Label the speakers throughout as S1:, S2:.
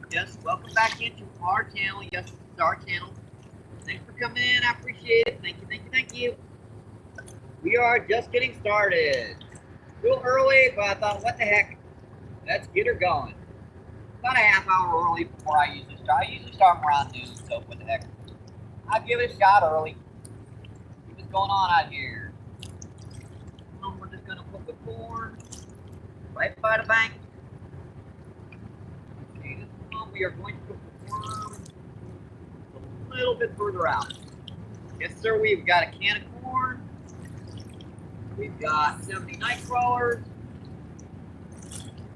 S1: Yes, welcome back into our channel. Yes, this is our channel. Thanks for coming in. I appreciate it. Thank you, thank you, thank you. We are just getting started. A little early, but I thought, what the heck? Let's get her going. About a half hour early before I usually start. I usually start around noon, so what the heck? I'll give it a shot early. See what's going on out here. We're just going to put the corn right by the bank. Okay, this one we are going to put the corn a little bit further out. Yes, sir, we've got a can of corn. We've got 70 night crawlers.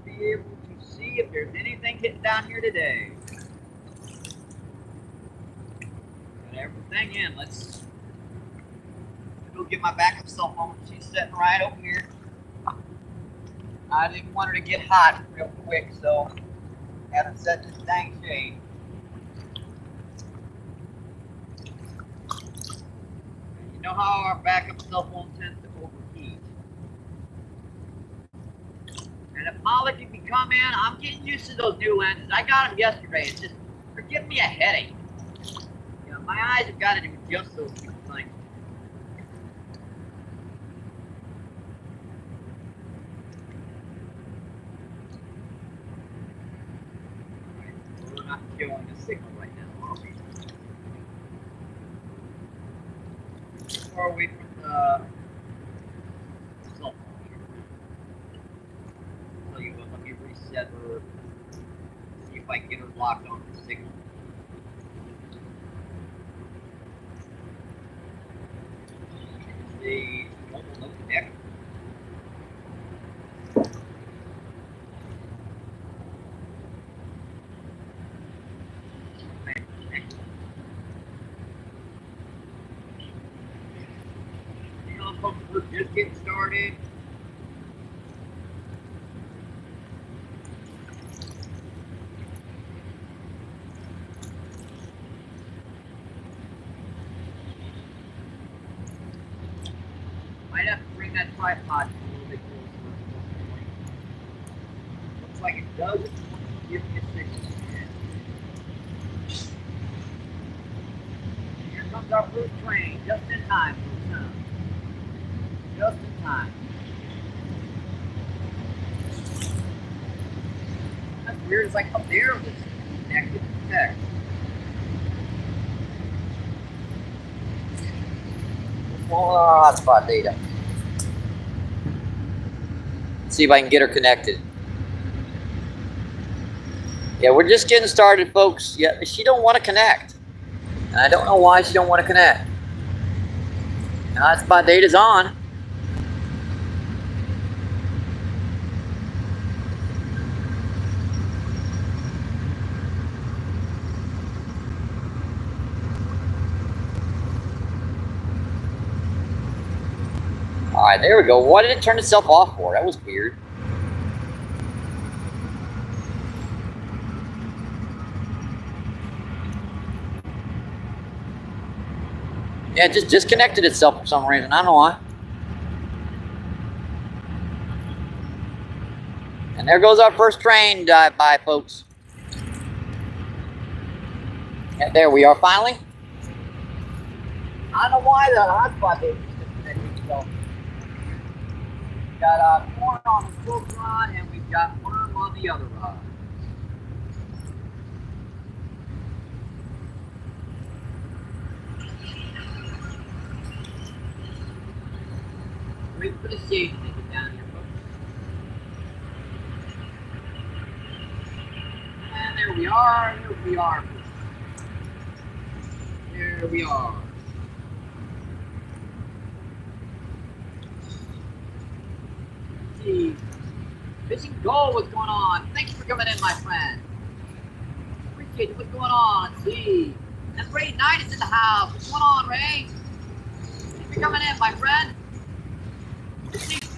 S1: Be able to see if there's anything hitting down here today. Got everything in. Let's go get my backup cell phone. She's sitting right over here. I didn't want her to get hot real quick, so I haven't set this dang shade. You know how our backup cell phone tends to overheat. And if Malik, you can come in, I'm getting used to those new lenses. I got them yesterday. It's just, they're giving me a headache. You know, my eyes have got to adjust those two things. Right, we're not killing the signal right now, are we? Far away from the cell phone here. I'll tell you what, let me reset her. See if I can get her locked on the signal. The mobile note deck. You know, folks, we're just getting started. Might have to bring that tripod a little bit closer. Looks like it does give me a signal. Here comes our first train, just in time for the sun. Just in time. That's weird, it's like up there was connected to text. Hotspot data. Let's see if I can get her connected. Yeah, we're just getting started, folks. Yeah, she don't want to connect. And I don't know why she don't want to connect. Now hotspot data's on. Alright, there we go. Why did it turn itself off for? That was weird. Yeah, it just disconnected itself for some reason. I don't know why. And there goes our first train dive by, folks. And there we are finally. I don't know why the hotspot data is disconnected itself. We've got corn on the float rod and we've got worm on the other rod. Wait for the shade to get down here, folks. And there we are, there we are. There we are. Let's see. Fishing Gold, what's going on? Thank you for coming in, my friend. Appreciate it. What's going on? Let's see. And Ray Knight is in the house. What's going on, Ray? Thank you for coming in, my friend.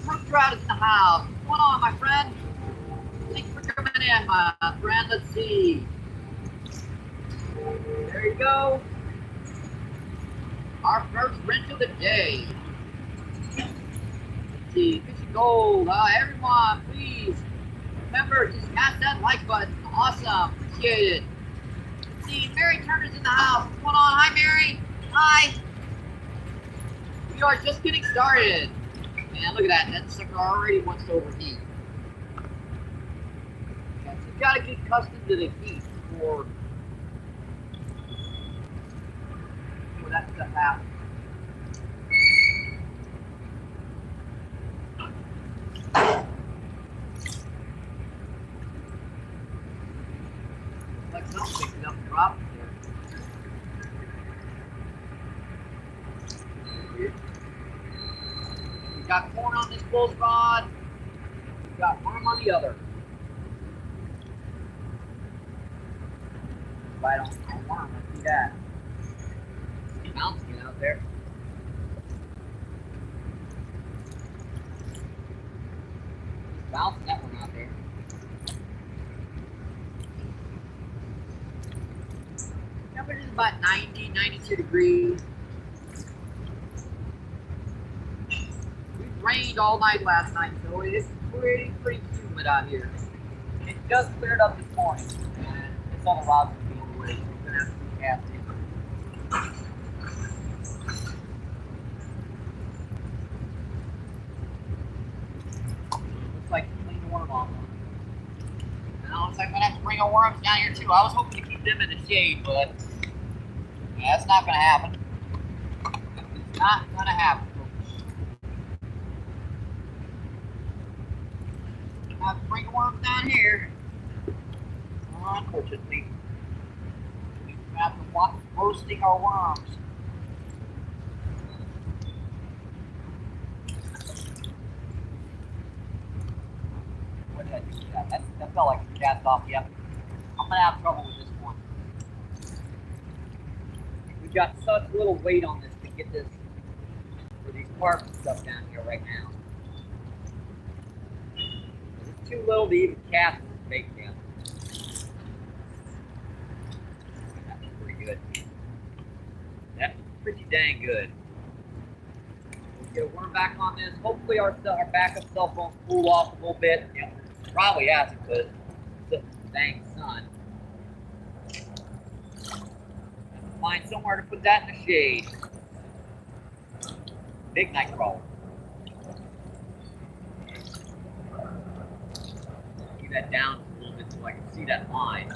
S1: Brook Trout is in the house. What's going on, my friend? Thanks for coming in, my friend. Let's see. There you go. Our first wrench of the day. Let's see. Fishing Gold. Everyone, please remember, just smash that like button. Awesome. Appreciate it. Let's see, Mary Turner's in the house. What's going on? Hi, Mary. Hi. We are just getting started. Man, look at that. That sucker already wants to overheat. Yeah, so you got to get accustomed to the heat before that stuff happens. Like something picking up drops there. We got corn on this bull's rod. We got worm on the other. Right on worm, let's see that. He's bouncing it out there. He's bouncing that one out there. Temperature is about 90, 92 degrees. We rained all night last night, so it is pretty humid out here. It just cleared up this morning, and it's all the rods are being away, so we're gonna have to be casting. Looks like clean the worm off. Now looks like I'm gonna have to bring our worms down here too. I was hoping to keep them in the shade, but yeah, that's not gonna happen. It's not gonna happen, folks. I have to bring worms down here. Unfortunately, we have to watch roasting our worms. What did I do with that? That felt like a cast off. Yep. I'm gonna have trouble with this one. We've got such little weight on this to get this for these parts and stuff down here right now. It's too little to even cast this bait down. That's pretty good. That's pretty dang good. We'll get a worm back on this. Hopefully our backup cell phone cool off a little bit. Yeah, probably hasn't because it's the dang sun. Find somewhere to put that in the shade. Big night crawler. Keep that down a little bit so I can see that line.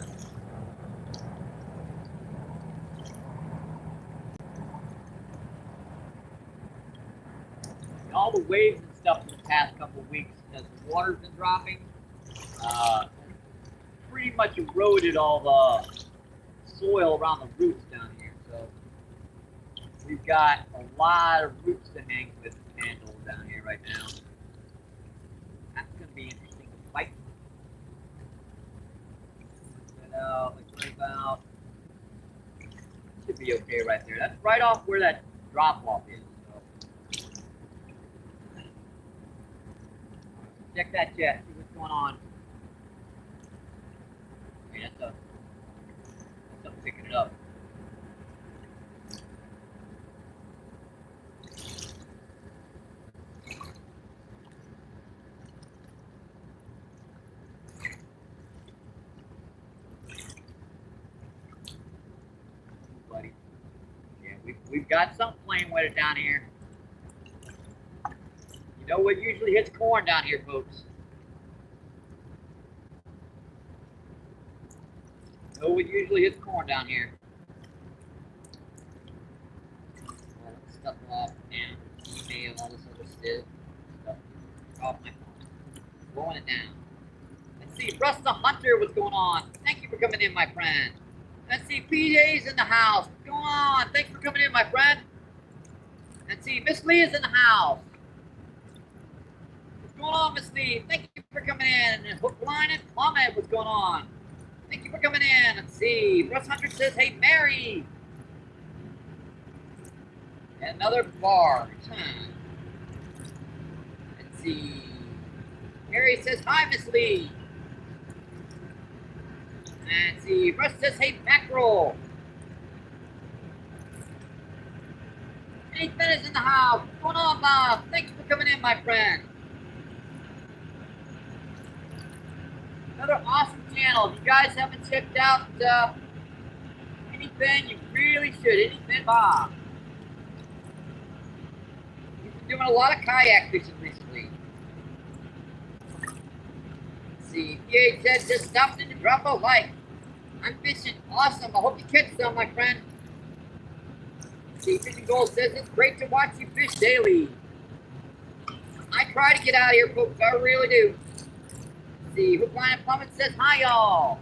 S1: And all the waves and stuff in the past couple of weeks, as the water's been dropping, pretty much eroded all the soil around the roots down here. So we've got a lot of roots to hang with mantle down here right now. That's going to be interesting to fight. Like about, should be okay right there. That's right off where that drop off is. So. Check that jet, see what's going on. Okay, that's something picking it up. Buddy. Yeah, we've got something playing with it down here. You know what usually hits corn down here, folks? You know what usually hits corn down here? All that stuff off and email, all this other stuff off my phone. Blowing it down. Let's see, Russ the Hunter, what's going on? Thank you for coming in, my friend. Let's see, PJ's in the house. What's going on? Thanks for coming in, my friend. Let's see, Miss Lee is in the house. What's going on, Miss Lee? Thank you for coming in. And Hook, Line, and Plummet, what's going on? Thank you for coming in. Let's see. Russ Hunter says, hey, Mary. And another bar. Let's see. Mary says, hi, Miss Lee. Let's see. Russ says, hey, mackerel. Nathan is in the house. What's going on, Bob? Thanks for coming in, my friend. Another awesome channel. If you guys haven't checked out anything, you really should. Anything Bob. He's been doing a lot of kayak fishing recently. Let's see. PA said just stopped in to drop a like. I'm fishing awesome. I hope you catch some, my friend. Let's see. Fishing Gold says it's great to watch you fish daily. I try to get out of here, folks. I really do. Let's see. Hook, Line, and Plummet says hi, y'all.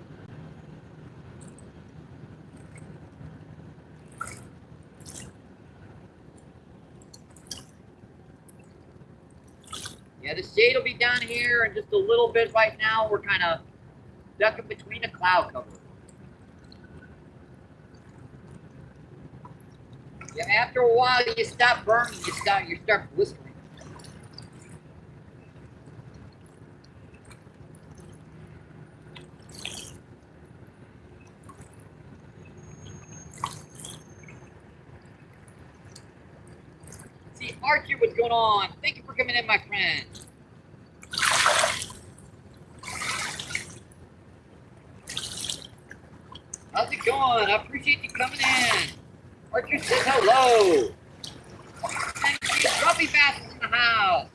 S1: Yeah, the shade will be down here in just a little bit right now. We're kind of stuck in between a cloud cover. Yeah, after a while, you stop burning, you start blistering. See, Archie, what's going on? Thank you for coming in, my friend. How's it going? I appreciate you coming in. Archie says hello. And Grumpy Bass is in the house.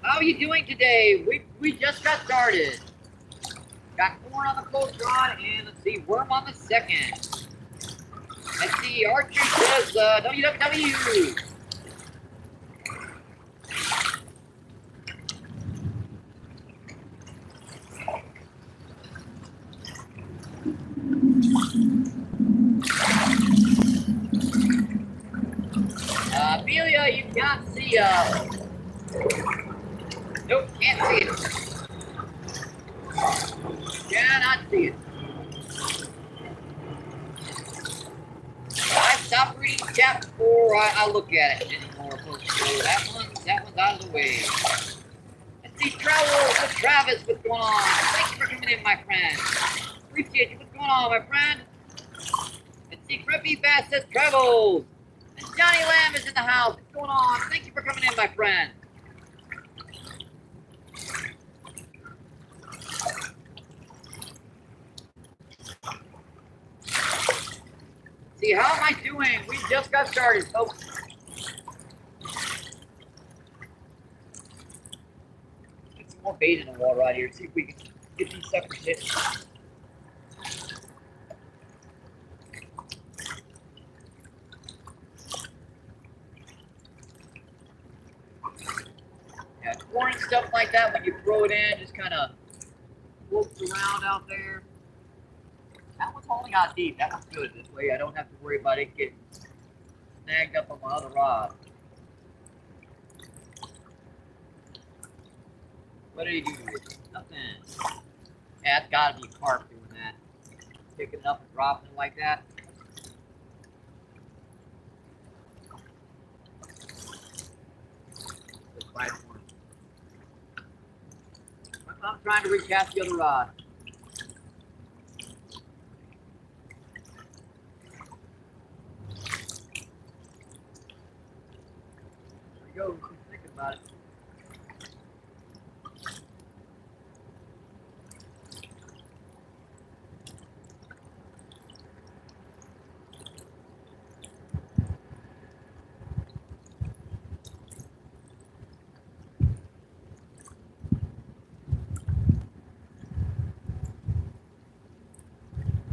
S1: How are you doing today? We just got started. Got corn on the close rod, and let's see, worm on the second. Let's see, Archie says WWW. Amelia, you can't see nope, can't see it. Cannot see it. I stopped reading chat before I look at it anymore, folks. So that one's out of the way. Let's see, Travis, what's going on? Thank you for coming in, my friend. Appreciate you. What's going on, my friend? Let's see, Grumpy Bass says Travels. And Johnny Lamb is in the house. What's going on? Thank you for coming in, my friend. See, how am I doing? We just got started, folks. Get some more bait in the water right here. See if we can get these suckers hit. Yeah, corn and stuff like that, when you throw it in, just kind of floats around out there. That one's holding out deep. That one's good. This way I don't have to worry about it getting snagged up on my other rod. What did he do to it? Nothing. Yeah, that's got to be a carp doing that. Picking it up and dropping it like that. I'm trying to recast the other rod. There we go. Think about it.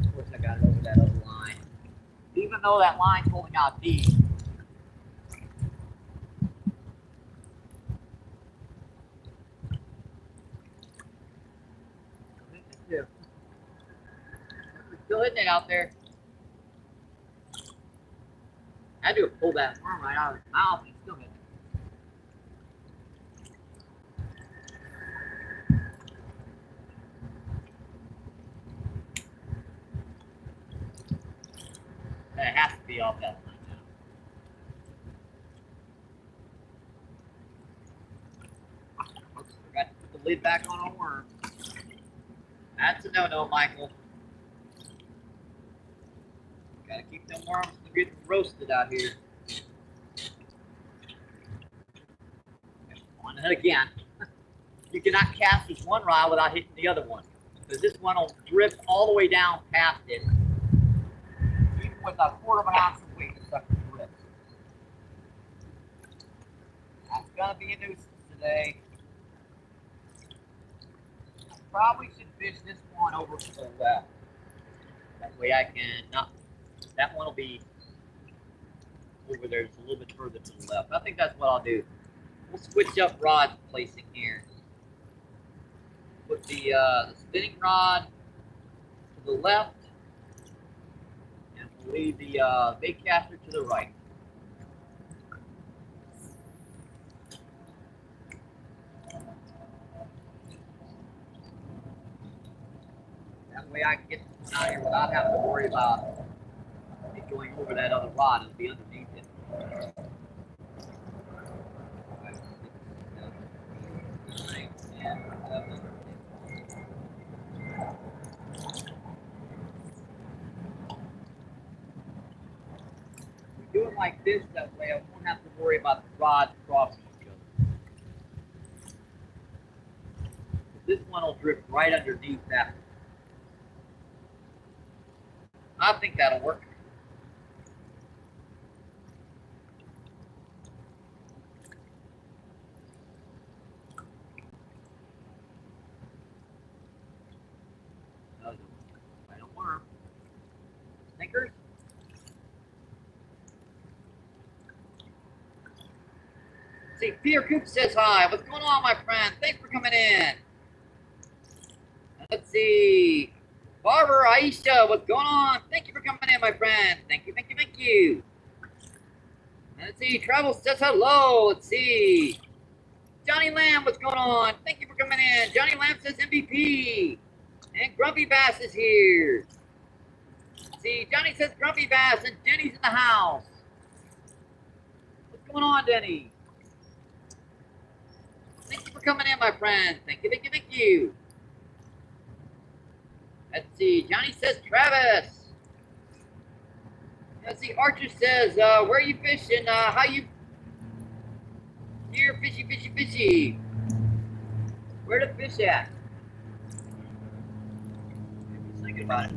S1: Of course, I got it over that other line. Even though that line's holding out deep. We're still hitting it out there. I had to pull that worm right out of his mouth and still hitting it. It has to be off that line now. Oops, forgot to put the lid back on our worm. That's a no-no, Michael. Gotta keep them worms from getting roasted out here. On it again. You cannot cast this one rod without hitting the other one. because this one will drift all the way down past it. Even with a quarter of an ounce of weight, the sucker drifts. That's gonna be a nuisance today. I probably should fish this one over to the left. That way I can not. That one will be over there just a little bit further to the left. I think that's what I'll do. We'll switch up rod placing here. Put the spinning rod to the left, and we'll leave the bait caster to the right. That way I can get this one out here without having to worry about it going over that other rod. It'll be underneath it. We do it like this, that way I won't have to worry about the rods crossing each other. This one will drift right underneath that. I think that'll work. I don't worm. Snickers. See, Peter Coop says hi. What's going on, my friend? Thanks for coming in. Let's see. Barbara, Aisha, what's going on? Thank you for coming in, my friend. Thank you, thank you, thank you. Let's see. Travel says hello. Let's see. Johnny Lamb, what's going on? Thank you for coming in. Johnny Lamb says MVP. And Grumpy Bass is here. Let's see, Johnny says Grumpy Bass, and Denny's in the house. What's going on, Denny? Thank you for coming in, my friend. Thank you, thank you, thank you. Let's see, Johnny says Travis. Let's see, Archer says, where are you fishing? How you? Here, fishy, fishy, fishy. Where to fish at? I'm just thinking about it.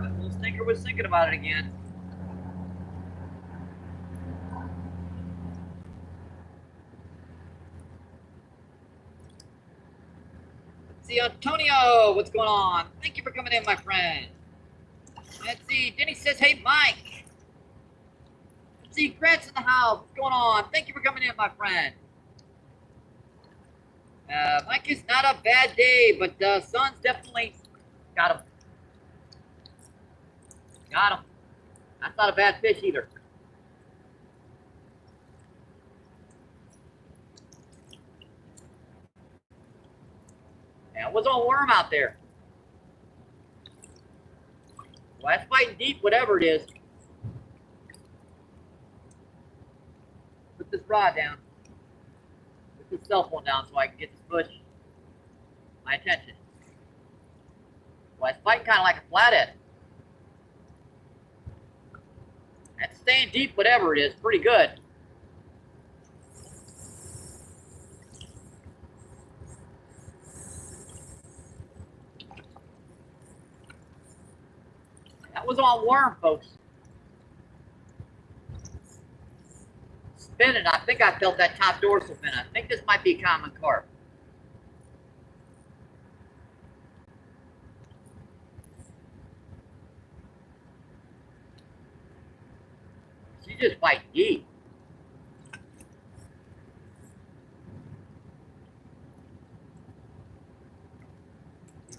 S1: That little stinker was thinking about it again. See, Antonio, what's going on? Thank you for coming in, my friend. Let's see, Denny says, hey, Mike. Let's see, Grant's in the house. What's going on? Thank you for coming in, my friend. Mike, is not a bad day, but the sun's definitely got him. Got him. That's not a bad fish either. Yeah, what's on worm out there? Well, that's fighting deep, whatever it is. Put this rod down. Put this cell phone down so I can get this bush my attention. Well, it's fighting kind of like a flathead. That's staying deep, whatever it is, pretty good. That was on worm, folks. Spinning, I think I felt that top dorsal fin. I think this might be a common carp. She just fight deep.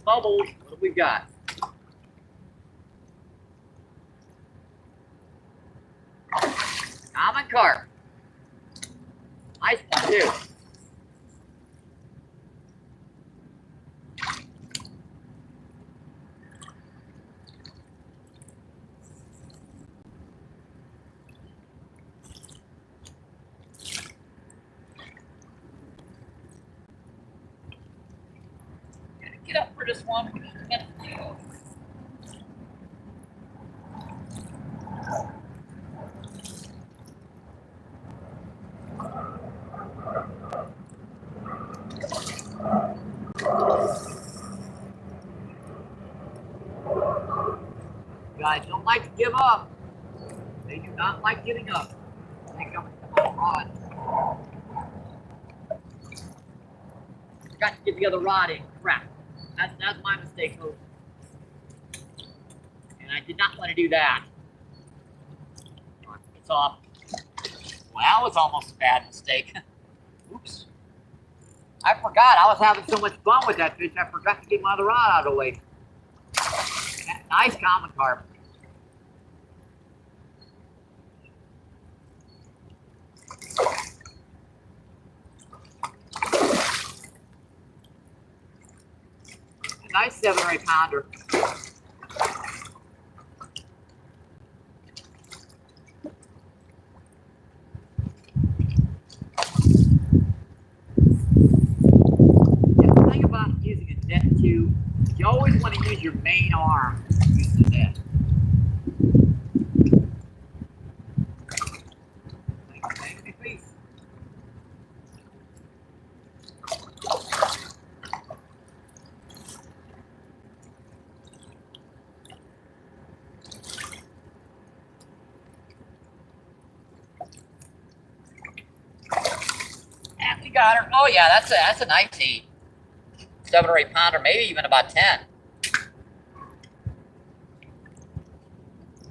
S1: Bubbles, what do we got? Common carp. Nice one, too. Gotta get up for this one. guys don't like to give up. They do not like giving up. I think I'm on rod. Forgot to get the other rod in. Crap. That's my mistake, folks. And I did not want to do that. It's off. Well, that was almost a bad mistake. Oops. I forgot. I was having so much fun with that fish, I forgot to get my other rod out of the way. Nice common carp. A nice 7 or 8 pounder. The thing about using a net too, you always want to use your main arm to use the net. And we got her. Oh yeah, that's a nice 8. 7 or 8 pounder, maybe even about 10.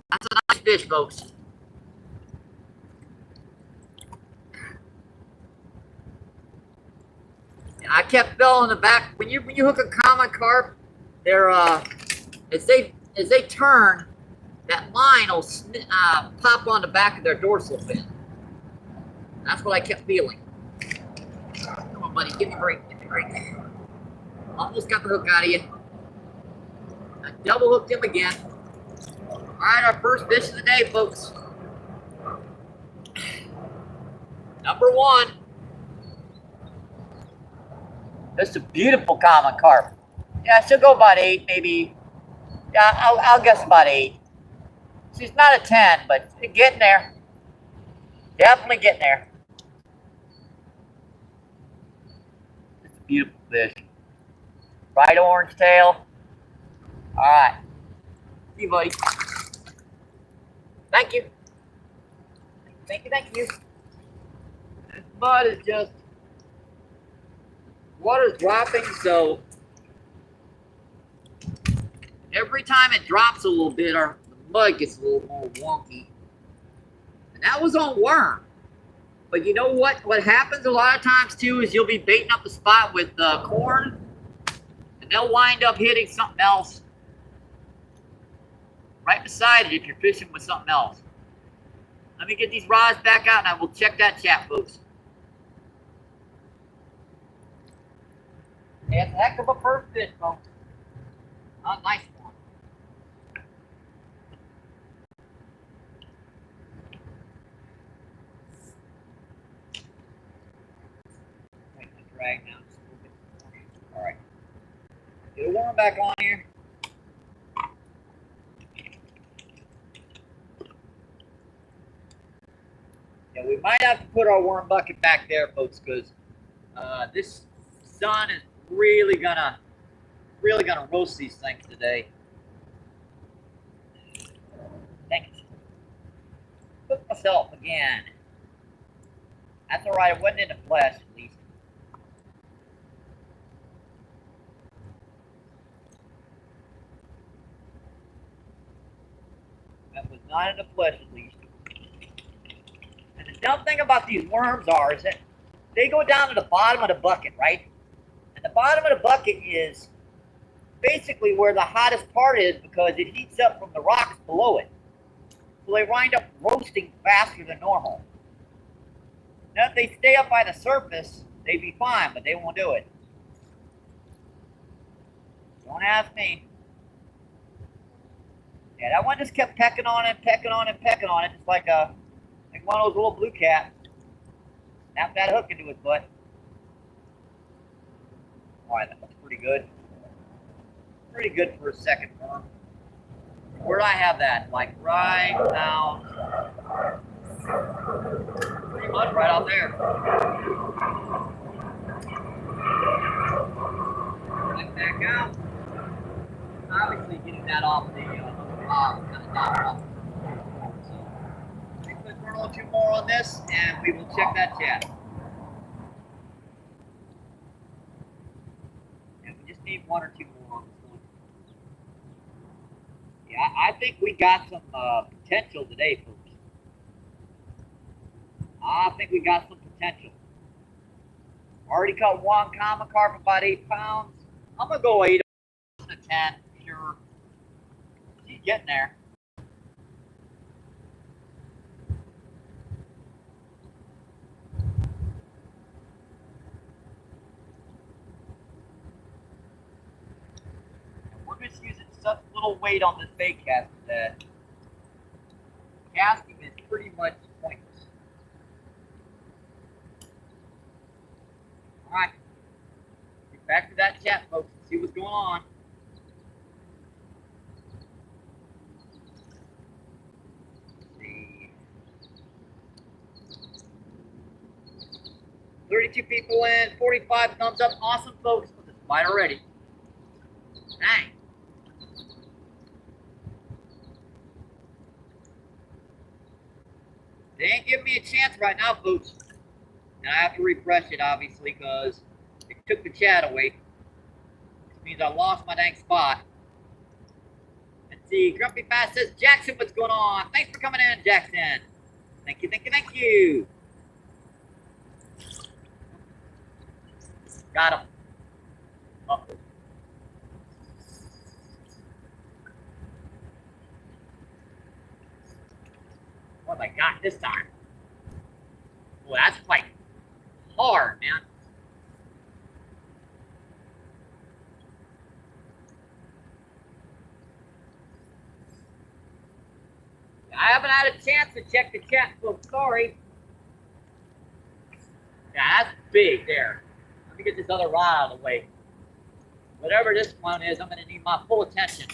S1: That's a nice fish, folks. I kept filling the back. When you hook a common carp, they're as they turn, that line will pop on the back of their dorsal fin. That's what I kept feeling. Come on, buddy, give me a break. Give me a break. Almost got the hook out of you. I double hooked him again. All right, our first fish of the day, folks. Number 1. That's a beautiful common carp. Yeah, she'll go about 8, maybe. Yeah, I'll guess about 8. She's not a 10, but getting there. Definitely getting there. It's a beautiful fish. Bright orange tail. All right. See you, buddy. Thank you. Thank you, thank you. This mud is just, water's dropping, so every time it drops a little bit, the mud gets a little more wonky. And that was on worm. But you know what? What happens a lot of times too is you'll be baiting up the spot with corn, and they'll wind up hitting something else right beside it if you're fishing with something else. Let me get these rods back out and I will check that chat, folks. Yeah, it's a heck of a first fish, folks. A nice one. Wait, the drag now. All right. Get a worm back on here. Yeah, we might have to put our worm bucket back there, folks, because this sun is really gonna roast these things today. Thank you. Cook myself again. That's all right. It wasn't in the flesh, at least. That was not in the flesh, at least. And the dumb thing about these worms is that they go down to the bottom of the bucket, right? And the bottom of the bucket is basically where the hottest part is because it heats up from the rocks below it. So they wind up roasting faster than normal. Now if they stay up by the surface, they'd be fine, but they won't do it. Don't ask me. Yeah, that one just kept pecking on it, pecking on it, pecking on it, just like one of those little blue cats. Snapped that hook into his butt. Alright, that looks pretty good. Pretty good for a second worm. Where'd I have that? Like right now. Pretty much right out there. Right back out. Obviously getting that off the hook. We put one or two more on this, and we will check that chat. And we just need one or two more on this one. Yeah, I think we got some potential today, folks. I think we got some potential. Already caught one common carp, about 8 pounds. I'm gonna go 8 to 10, sure. She's getting there. And we're just using such little weight on this bait caster that casting is pretty much pointless. All right, get back to that chat, folks, and see what's going on. Let's see. 32 people in, 45 thumbs up. Awesome, folks, with this bite already. Dang. They ain't giving me a chance right now, folks. And I have to refresh it, obviously, because it took the chat away. Which means I lost my dang spot. Let's see. Grumpy Bass says, Jackson, what's going on? Thanks for coming in, Jackson. Thank you, thank you, thank you. Got him. Uh-oh. What have I got this time? Boy, that's quite hard, man. I haven't had a chance to check the chat, folks. Sorry. Yeah, that's big there. Let me get this other rod out of the way. Whatever this one is, I'm going to need my full attention.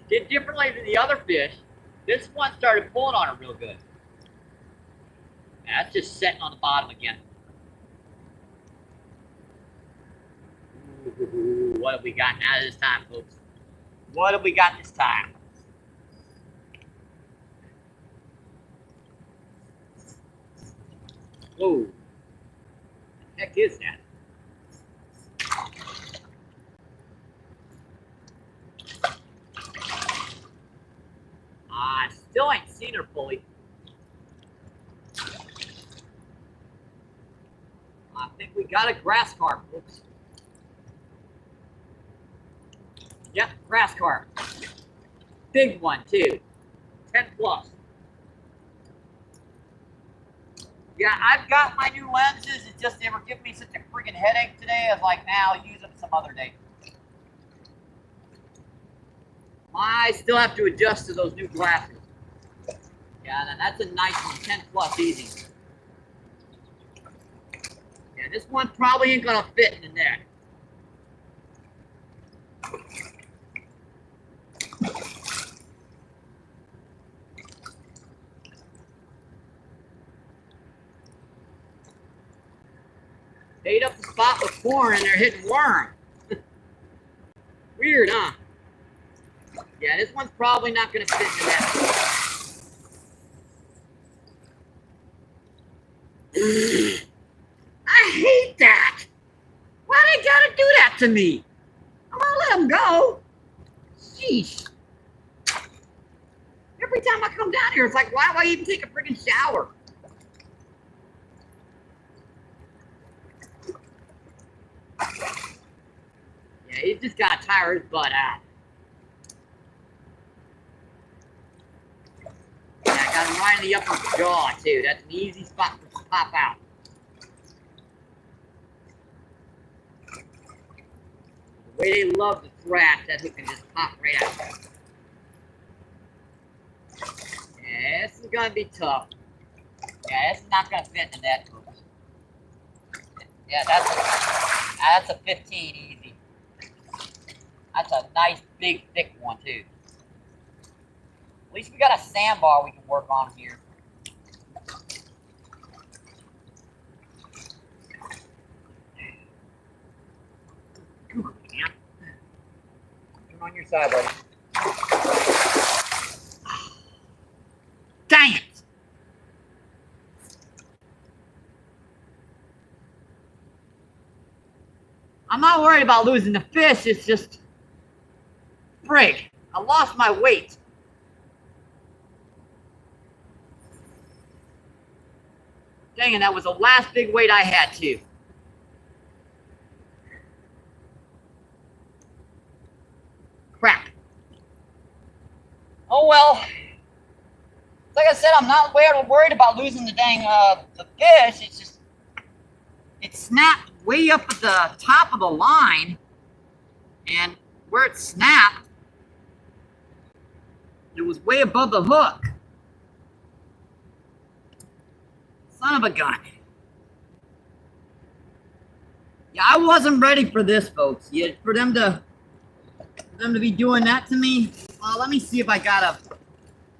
S1: Did differently than the other fish. This one started pulling on it real good. Yeah, that's just sitting on the bottom again. Ooh, what have we got now this time, folks? What have we got this time? Whoa. What the heck is that? I still ain't seen her fully. I think we got a grass carp, folks. Yep, grass carp. Big one, too. 10 plus. Yeah, I've got my new lenses. It just never give me such a freaking headache today. I was like, nah, I'll use them some other day. I still have to adjust to those new glasses. Yeah, that's a nice one. 10 plus easy. Yeah, this one probably ain't gonna fit in the net. Ate up the spot with corn and they're hitting worm. Weird, huh? Yeah, this one's probably not gonna fit in the net. I hate that. Why they gotta do that to me? I'm gonna let them go. Sheesh. Every time I come down here, it's like, why do I even take a freaking shower? Yeah, he's just gotta tire his butt out. Yeah, I got him right in the upper jaw, too. That's an easy spot for him to pop out. The way they love to thrash, that hook can just pop right out. Yeah, this is gonna be tough. Yeah, this is not gonna fit in the net. Yeah, that's a 15 easy. That's a nice, big, thick one, too. At least we got a sandbar we can work on here. Come on, man. Turn on your side, buddy. Dang it! I'm not worried about losing the fish, it's just... Frig, I lost my weight. Dang it, that was the last big weight I had too. Crap. Oh well. Like I said, I'm not worried about losing the dang the fish. It's just it snapped way up at the top of the line, and where it snapped, it was way above the hook. Son of a gun. Yeah, I wasn't ready for this, folks. Yeah, for them to be doing that to me. Let me see if I got a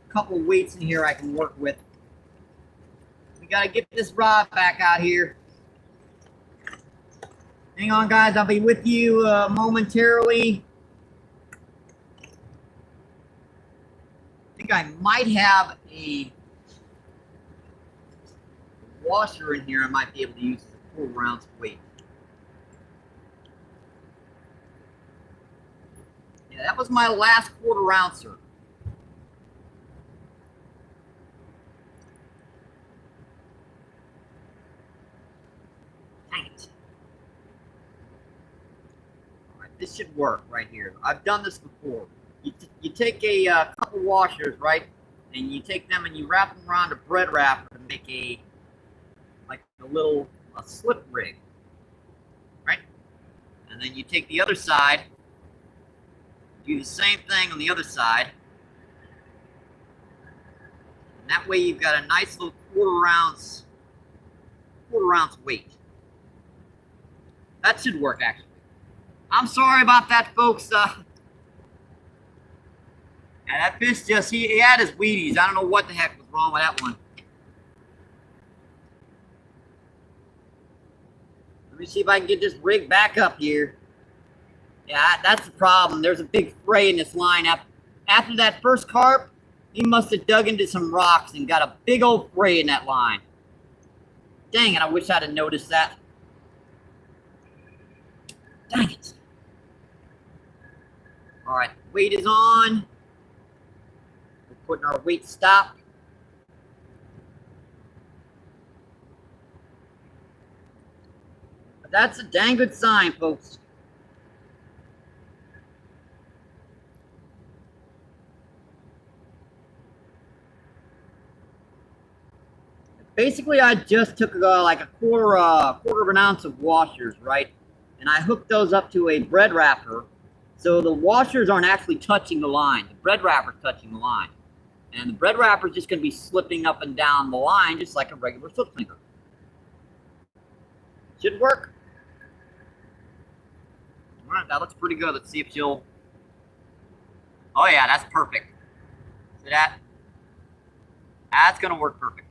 S1: couple weights in here I can work with. We gotta get this rod back out here. Hang on, guys. I'll be with you momentarily. I think I might have a washer in here I might be able to use as a 4 ounce weight. Yeah, that was my last 1/4 ouncer. Dang it. All right, this should work right here. I've done this before. You take a couple washers, right? And you take them and you wrap them around a bread wrapper to make a slip rig, right? And then you take the other side, do the same thing on the other side, and that way you've got a nice little 1/4 ounce weight. That should work, actually. I'm sorry about that, folks. Yeah, that fish just, he had his Wheaties. I don't know what the heck was wrong with that one. Let me see if I can get this rig back up here. Yeah, that's the problem. There's a big fray in this line. After that first carp, he must have dug into some rocks and got a big old fray in that line. Dang it, I wish I'd have noticed that. Dang it. All right, weight is on. We're putting our weight stop. But that's a dang good sign, folks. Basically, I just took like a quarter of an ounce of washers, right? And I hooked those up to a bread wrapper. So the washers aren't actually touching the line. The bread wrapper's touching the line. And the bread wrapper's just going to be slipping up and down the line just like a regular slip sinker. Should work. All right, that looks pretty good. Let's see if she'll... Oh yeah, that's perfect. See that? That's going to work perfect.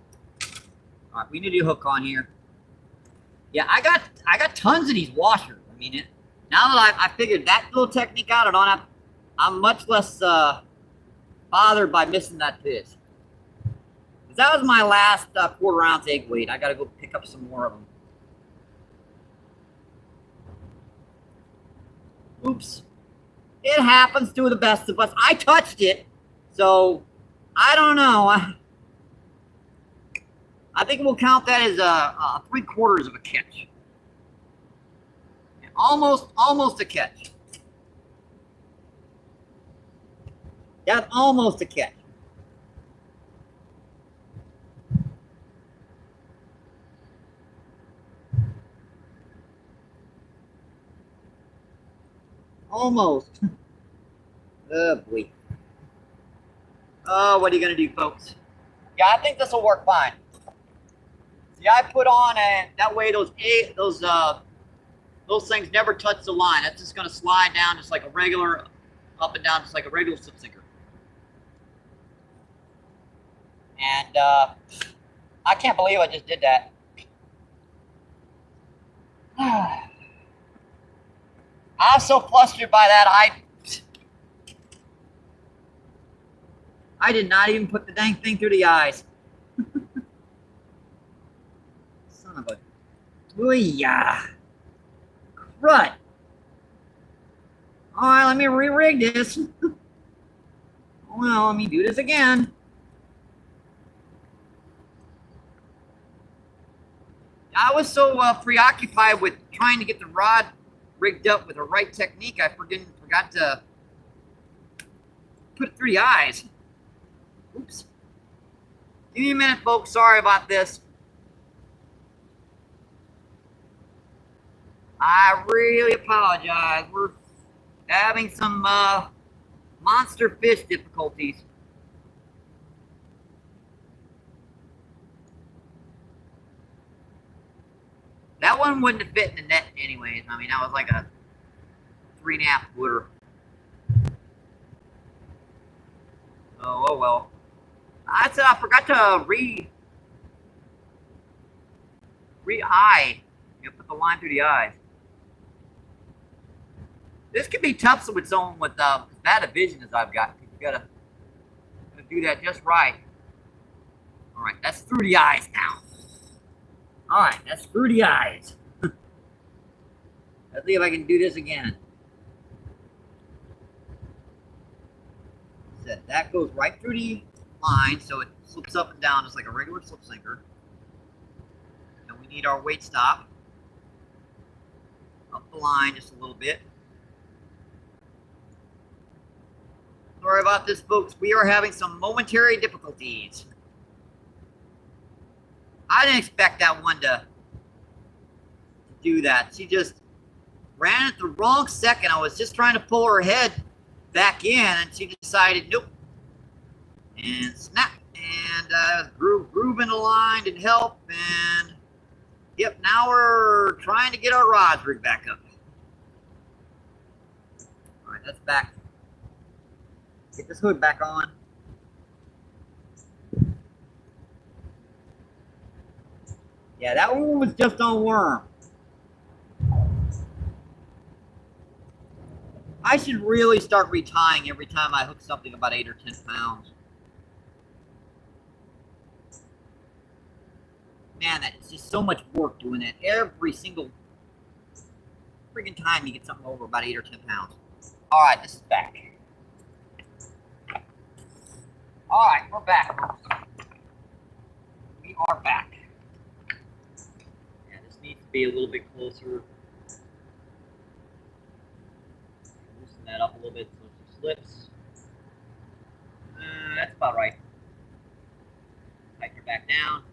S1: All right, we need a hook on here. Yeah, I got tons of these washers. I mean, now that I figured that little technique out, I'm much less bothered by missing that fish. That was my last 1/4 ounce egg weight. I got to go pick up some more of them. Oops. It happens to the best of us. I touched it, so I don't know. I think we'll count that as a 3/4 of a catch. Almost a catch. That's almost a catch. Almost. Oh boy. Oh, what are you gonna do, folks? Yeah, I think this will work fine. See, I put on that way those things never touch the line. That's just gonna slide down just like a regular, up and down just like a regular slip sinker. And I can't believe I just did that. I was so flustered by that, I did not even put the dang thing through the eyes. Son of a... Booyah! Crud! Alright, let me re-rig this. Well, let me do this again. I was so preoccupied with trying to get the rod rigged up with the right technique, I forgot to put it through the eyes. Oops. Give me a minute, folks. Sorry about this. I really apologize. We're having some monster fish difficulties. That one wouldn't have fit in the net anyways. I mean, that was like a 3.5 footer. Oh well. I said I forgot to re-eye. You put the line through the eyes. This could be tough with someone with as bad a vision as I've got. You gotta do that just right. All right, that's through the eyes now. All right, that's through the eyes. Let's see if I can do this again. That goes right through the line, so it slips up and down just like a regular slip sinker. And we need our weight stop. Up the line just a little bit. Sorry about this, folks. We are having some momentary difficulties. I didn't expect that one to do that. She just ran at the wrong second. I was just trying to pull her head back in, and she decided, nope. And snap. And groove in the line didn't help. And yep, now we're trying to get our rods rigged back up. All right, that's back. Get this hood back on. Yeah, that one was just on worm. I should really start retying every time I hook something about 8 or 10 pounds. Man, that's just so much work doing that every single freaking time you get something over about 8 or 10 pounds. All right, this is back. All right, we're back. We are back. Yeah, this needs to be a little bit closer. Loosen that up a little bit so it slips. That's about right. Tighten her back down.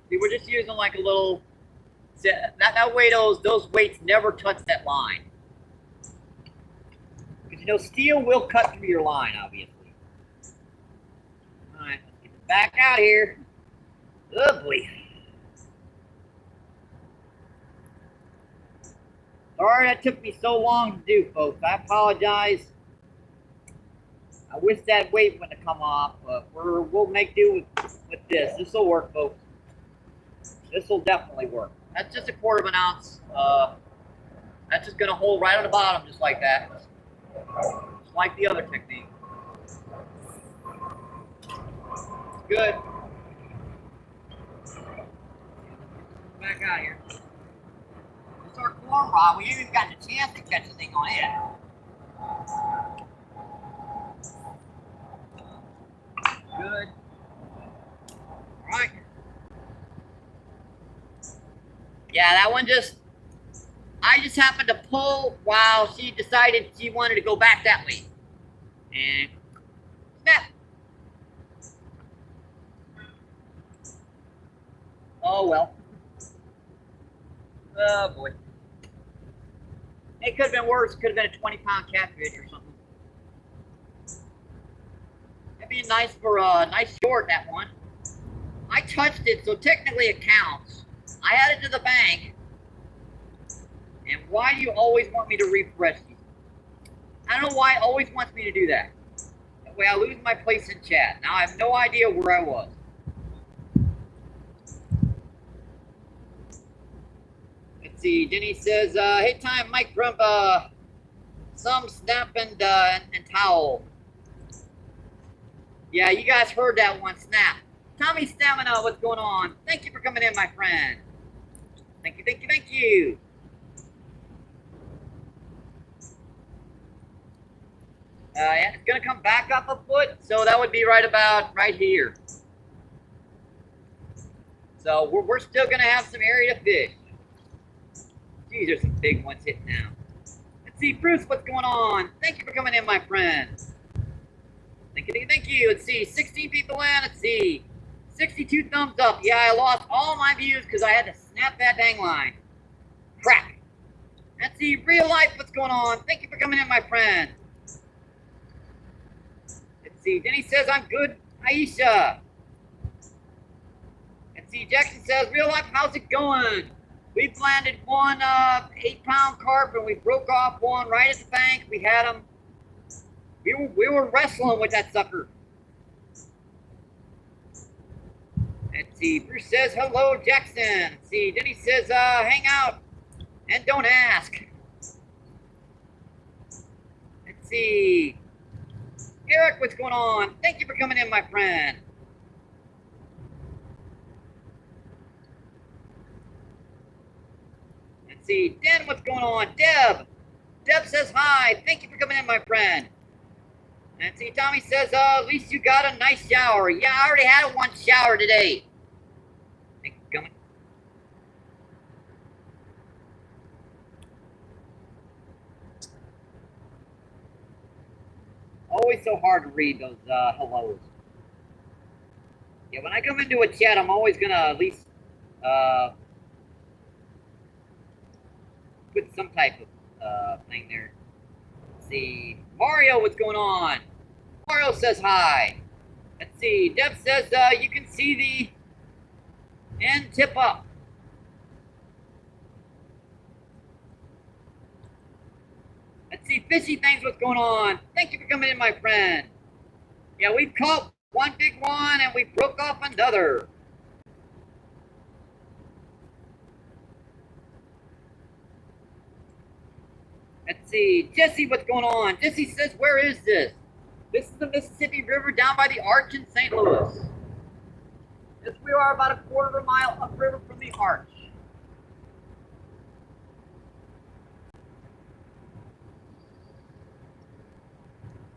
S1: See, we're just using like a little. That way, those weights never touch that line. Because you know, steel will cut through your line, obviously. All right, let's get this back out here. Oh boy. Sorry that took me so long to do, folks. I apologize. I wish that weight wouldn't have come off, but we'll make do with this. This will work, folks. This will definitely work. That's just a 1/4 ounce. That's just going to hold right on the bottom, just like that. Just like the other technique. It's good. Back out here. It's our corn rod. We ain't even got the chance to catch the thing on it. Good. All right. Yeah, that one I just happened to pull while she decided she wanted to go back that way. And snap. Oh well. Oh boy. It could have been worse. It could have been a 20-pound catfish or something. That'd be nice for a nice short, that one. I touched it, so technically it counts. I had it to the bank. And why do you always want me to refresh these? I don't know why it always wants me to do that. That way I lose my place in chat. Now I have no idea where I was. Let's see, Denny says, hey time, Mike Grump, some snap and towel. Yeah, you guys heard that one, snap. Tommy Stamina, what's going on? Thank you for coming in, my friend. Thank you, thank you, thank you. Yeah, it's gonna come back up a foot, so that would be right about right here. So we're still gonna have some area to fish. Geez, there's some big ones hitting now. Let's see, Bruce, what's going on? Thank you for coming in, my friend. Thank you, thank you. Let's see, 16 people in. Let's see, 62 thumbs up. Yeah, I lost all my views because I had to snap that dang line. Crap. Let's see, real life, what's going on? Thank you for coming in, my friend. Let's see, Denny says I'm good. Aisha. Let's see, Jackson says, real life, how's it going? We landed one 8-pound carp and we broke off one right at the bank. We had him. We were wrestling with that sucker. Let's see, Bruce says, hello, Jackson. Let's see, Denny says, hang out and don't ask. Let's see. Eric, what's going on? Thank you for coming in, my friend. Let's see, Dan, what's going on? Deb. Deb says hi. Thank you for coming in, my friend. And see, Tommy says, at least you got a nice shower. Yeah, I already had one shower today. Thank you for coming. Always so hard to read those hellos. Yeah, when I come into a chat, I'm always going to at least put some type of thing there. Let's see. Mario, what's going on? Mario says hi. Let's see. Deb says you can see the end tip up. Let's see. Fishy things, what's going on? Thank you for coming in, my friend. Yeah, we've caught one big one and we broke off another. Let's see. Jesse, what's going on? Jesse says, where is this? This is the Mississippi River down by the Arch in St. Louis. Yes, we are about a quarter of a mile upriver from the Arch.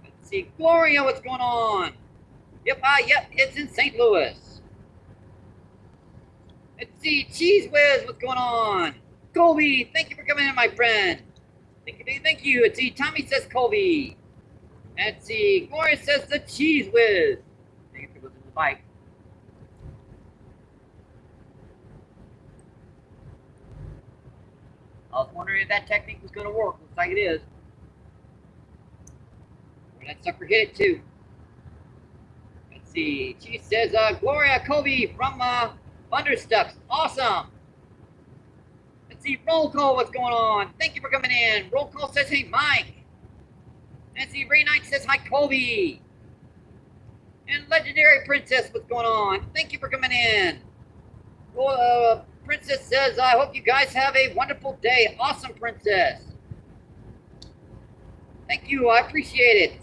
S1: Let's see. Gloria, what's going on? Yep, it's in St. Louis. Let's see. Cheese Whiz, what's going on? Colby, thank you for coming in, my friend. Thank you, thank you. Let's see, Tommy says Colby. Let's see, Gloria says the Cheese Whiz. I think it goes in the bike. I was wondering if that technique was going to work. Looks like it is. That sucker hit it too. Let's see, she says, Gloria Colby from Thunderstucks. Awesome. Let's see, Roll Call, what's going on? Thank you for coming in. Roll Call says, hey, Mike. Let's see, Ray Knight says, hi, Colby. And Legendary Princess, what's going on? Thank you for coming in. Well, Princess says, I hope you guys have a wonderful day. Awesome, Princess. Thank you, I appreciate it.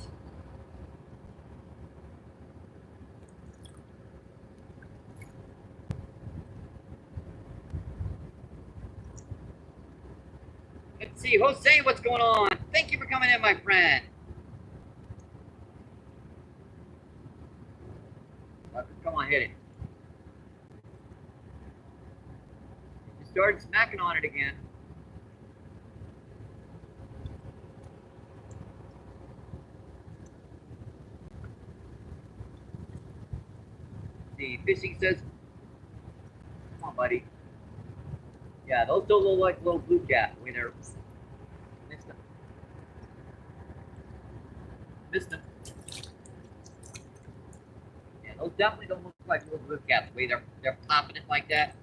S1: Let's see, Jose, what's going on? Thank you for coming in, my friend. Come on, hit it. You started smacking on it again. Let's see, Fishing says, come on, buddy. Yeah, those don't look like little blue cat when they're missed them. Missed them. Yeah, those definitely don't look like little blue cats the way they're popping it like that.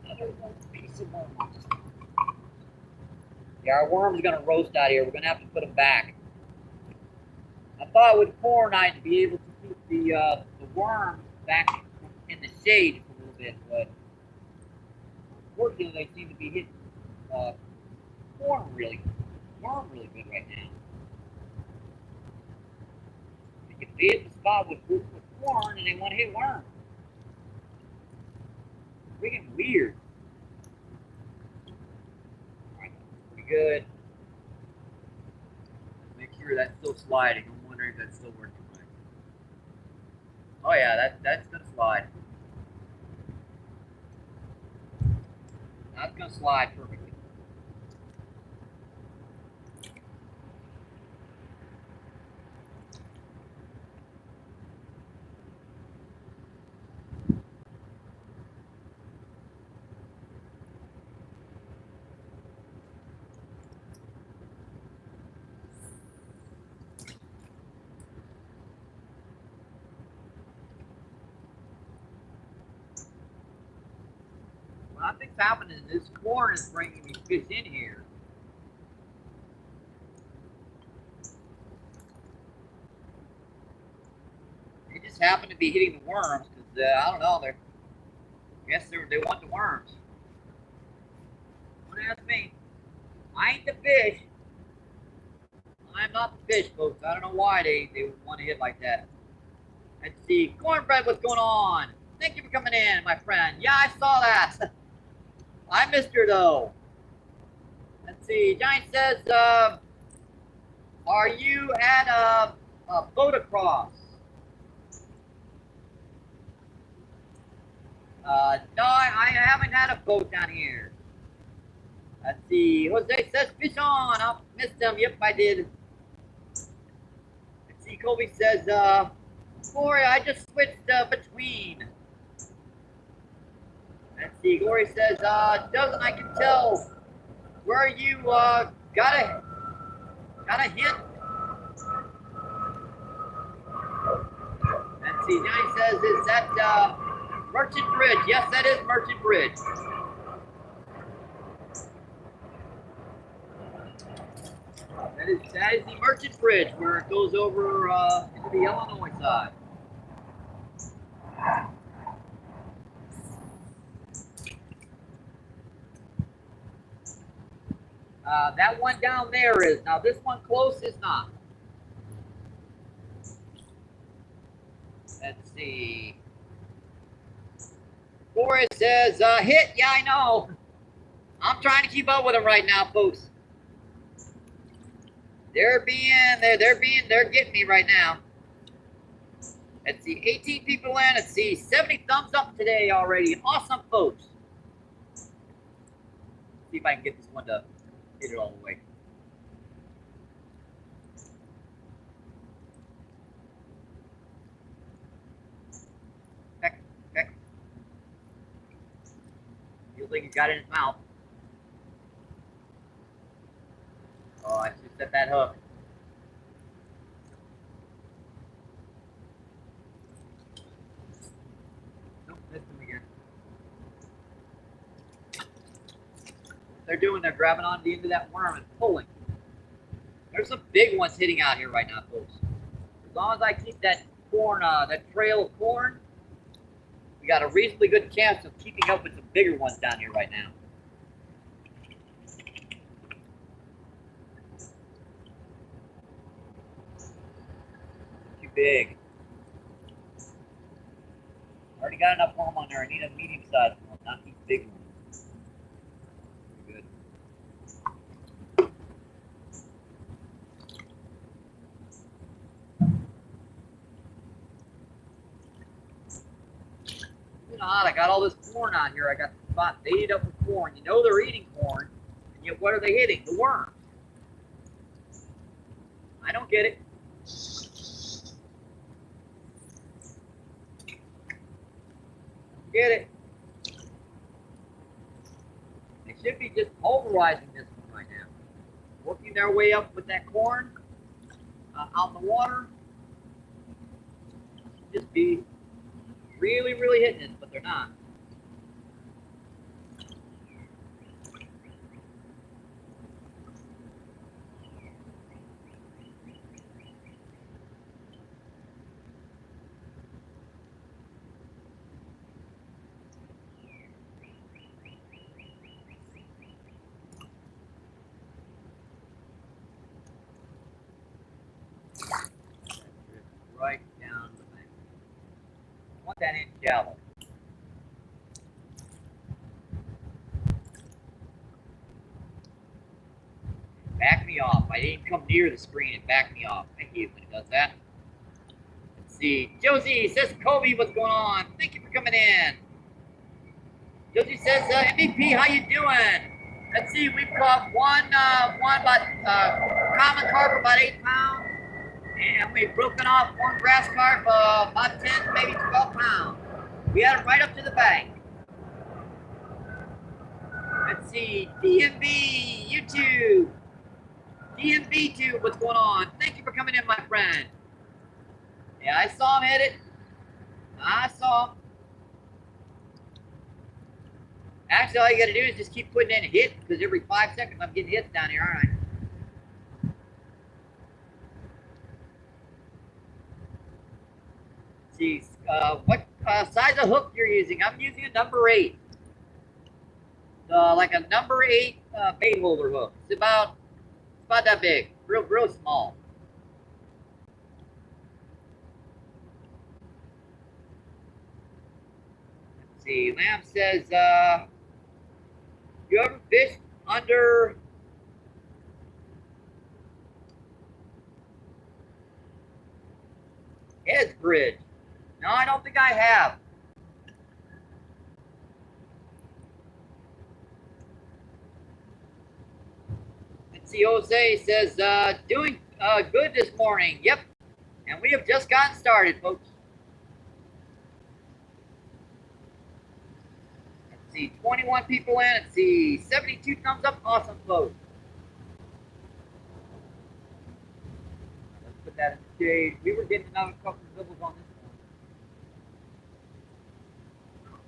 S1: Another piece of worm. Yeah, our worm's gonna roast out here. We're gonna have to put them back. I thought with corn I'd be able to keep the worms back in the shade for a little bit, but unfortunately they seem to be hitting worm really good right now. They can be at the spot with corn and they want to hit worms. Freaking weird. Alright, pretty good. Make sure that's still sliding. I'm wondering if that's still working right. Oh yeah, that's gonna slide. That's gonna slide perfectly. What I think's happening is this corn is bringing these fish in here. They just happen to be hitting the worms because I don't know. They want the worms. Don't ask me. I ain't the fish. I'm not the fish, folks. I don't know why they would want to hit like that. Let's see. Cornbread, what's going on? Thank you for coming in, my friend. Yeah, I saw that. I missed her, though. Let's see. Giant says, are you at a boat across? No, I haven't had a boat down here. Let's see. Jose says, fish on. I missed him. Yep, I did. Let's see. Colby says, Gloria, I just switched between. Let's see. Gloria says, doesn't I can tell where you got a hint. Let's see. Johnny says, is that Merchant Bridge? Yes, that is Merchant Bridge. That is the Merchant Bridge where it goes over into the Illinois side. That one down there is. Now this one close is not. Let's see. Boris says, hit. Yeah, I know. I'm trying to keep up with them right now, folks. They're getting me right now. Let's see, 18 people in. Let's see, 70 thumbs up today already. Awesome, folks. Let's see if I can get this one to hit it all the way. Heck. Feels like he's got it in his mouth. Oh, I should set that hook. Nope, missed him again. They're doing, they're grabbing onto the end of that worm and pulling. There's some big ones hitting out here right now, folks. As long as I keep that corn, that trail of corn, we got a reasonably good chance of keeping up with some bigger ones down here right now. Too big. Already got enough worm on there. I need a medium-sized one, not these big ones. Pretty good. You know, I got all this corn out here. I got the spot baited up with corn. You know they're eating corn, and yet what are they hitting? The worms. I don't get it. Get it? They should be just pulverizing this one right now. Working their way up with that corn out in the water. Just be really, really hitting it, but they're not. want that in shallow. Back me off. I didn't come near the screen and back me off. Thank you when it does that. Let's see. Josie says, Kobe, what's going on? Thank you for coming in. Josie says, MVP, how you doing? Let's see, we've caught one about common carp about 8 pounds, and we've broken off one grass carp about 10, maybe 12 pounds. We had it right up to the bank. Let's see, DMB, YouTube. DMB Tube, what's going on? Thank you for coming in, my friend. Yeah, I saw him hit it. I saw him. Actually, all you got to do is just keep putting in a hit, because every 5 seconds I'm getting hits down here, aren't I? Let's see, what size of hook you're using? I'm using a number 8. Like a number 8 bait holder hook. It's about that big, real small. Let's see, Lamb says, you ever fished under Ed's Bridge? No, I don't think I have. Let's see, Jose says, doing good this morning. Yep, and we have just gotten started, folks. Let's see, 21 people in. Let's see, 72 thumbs up. Awesome, folks. Let's put that in the shade. We were getting another couple of dribbles on this one.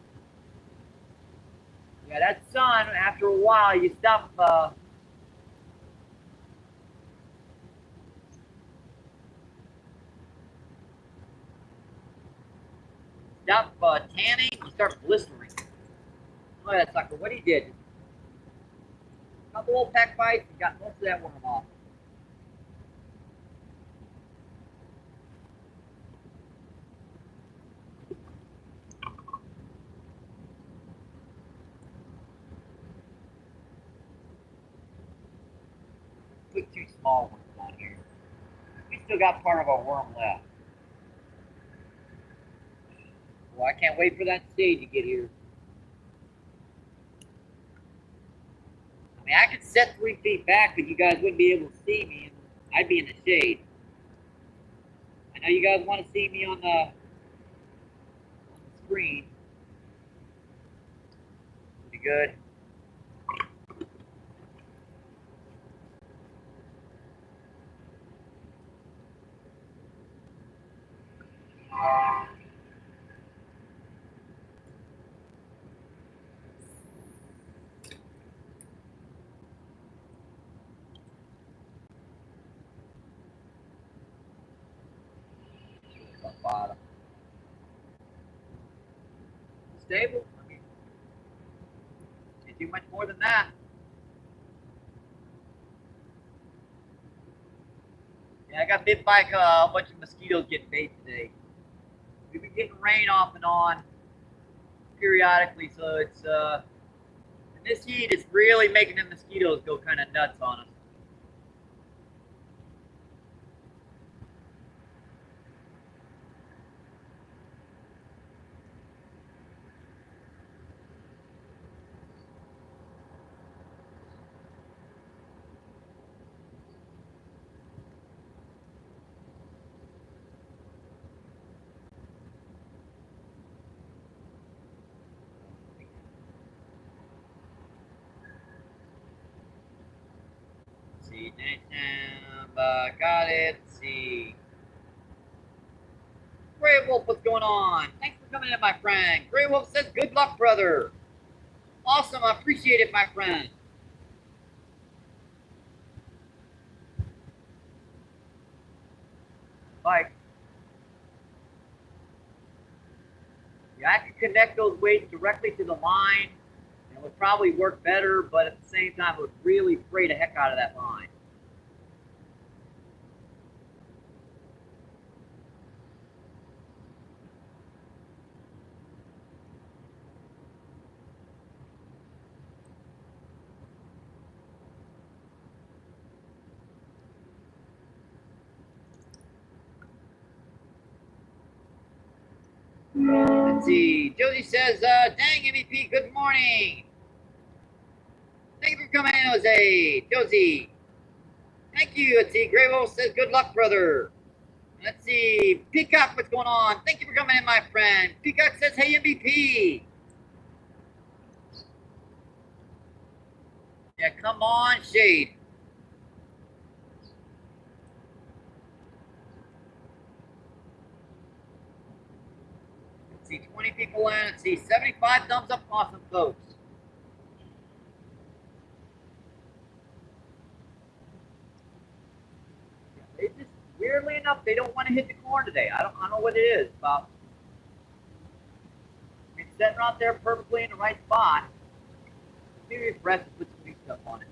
S1: Yeah, that sun, after a while, you stop tanning, you start blistering. Look at that sucker, what he did. A couple old pack bites, and got most of that worm off. Put 2 small ones on here. We still got part of our worm left. Well, I can't wait for that stage to get here. I mean, I could set 3 feet back, but you guys wouldn't be able to see me. I'd be in the shade. I know you guys want to see me on the screen. Pretty good. Bottom. Stable. I mean, can't do much more than that. Yeah, I got bit by a bunch of mosquitoes getting bait today. We've been getting rain off and on periodically, so it's and this heat is really making the mosquitoes go kind of nuts on us. See, got it. Let's see. Grey Wolf, what's going on? Thanks for coming in, my friend. Grey Wolf says, good luck, brother. Awesome, I appreciate it, my friend. Bye. Yeah, I can connect those weights directly to the line. It would probably work better, but at the same time, it would really fray the heck out of that line. Let's see. Josie says, dang MVP, good morning. Thank you for coming in, Jose. Josie. Thank you. Let's see. Grey Wolf says, good luck, brother. Let's see. Peacock, what's going on? Thank you for coming in, my friend. Peacock says, hey, MVP. Yeah, come on, Shade. Let's see, 20 people in. Let's see, 75 thumbs up. Awesome, folks. They just, weirdly enough, they don't want to hit the corn today. I don't know what it is. About, it's sitting right there perfectly in the right spot. Maybe it's rest and put some new stuff on it.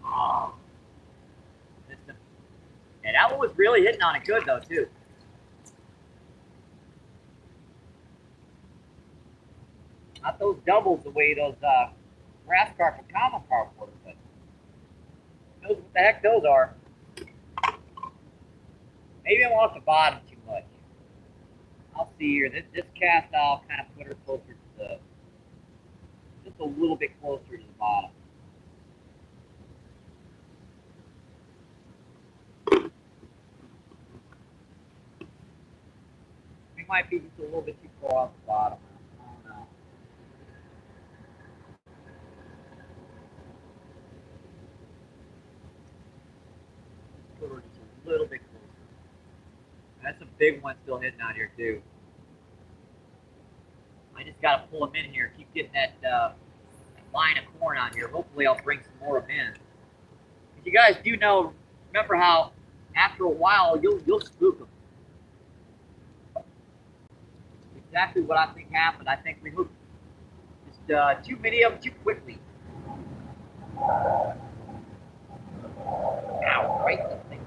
S1: Oh. Yeah, that one was really hitting on it good, though, too. Not those doubles the way those grass carp and common carp were, but who knows what the heck those are. Maybe I'm off the bottom too much. I'll see here. This cast I'll kind of put her closer to the, just a little bit closer to the bottom. We might be just a little bit too far off the bottom. I don't know. Put her just a little bit closer. That's a big one still hitting out here too. I just got to pull them in here. Keep getting that line of corn out here. Hopefully I'll bring some more of them in. If you guys do know, remember how after a while you'll spook them. Exactly what I think happened. I think we hooked just too many of them too quickly. Ow, right in the thing.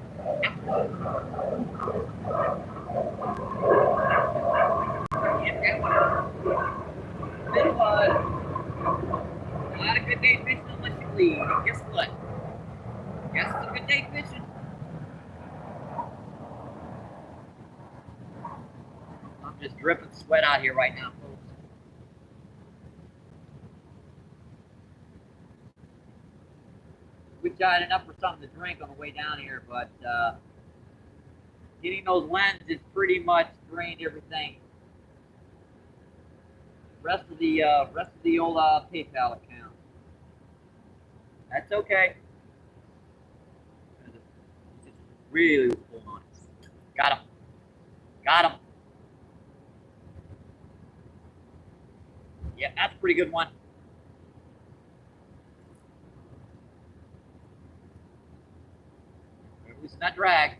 S1: Not a good day fishing unless you lead. And guess what? Guess it's a good day fishing. I'm just dripping sweat out here right now, folks. We got enough for something to drink on the way down here, but getting those lenses pretty much drained everything. Rest of the old PayPal account. That's okay. It's really pulling on it. Got him. Got him. Yeah, that's a pretty good one. Loosen that drag.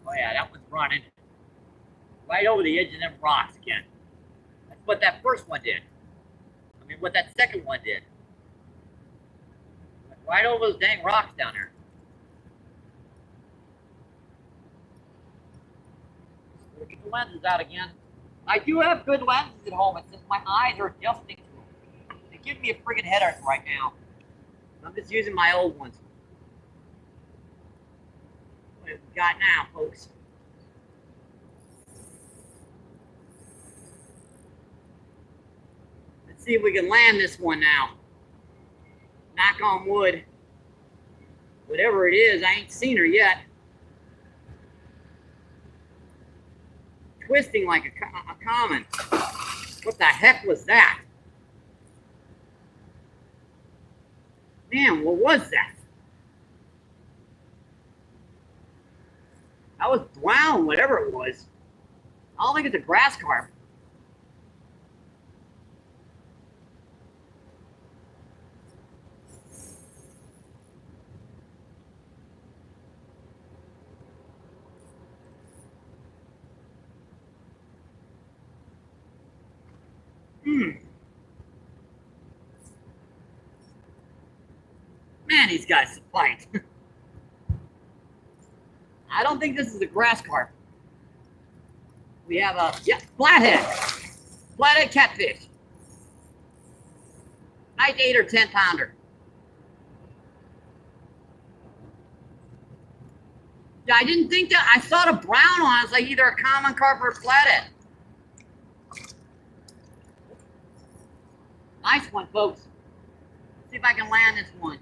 S1: Oh yeah, that one's running right over the edge of them rocks again. That's what that first one did. I mean, what that second one did. Right over those dang rocks down there. We'll get the lenses out again. I do have good lenses at home. It's just my eyes are adjusting to them. They give me a friggin' headache right now. I'm just using my old ones. What have we got now, folks? Let's see if we can land this one now. Knock on wood. Whatever it is, I ain't seen her yet. Twisting like a common. What the heck was that? Man, what was that? That was brown, whatever it was. I don't think it's a grass carp. Man, these guys fight. I don't think this is a grass carp. We have a, yeah, flathead. Flathead catfish. Nice 8 or 10 pounder. Yeah, I didn't think that. I saw the brown one. It's like either a common carp or a flathead. Nice one, folks. Let's see if I can land this one.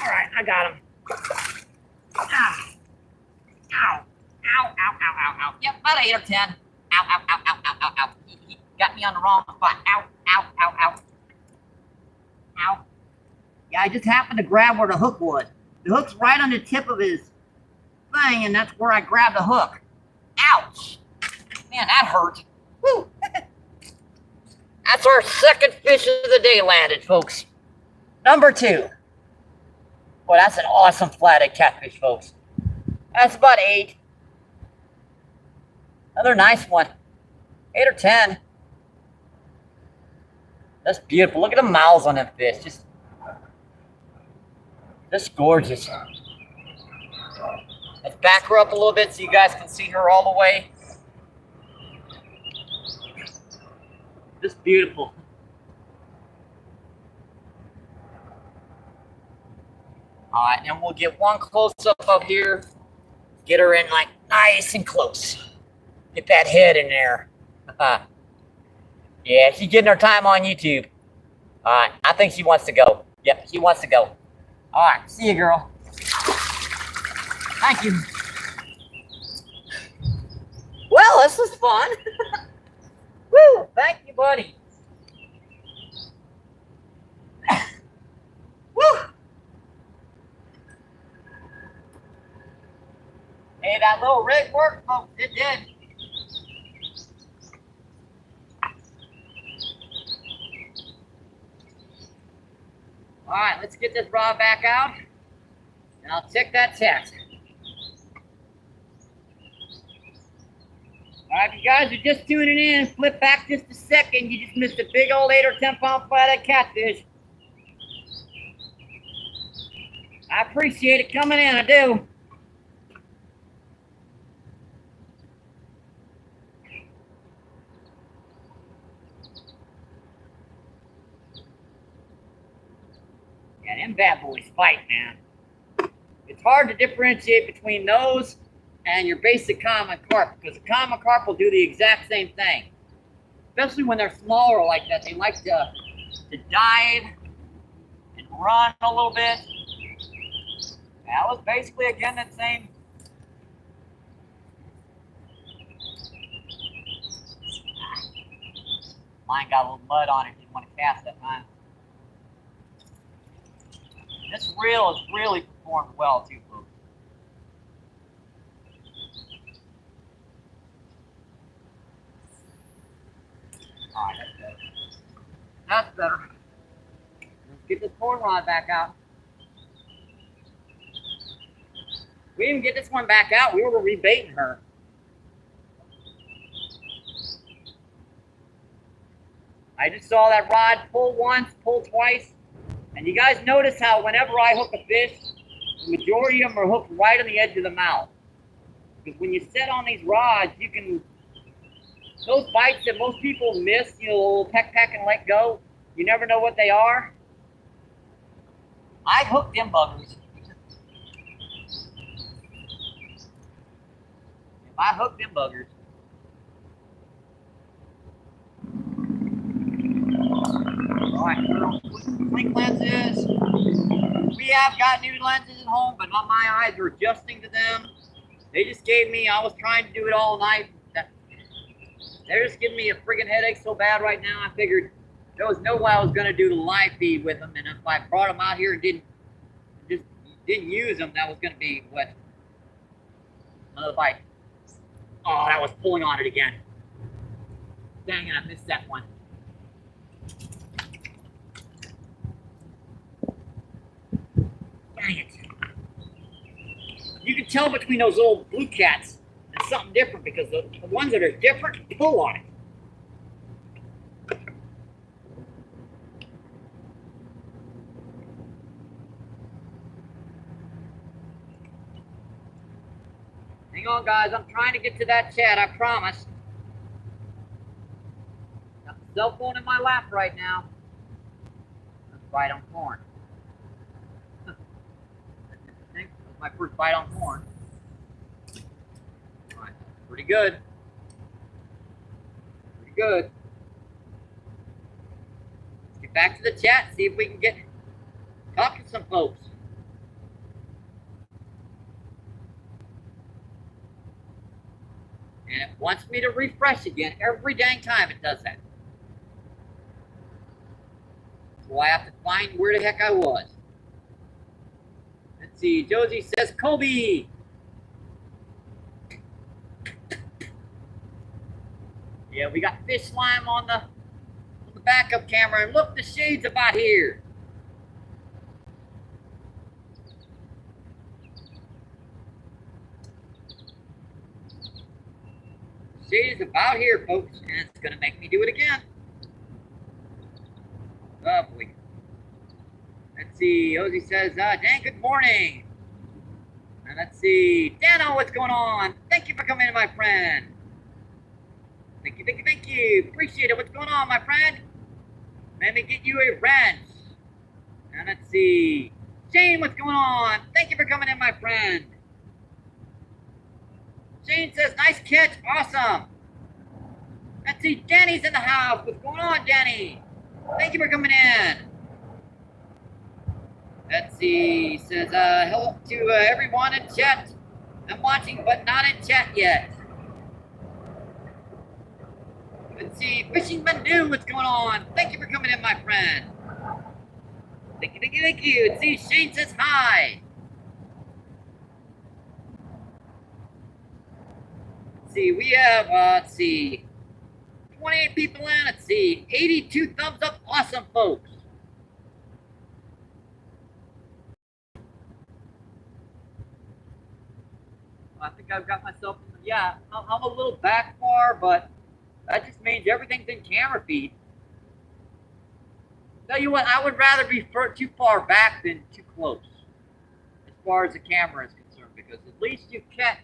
S1: All right, I got him. Ah. Ow. Ow, ow, ow, ow, ow. Yep, about 8 or 10. Ow, ow, ow, ow, ow, ow, ow. He got me on the wrong spot. Ow, ow, ow, ow. Ow. Yeah, I just happened to grab where the hook was. The hook's right on the tip of his thing, and that's where I grabbed the hook. Ouch. Man, that hurt. Woo. That's our second fish of the day landed, folks. Number 2. Boy, that's an awesome flathead catfish, folks. That's about 8. Another nice one. 8 or 10. That's beautiful. Look at the mouths on them fish. Just gorgeous. Let's back her up a little bit so you guys can see her all the way. Just beautiful. All right, and we'll get one close-up up here. Get her in like nice and close. Get that head in there. Yeah, she's getting her time on YouTube. All right, I think she wants to go. Yep, she wants to go. All right, see you, girl. Thank you. Well, this was fun. Woo, thank you, buddy. Woo. Hey, that little rig worked, folks. It did. All right, let's get this rod back out, and I'll check that test. All right, if you guys are just tuning in, flip back just a second. You just missed a big old 8 or 10 pound flathead catfish. I appreciate it coming in, I do. Yeah, them bad boys fight, man. It's hard to differentiate between those and your basic common carp, because the common carp will do the exact same thing. Especially when they're smaller like that. They like to dive and run a little bit. That was basically, again, that same. Mine got a little mud on it. Didn't want to cast that time. This reel has really performed well, too, folks. All right, that's better. That's better. Let's get this corn rod back out. We didn't get this one back out. We were rebaiting her. I just saw that rod pull once, pull twice. And you guys notice how whenever I hook a fish, the majority of them are hooked right on the edge of the mouth. Because when you set on these rods, you can, those bites that most people miss, you know, peck and let go, you never know what they are. I hooked them buggers. If I hook them buggers. All right, blink lenses. We have got new lenses at home, but not my eyes are adjusting to them. They just gave me, I was trying to do it all night. They're just giving me a friggin' headache so bad right now. I figured there was no way I was going to do the live feed with them. And if I brought them out here and didn't use them, that was going to be what? Another bite. Oh, that was pulling on it again. Dang it, I missed that one. Dang it. You can tell between those little blue cats and something different because the ones that are different pull on it. Hang on, guys. I'm trying to get to that chat. I promise. Got the cell phone in my lap right now. Let's bite on corn. That's interesting. That was my first bite on corn. All right. Pretty good. Pretty good. Let's get back to the chat. See if we can talk to some folks. And it wants me to refresh again every dang time it does that. So I have to find where the heck I was. Let's see. Josie says Kobe. Yeah, we got fish slime on the backup camera. And look, the shade's about here. Shade is about here, folks, and it's going to make me do it again. Oh, boy. Let's see. Ozzy says, Dan, good morning. And let's see. Dano, what's going on? Thank you for coming in, my friend. Thank you, thank you, thank you. Appreciate it. What's going on, my friend? Let me get you a wrench. And let's see. Shane, what's going on? Thank you for coming in, my friend. Shane says, nice catch, awesome. Let's see, Danny's in the house. What's going on, Danny? Thank you for coming in. Let's see, says, hello to everyone in chat. I'm watching, but not in chat yet. Let's see, Fishing Manu, what's going on? Thank you for coming in, my friend. Thank you, thank you, thank you. Let's see, Shane says hi. See, we have, let's see, 28 people in. Let's see, 82 thumbs up. Awesome, folks. I think I've got myself, yeah, I'm a little back far, but that just means everything's in camera feed. Tell you what, I would rather be too far back than too close as far as the camera is concerned, because at least you catch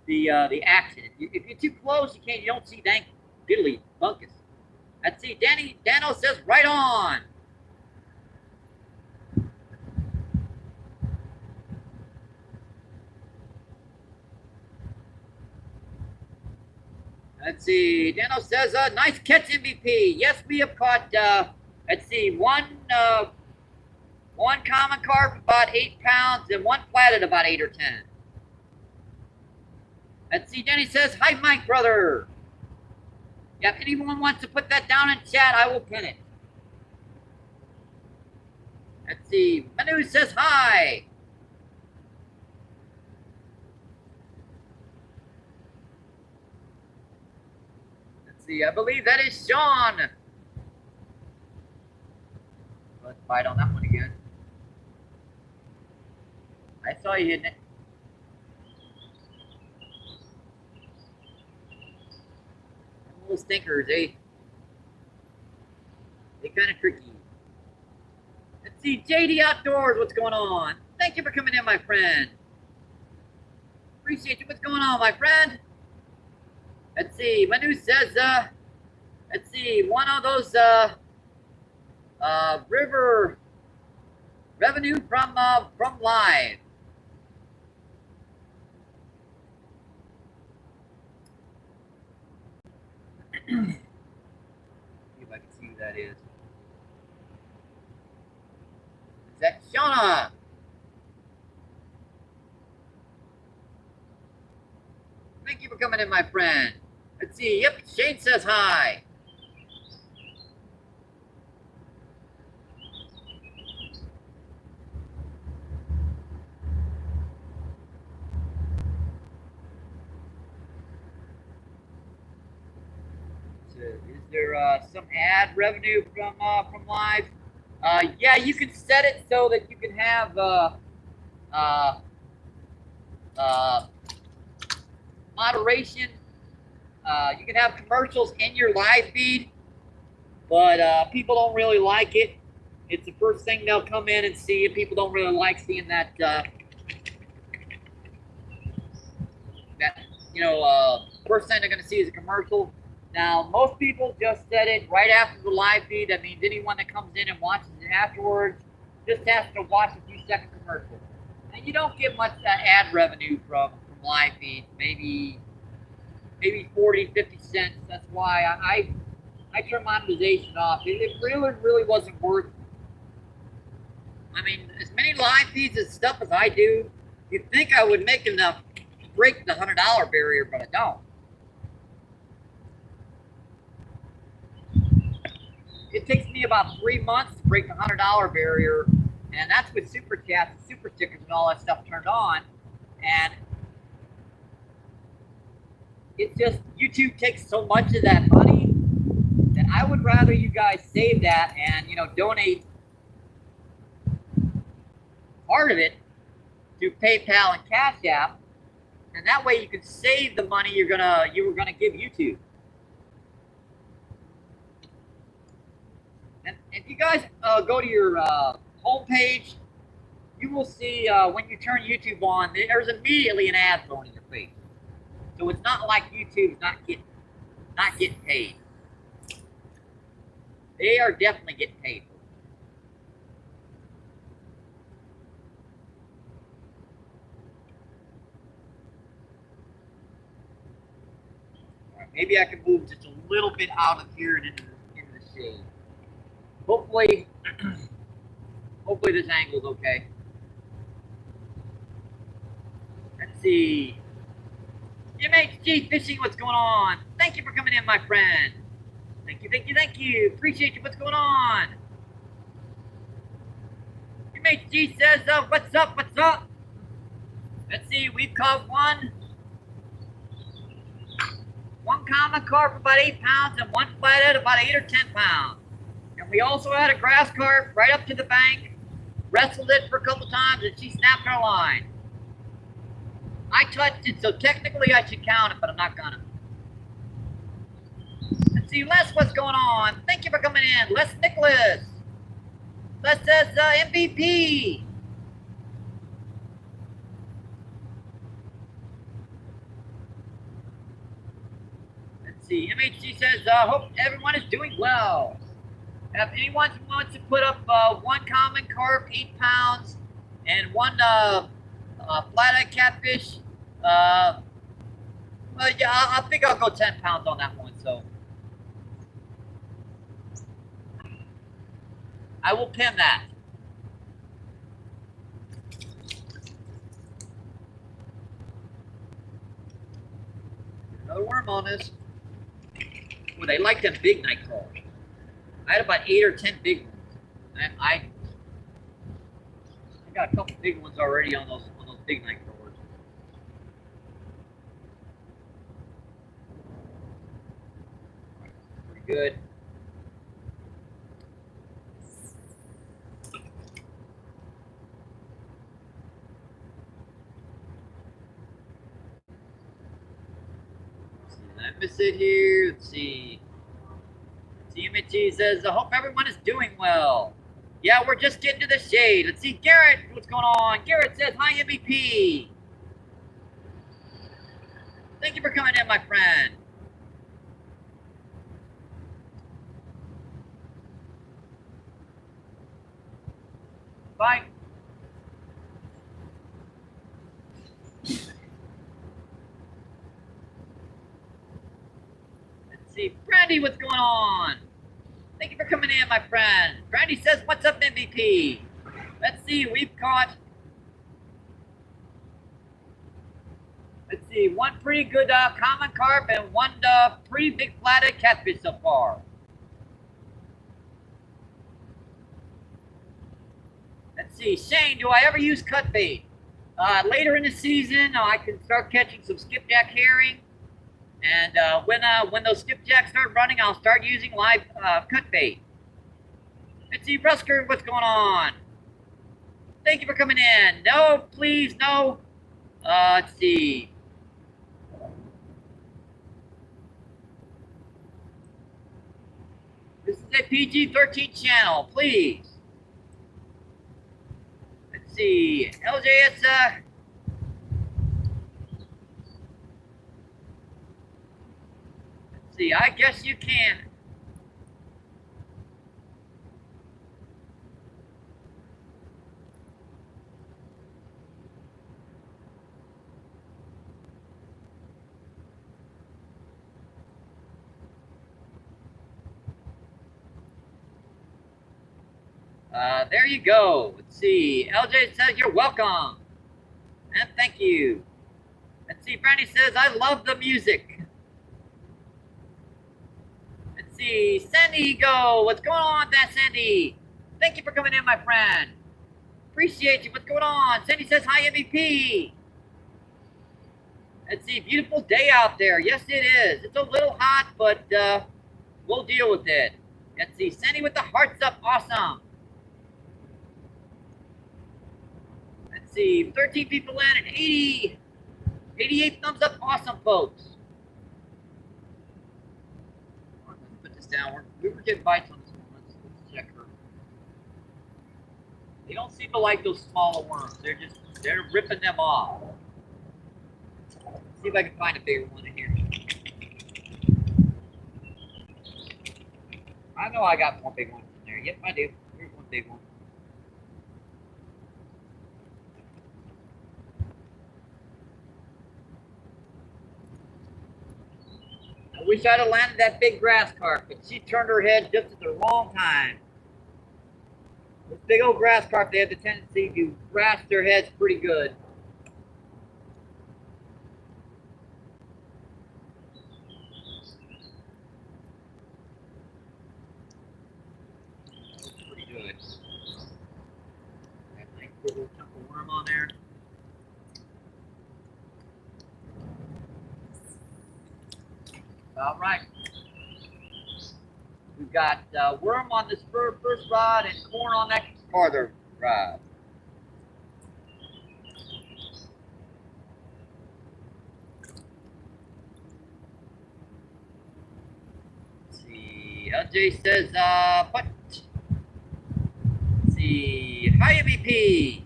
S1: the action. If you're too close, you don't see dang diddly bunkus. Let's see, Dano says right on. Let's see, Dano says nice catch, MVP. Yes, we have caught let's see, one common carp about 8 pounds and one flathead about 8 or 10. Let's see, Denny says, hi, Mike, brother. Yeah, if anyone wants to put that down in chat, I will pin it. Let's see, Manu says hi. Let's see, I believe that is Sean. Let's bite on that one again. I saw you hitting it. Little stinkers, they're kind of tricky. Let's see, JD Outdoors, what's going on? Thank you for coming in, my friend. Appreciate you. What's going on, my friend? Let's see, Manu says, let's see, one of those river revenue from live. See if I can see who that is. Is that Shauna? Thank you for coming in, my friend. Let's see. Yep, Shane says hi. Is there some ad revenue from live? Yeah, you can set it so that you can have moderation. You can have commercials in your live feed, but people don't really like it. It's the first thing they'll come in and see, and people don't really like seeing that, first thing they're going to see is a commercial. Now, most people just set it right after the live feed. That means anyone that comes in and watches it afterwards just has to watch a few second commercial. And you don't get much ad revenue from live feed, maybe 40, 50 cents. That's why I turn monetization off. It really wasn't worth it. I mean, as many live feeds and stuff as I do, you'd think I would make enough to break the $100 barrier, but I don't. It takes me about 3 months to break the $100 barrier, and that's with super chats and super stickers and all that stuff turned on. And it's just YouTube takes so much of that money that I would rather you guys save that and donate part of it to PayPal and Cash App, and that way you can save the money you were gonna give YouTube. And if you guys go to your home page, you will see when you turn YouTube on, there's immediately an ad thrown in your face. So it's not like YouTube's not getting paid. They are definitely getting paid. Maybe I can move just a little bit out of here and into the shade. Hopefully this angle's okay. Let's see. MHG Fishing, what's going on? Thank you for coming in, my friend. Thank you. Appreciate you. What's going on? MHG says, what's up? Let's see, we've caught one common carp about 8 pounds and one flathead about 8 or 10 pounds. And we also had a grass carp right up to the bank, wrestled it for a couple times, and she snapped her line. I touched it, so technically I should count it, but I'm not gonna. Let's see, Les, what's going on? Thank you for coming in. Les Nicholas. Les says MVP. Let's see, MHG says, hope everyone is doing well. If anyone wants to put up one common carp, 8 pounds, and one flathead catfish, well, yeah, I think I'll go 10 pounds on that one, so. I will pin that. Another worm on this. Ooh, they like them big night crawlers. I had about 8 or 10 big ones. I got a couple big ones already on those big night crawlers. Pretty good. Let me sit here. Let's see. CMT says, I hope everyone is doing well. Yeah, we're just getting to the shade. Let's see, Garrett, what's going on? Garrett says, hi, MVP. Thank you for coming in, my friend. Bye. Let's see, Brandy, what's going on? Thank you for coming in, my friend. Brandy says, what's up, MVP? Let's see, we've caught, let's see, one pretty good common carp and one pretty big flathead catfish so far. Let's see, Shane, do I ever use cut bait? Later in the season, I can start catching some skipjack herring. And when those skipjacks start running, I'll start using live cut bait. Let's see, Rusker, what's going on? Thank you for coming in. No, please, no Let's see. This is a PG-13 channel, please. Let's see. LJS, let's see. I guess you can. There you go. Let's see. LJ says you're welcome. And thank you. Let's see. Brandy says, I love the music. Let's see. Sandy, go. What's going on there, Sandy? Thank you for coming in, my friend. Appreciate you. What's going on? Sandy says, hi, MVP. Let's see. Beautiful day out there. Yes, it is. It's a little hot, but we'll deal with it. Let's see. Sandy with the hearts up. Awesome. Let's see. 13 people in and 88 thumbs up. Awesome, folks. Let's put this down. We were getting bites on this one. Let's check her. They don't seem to like those smaller worms. They're ripping them off. Let's see if I can find a bigger one in here. I know I got more big ones in there. Yep, I do. Here's one big one. I wish I'd have landed that big grass carp, but she turned her head just at the wrong time. Those big old grass carp, they have the tendency to grasp their heads pretty good. Pretty good. That nice little chunk of worm on there. All right. We've got worm on this first rod and corn on that farther rod. Let's see. LJ says, what? Let's see. Hi, MVP.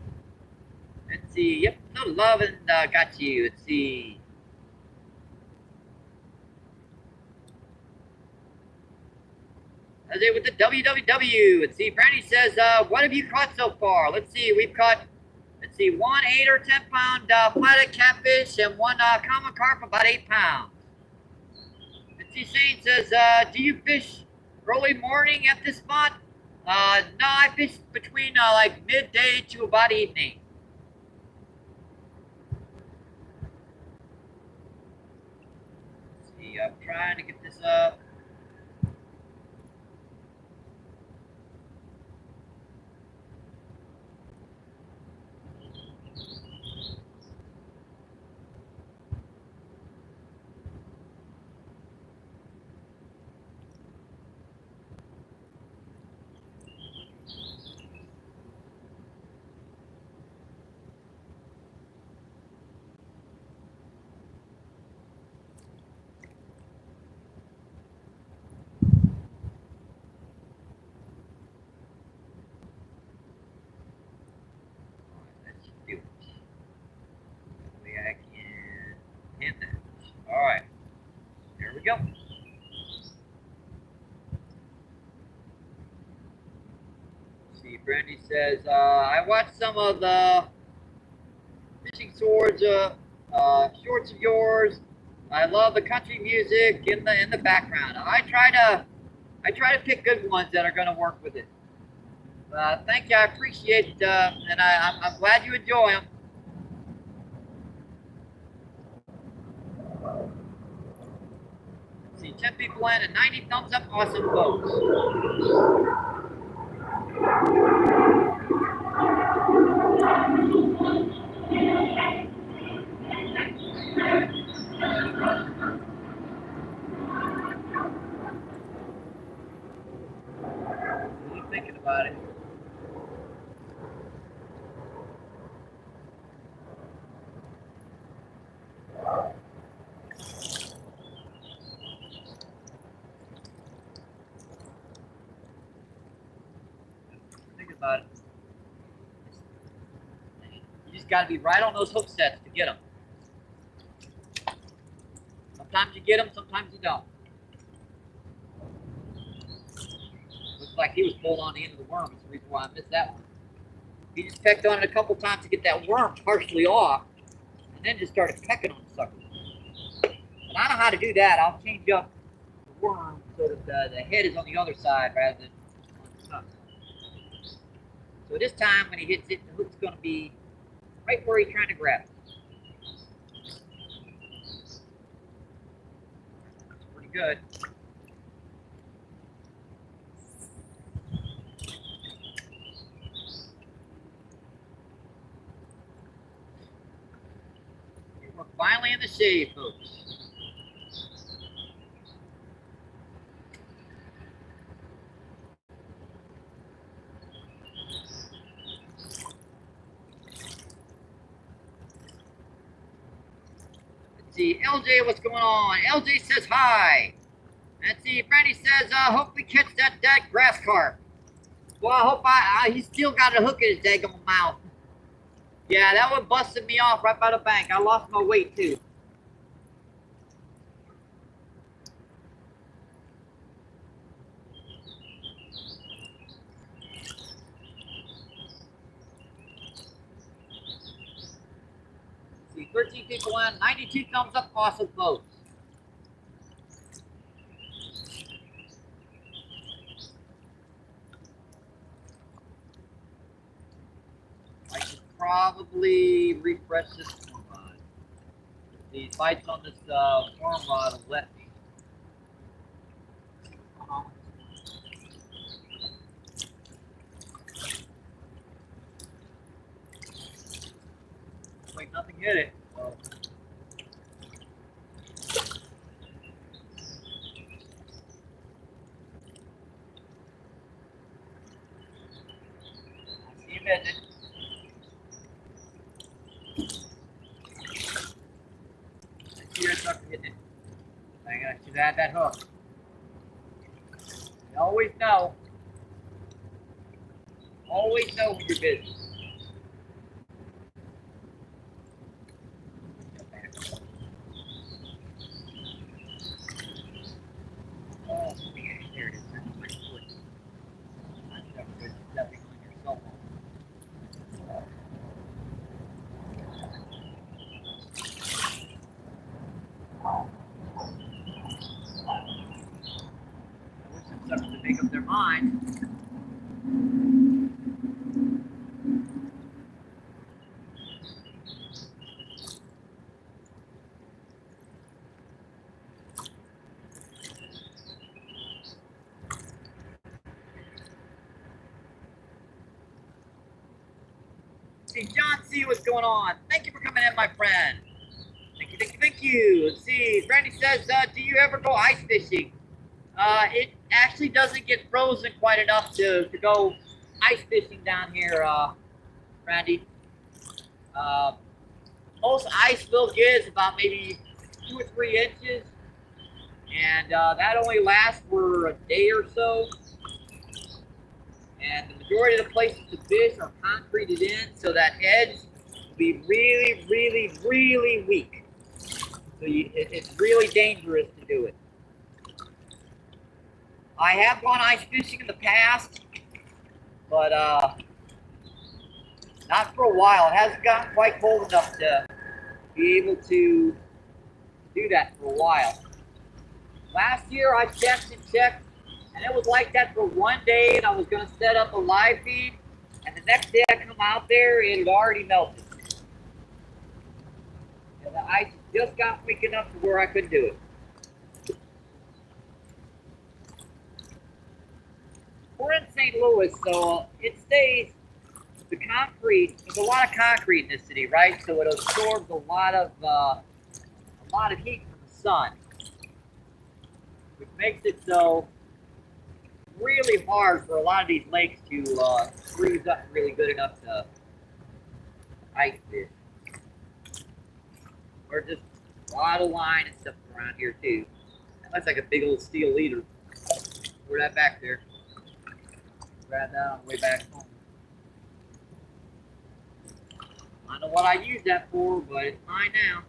S1: Let's see. Yep, no love and got you. Let's see. LJ with the WWW. Let's see. Brandy says, what have you caught so far? Let's see. We've caught, let's see, 1 8 or 10 pound flathead catfish and 1 common carp about 8 pounds. Let's see. Shane says, do you fish early morning at this spot? No, I fish between like midday to about evening. Let's see. I'm trying to get this up. Alright, here we go. See, Brandy says, I watched some of the fishing shorts of yours. I love the country music in the background. I try to pick good ones that are going to work with it. Thank you, I appreciate it, and I'm glad you enjoy them. See, 10 people in and 90 thumbs up. Awesome, folks. Really thinking about it. about it. You just got to be right on those hook sets to get them. Sometimes you get them, sometimes you don't. Looks like he was pulled on the end of the worm. That's the reason why I missed that one. He just pecked on it a couple times to get that worm partially off, and then just started pecking on the sucker. And I know how to do that. I'll change up the worm so that the head is on the other side rather than on the top. So this time when he hits it, the hook's going to be right where he's trying to grab it. That's pretty good. We're finally in the shade, folks. Let's see, LJ, what's going on? LJ says hi. Let's see, Brandy says, hope we catch that grass carp. Well, I hope he still got a hook in his daggum mouth. Yeah, that one busted me off right by the bank. I lost my weight too. Let's see, 13 people in, 92 thumbs up, awesome folks. I should probably refresh this worm rod. The bites on this worm rod will let me. Like nothing hit it. So. See you midget. See that sucker hitting it. I should add that hook. You always know. Always know when you're busy. Oh, there it is. Stepping on your cell phone. I wish some suckers would make up their mind. See, John C, what's going on? Thank you for coming in, my friend. Thank you, thank you, thank you. Let's see, Brandy says, do you ever go ice fishing? It actually doesn't get frozen quite enough to go ice fishing down here, Brandy. Most ice we'll get is about maybe 2 or 3 inches. And that only lasts for a day or so. And the majority of the places to fish are concreted in, so that edge will be really, really, really weak. So it's really dangerous to do it. I have gone ice fishing in the past, but not for a while. It hasn't gotten quite cold enough to be able to do that for a while. Last year I checked and checked, and it was like that for one day, and I was going to set up a live feed, and the next day I come out there, it had already melted. And the ice just got weak enough to where I couldn't do it. We're in St. Louis, so it stays, the concrete, there's a lot of concrete in this city, right? So it absorbs a lot of heat from the sun, which makes it so really hard for a lot of these lakes to freeze up really good enough to ice fish. Or just a lot of line and stuff around here too. That looks like a big old steel leader. Throw that back there. Grab that on the way back home. I don't know what I use that for, but it's mine now.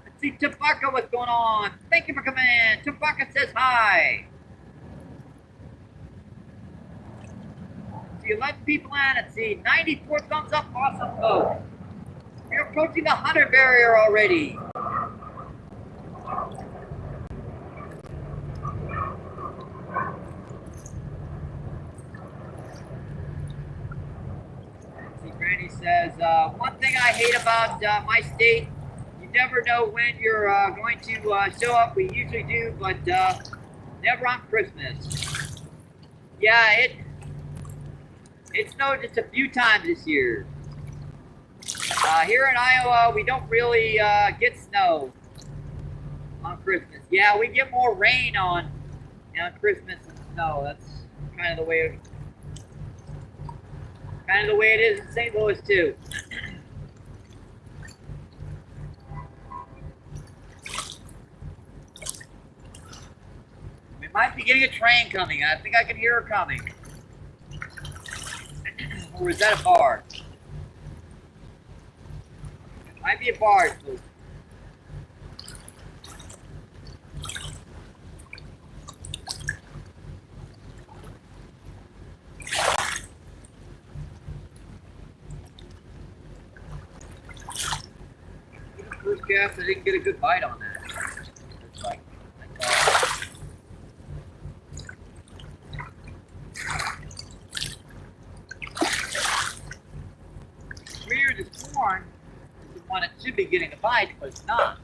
S1: Let's see, Tobacco, what's going on? Thank you for coming in. Tobacco says hi. Let's see, 11 people in. Let's see, 94 thumbs up. Awesome, folks. We're approaching the 100 barrier already. Let's see, Granny says, one thing I hate about my state, you never know when you're going to show up. We usually do, but never on Christmas. Yeah, it snowed just a few times this year. Here in Iowa, we don't really get snow on Christmas. Yeah, we get more rain on Christmas than snow. That's kind of the way it is in St. Louis too. We might be getting a train coming. I think I can hear her coming. Or is that a barge? Might be a barge, folks. First cast, I didn't get a good bite on that. Looks like. Weird, this corn is the one that should be getting a bite, but it's not.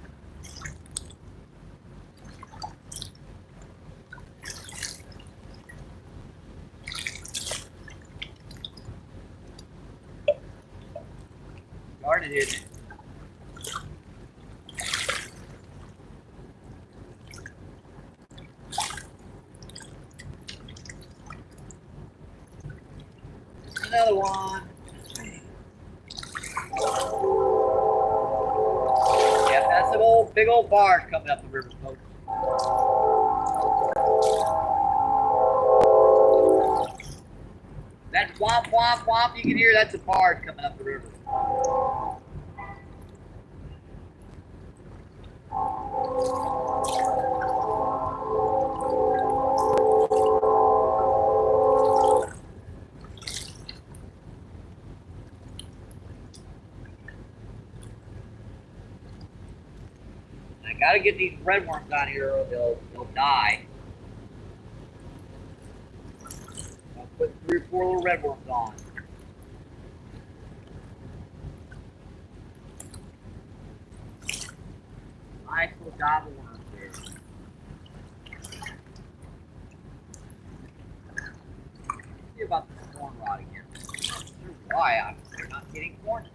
S1: Started hitting it. Another one. Yeah, that's an old, big old barge coming up the river, folks. That womp, womp, womp you can hear, that's a barge coming up the river. I gotta get these redworms out here or they'll die. I'll put 3 or 4 little redworms on. Nice little gobble worms there. See about this corn rot again. I'm not sure why they're not getting corn today.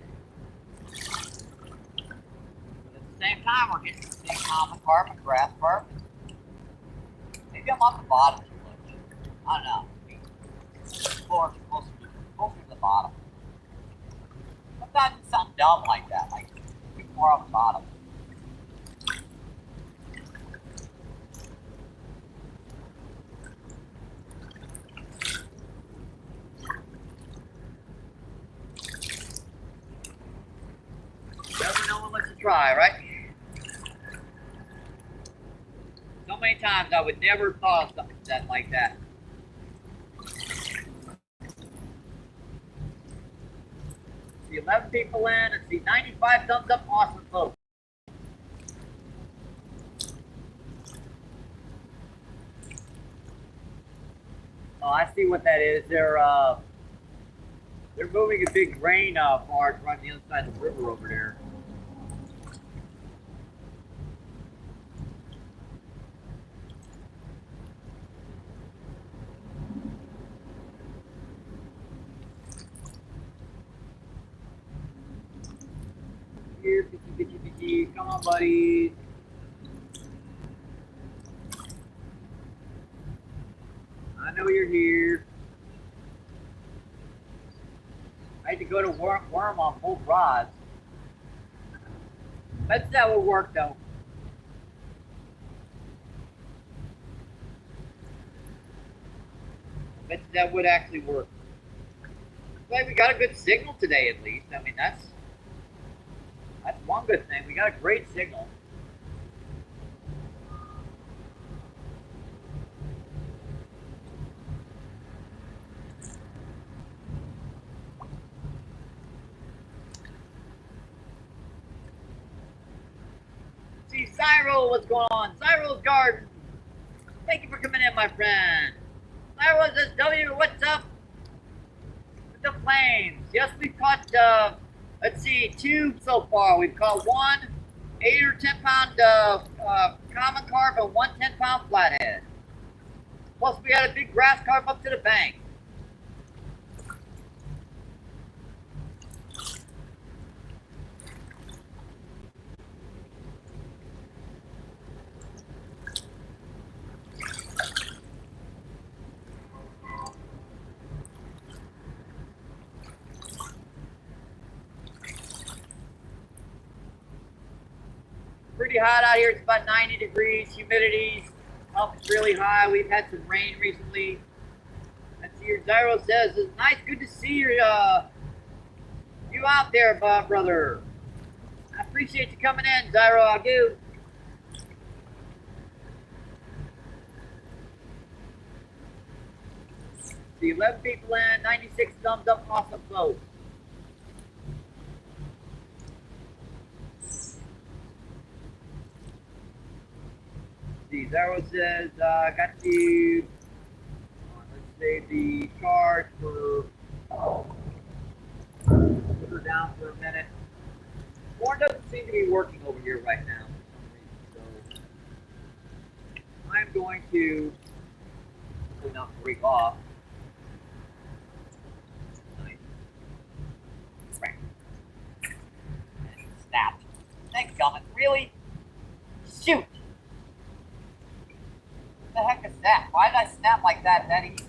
S1: But at the same time, we're getting the same common carp and grass carp. Maybe I'm on the bottom too much. I don't know. Closer to the bottom. Sometimes it's something dumb like that, like more on the bottom. Never know unless you try, right? So many times I would never have thought of something like that. See 11 people in and see 95 thumbs up. Awesome, folks. Oh, I see what that is. They're moving a big grain barge right on the other side of the river over there. Here, fishy. Come on, buddies. I know you're here. I had to go to worm on both rods. Bet that would work though. Bet that would actually work. like we got a good signal today, at least. I mean, that's one good thing. We got a great signal. See, Cyril, what's going on? Cyril's Garden. Thank you for coming in, my friend. Cyril says, W, what's up with the flames? Yes, we've caught, let's see, 2 so far. We've caught 1 8 or 10 pound common carp and 1 10-pound flathead. Plus, we had a big grass carp up to the bank. Pretty hot out here. It's about 90 degrees. Humidity's up really high. We've had some rain recently. That's here. Zyro says, it's nice. Good to see you out there, brother. I appreciate you coming in, Zyro. I do. See 11 people in, 96 thumbs up, awesome vote. Zaro says, got to, let's say the charge for, put her down for a minute. Horn doesn't seem to be working over here right now for some reason, so I'm going to not break off. Nice. And snap. Thanks, Gummet. Really? Shoot! What the heck is that? Why did I snap like that easy?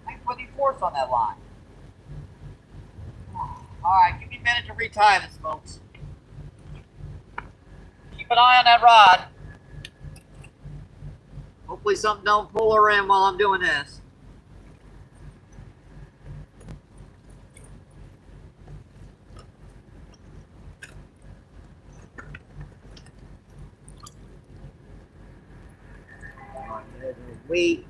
S1: Nice windy force on that line. Alright, give me a minute to retie this, folks. Keep an eye on that rod. Hopefully something don't pull her in while I'm doing this. Wait.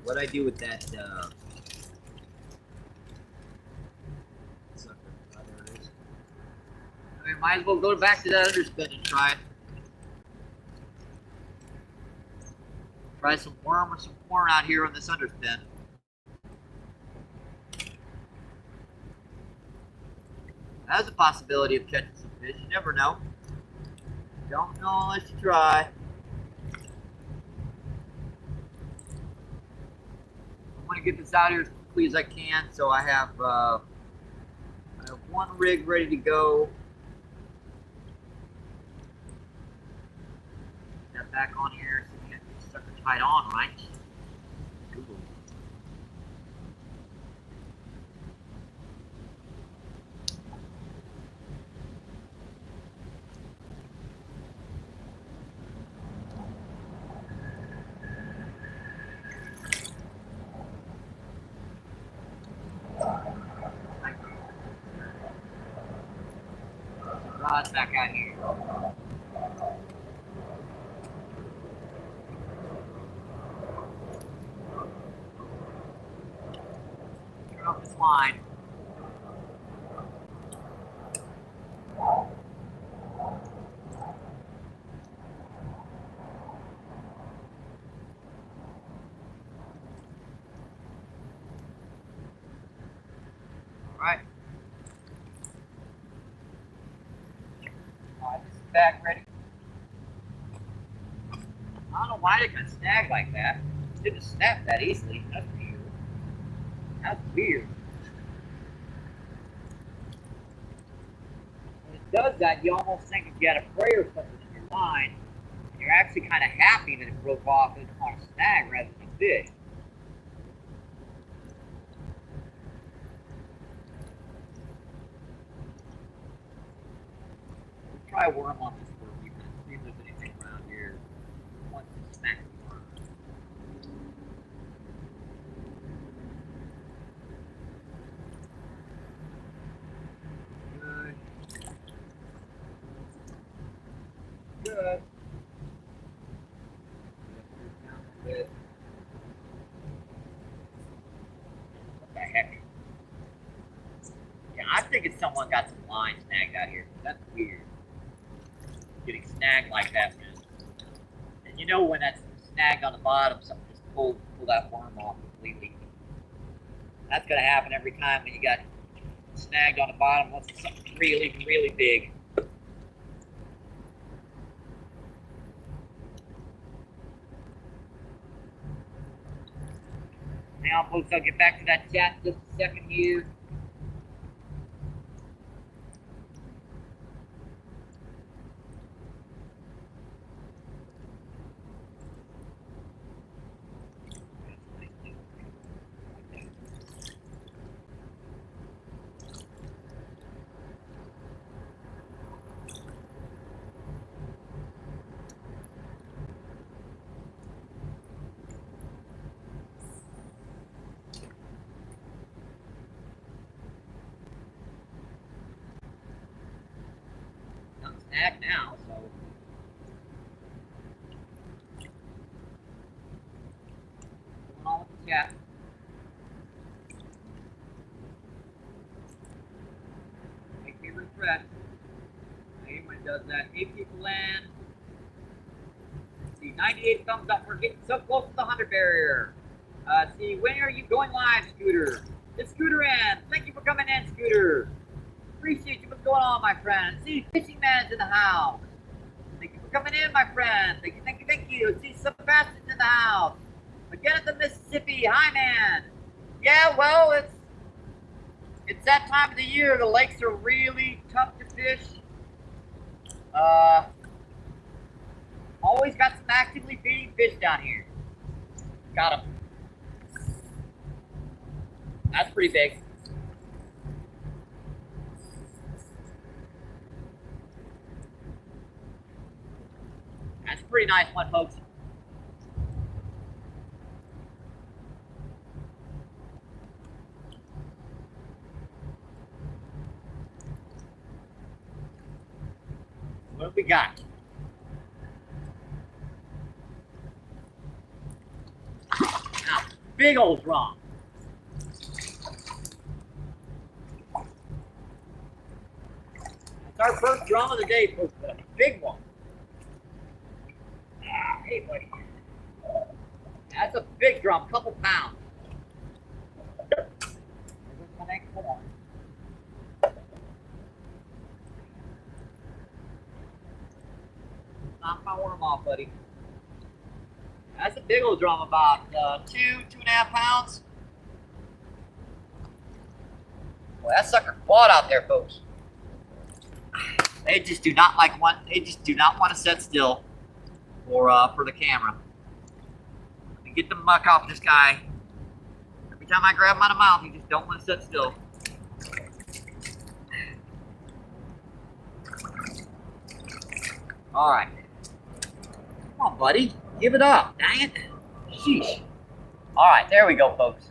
S1: What I do with that sucker? Oh, there it is. I mean, might as well go back to that underspin and try it. Try some worm or some corn out here on this underspin. That's a possibility of catching some fish. You never know. Don't know unless you try. I'm going to get this out here as quickly as I can, so I have one rig ready to go. Get that back on here. Tied on, right? Google. Rod's back out here. Off this line. Alright. Alright, this is back ready. I don't know why they got snagged like that. It didn't snap that easily. That's weird. That's weird. When it does that, you almost think if you had a fray or something in your line, and you're actually kind of happy that it broke off on a snag rather than a fish. Let's try a worm on this for a few minutes, see if there's anything around here. Once it's smacked the worm. Good. What the heck? Yeah, I'm thinking someone got some line snagged out here. That's weird. Getting snagged like that, man. And you know when that's snagged on the bottom, something just pull that worm off completely. That's gonna happen every time when you got snagged on the bottom unless it's something really, really big. Now, folks, I'll get back to that chat in just a second here. Snagged now, so going on with the chat. Make me refresh. Hey, when it does that, 8 people in. See, 98 thumbs up. We're getting so close to the 100 barrier. See, when are you going live, Scooter? It's Scooter in. Thank you for coming in, Scooter. Appreciate you. What's going on, my friend? See, Fishing Man's in the house. Thank you for coming in, my friend. Thank you, thank you, thank you. See, Sebastian's in the house. Again at the Mississippi. Hi, man. Yeah, well, it's that time of the year. The lakes are really tough to fish. Always got some actively feeding fish down here. Got them. That's pretty big. That's a pretty nice one, folks. What have we got? Ah, big old drum. It's our first drum of the day, folks. A big one. Hey, buddy. That's a big drum, couple pounds. There's my next one. Knock my worm off, buddy. That's a big old drum, about 2.5 pounds. Boy, that sucker fought out there, folks. They just do not like one. They just do not want to sit still. For the camera. Let me get the muck off this guy. Every time I grab him out of mouth, he just don't want to sit still. All right. Come on, buddy. Give it up. Dang it. Sheesh. All right, there we go, folks.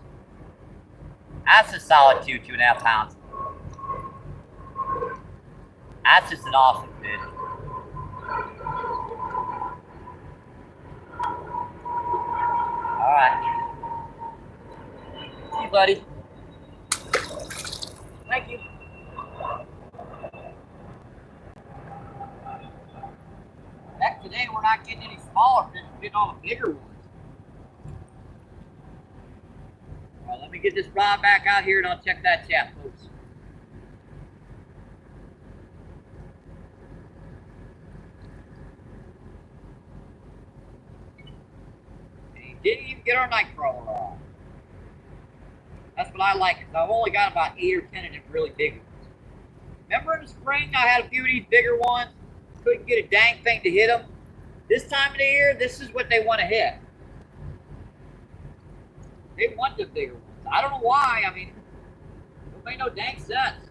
S1: That's a solid 2.5 pounds. That's just an awesome fish. All right. See you, buddy. Thank you. Heck, today we're not getting any smaller fish, we're getting all the bigger ones. All right, let me get this rod back out here and I'll check that chat, folks. Didn't even get our night crawler off. That's what I like, because I've only got about 8 or 10 of them really big ones. Remember in the spring I had a few of these bigger ones? Couldn't get a dang thing to hit them. This time of the year, this is what they want to hit. They want the bigger ones. I don't know why. I mean, it made no dang sense.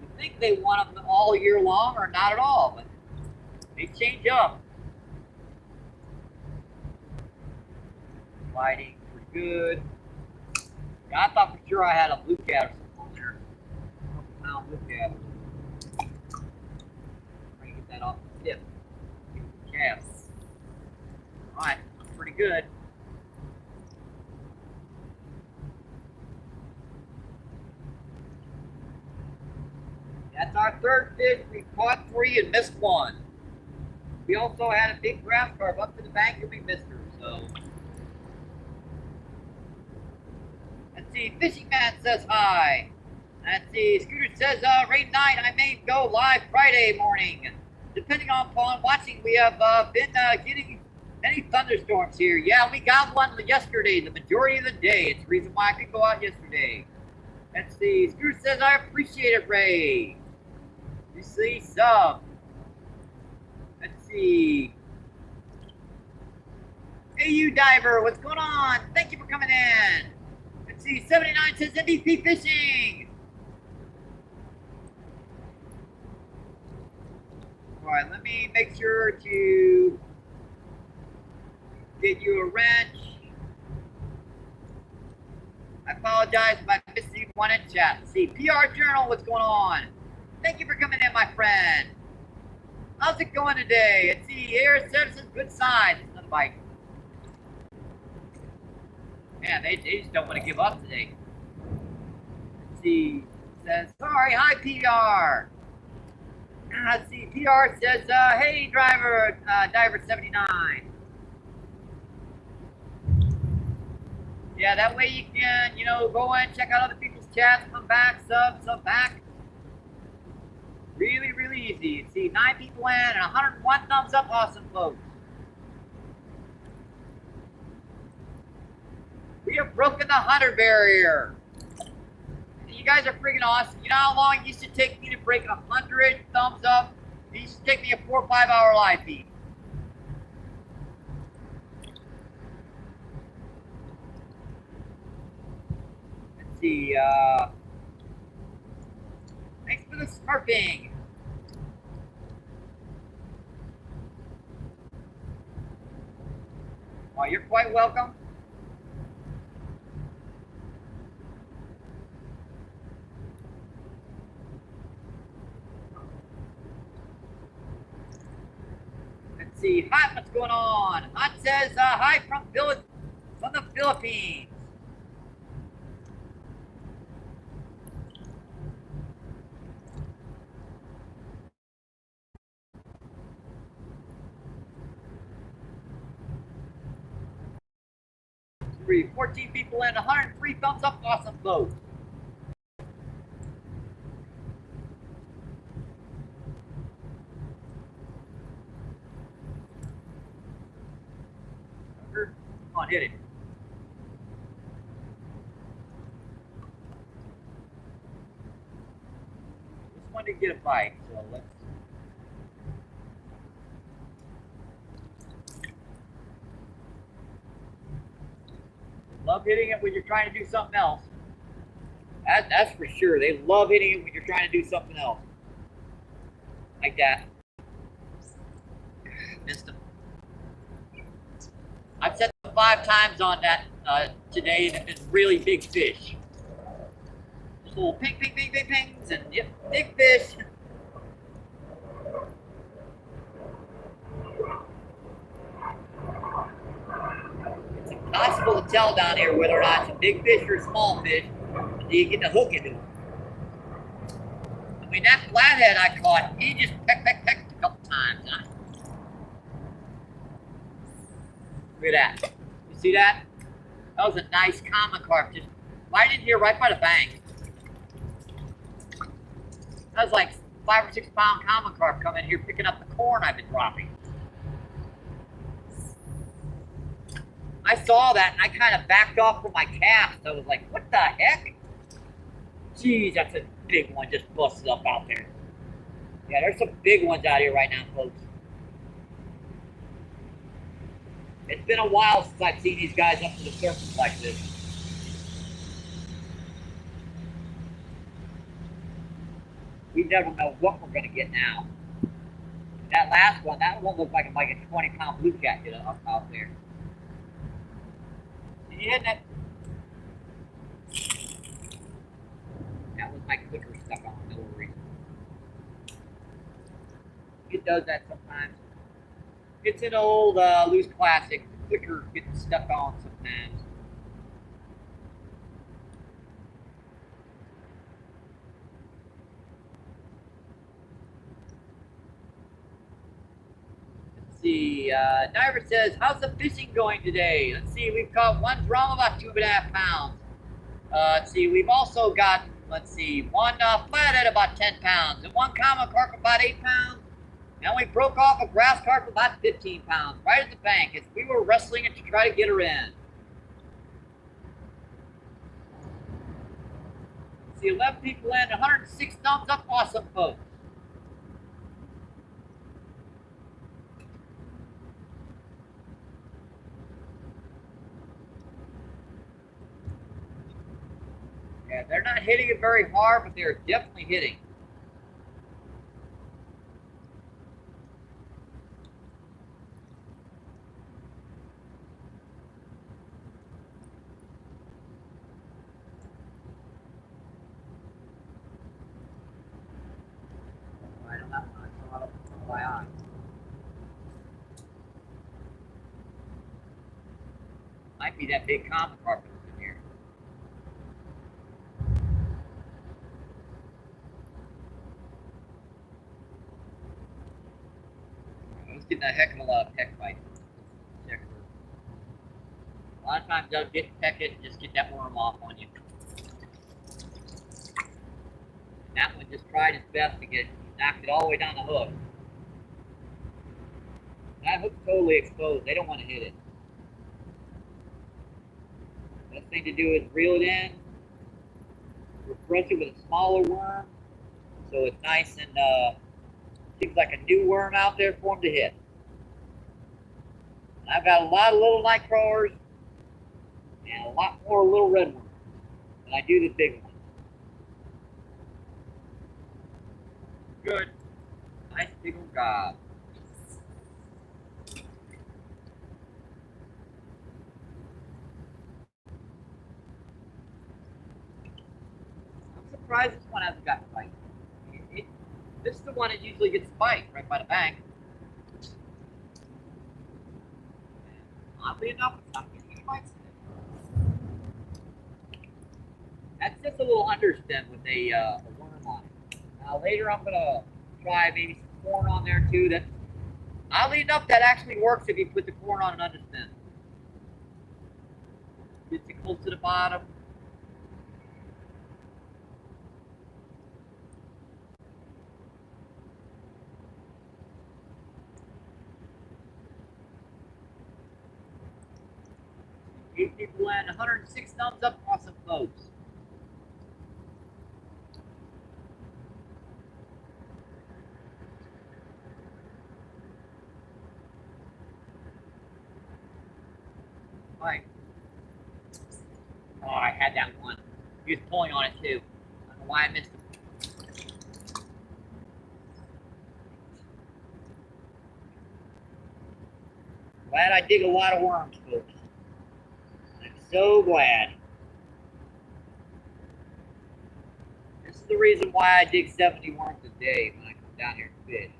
S1: You think they want them all year long or not at all, but they change up. Lighting pretty good. Yeah, I thought for sure I had a blue cat or something on there. Pound blue cat. Trying to get that off the tip. Get the calf. Alright, pretty good. That's our third fish. We caught 3 and missed 1. We also had a big grass carp up to the bank and we missed her, so. Let's see, Fishing Man says hi. Let's see, Scooter says, rain night, I may go live Friday morning. Depending on watching, we have been getting any thunderstorms here. Yeah, we got one yesterday, the majority of the day. It's the reason why I could go out yesterday. Let's see, Scooter says, I appreciate it, Ray. You see, sub. Let's see. Hey, you diver, what's going on? Thank you for coming in. Let's see, 79 says MVP Fishing. All right, let me make sure to get you a wrench. I apologize if I missed you one in chat. Let's see, PR Journal, what's going on? Thank you for coming in, my friend. How's it going today? Let's see, here, Citizens, good sign. Another bite. Man, they just don't want to give up today. Let's see, says, sorry, hi, PR. Let's see, PR says, hey, driver, diver 79. Yeah, that way you can, go in, check out other people's chats, come back, sub back. Really, really easy. Let's see, 9 people in and 101 thumbs up. Awesome, folks. We have broken the 100 barrier. You guys are freaking awesome. You know how long it used to take me to break 100 thumbs up? It used to take me a 4 or 5 hour live feed. Let's see, thanks for the smurfing. Well, you're quite welcome. Let's see, Hot, what's going on? Hot says, hi from the Philippines. Three, 14 people in, 103 thumbs up, awesome vote. Come on, hit it. This one didn't get a bite, so let's. Love hitting it when you're trying to do something else. That's for sure. They love hitting it when you're trying to do something else. Like that. Missed him. I've set them 5 times on that today, and it's really big fish. Just little ping, ping, ping, ping, pings, and yep, big fish. It's impossible to tell down here whether or not it's a big fish or a small fish until you get the hook into it. I mean, that flathead I caught, he just pecked a couple times. Look at that. You see that? That was a nice common carp, just right in here, right by the bank. That was like 5 or 6 pound common carp coming in here picking up the corn I've been dropping. I saw that and I kind of backed off from my cast. I was like, what the heck? Jeez, that's a big one just busted up out there. Yeah, there's some big ones out here right now, folks. It's been a while since I've seen these guys up to the surface like this. We never know what we're going to get now. That last one, that one looked like a 20-pound blue cat hit up out there. Did you hit that? That was my clicker stuck on, no worries. It does that sometimes. It's an old loose classic. The clicker gets stuck on sometimes. Let's see. Diver says, how's the fishing going today? Let's see. We've caught one drum about 2.5 pounds. Let's see. We've also gotten, let's see, one flathead about 10 pounds and one common carp about 8 pounds. And we broke off a grass carp about 15 pounds right at the bank as we were wrestling it to try to get her in. See, 11 people in, 106 thumbs up. Awesome, folks. Yeah, they're not hitting it very hard, but they're definitely hitting. Right on that one. I saw it up my eye. Might be that big common carp that's in here. I was getting a heck of a lot of peck bites. Check her. A lot of times they'll get peck it and just get that worm off on you. And that one just tried its best to get knocked it all the way down the hook. That hook's totally exposed. They don't want to hit it. Best thing to do is reel it in, refresh it with a smaller worm, so it's nice and seems like a new worm out there for them to hit. And I've got a lot of little night crawlers and a lot more little red worms than I do the big ones. Good. Nice big old gob. I'm surprised this one hasn't got spiked. This is the one that usually gets spiked right by the bank. And oddly enough, it's not getting any bites today. That's just a little understem with a worm on it. Now later I'm gonna try maybe some corn on there too. That oddly enough, that actually works if you put the corn on an understem. Gets it close to the bottom. Eight people in, 106 thumbs up. Awesome, folks. Right. Oh, I had that one. He was pulling on it too. I don't know why I missed him. Glad I dig a lot of worms, folks. I'm so glad. This is the reason why I dig 70 worms a day when I come down here and fish.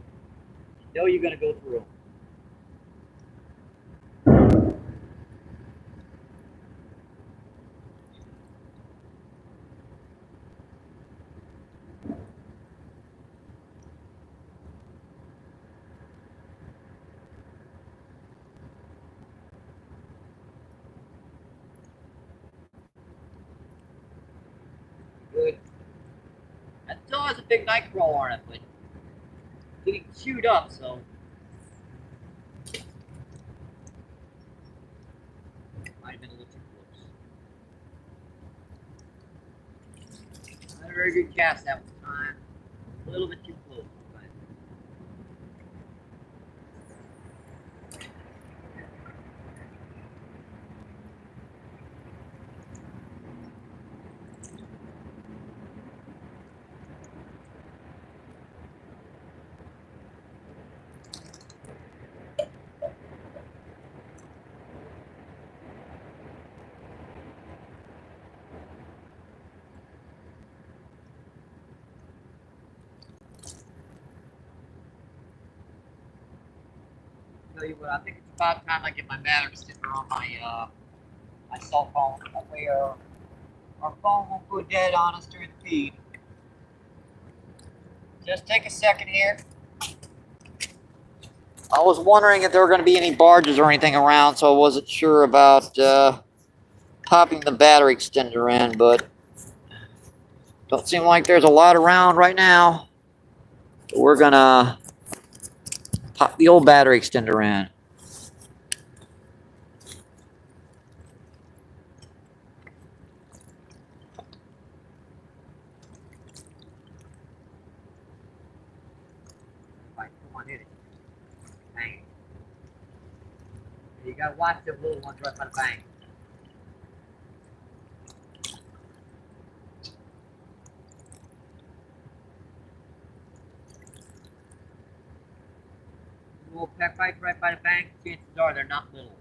S1: You know you're going to go through them. Good. That still has a big night crawler on it, but getting chewed up, so. Might have been a little too close. Not a very good cast that time. A little bit too close. tell you what, I think it's about time I get my battery extender on my cell phone. That way our phone won't go dead on us during the feed. Just take a second here. I was wondering if there were going to be any barges or anything around, so I wasn't sure about popping the battery extender in, but don't seem like there's a lot around right now. So we're going to pop the old battery extender in. Come on, hit it. Bang. You got to watch the little ones right by the bank. Little pet bike right by the bank, chances are they're not little.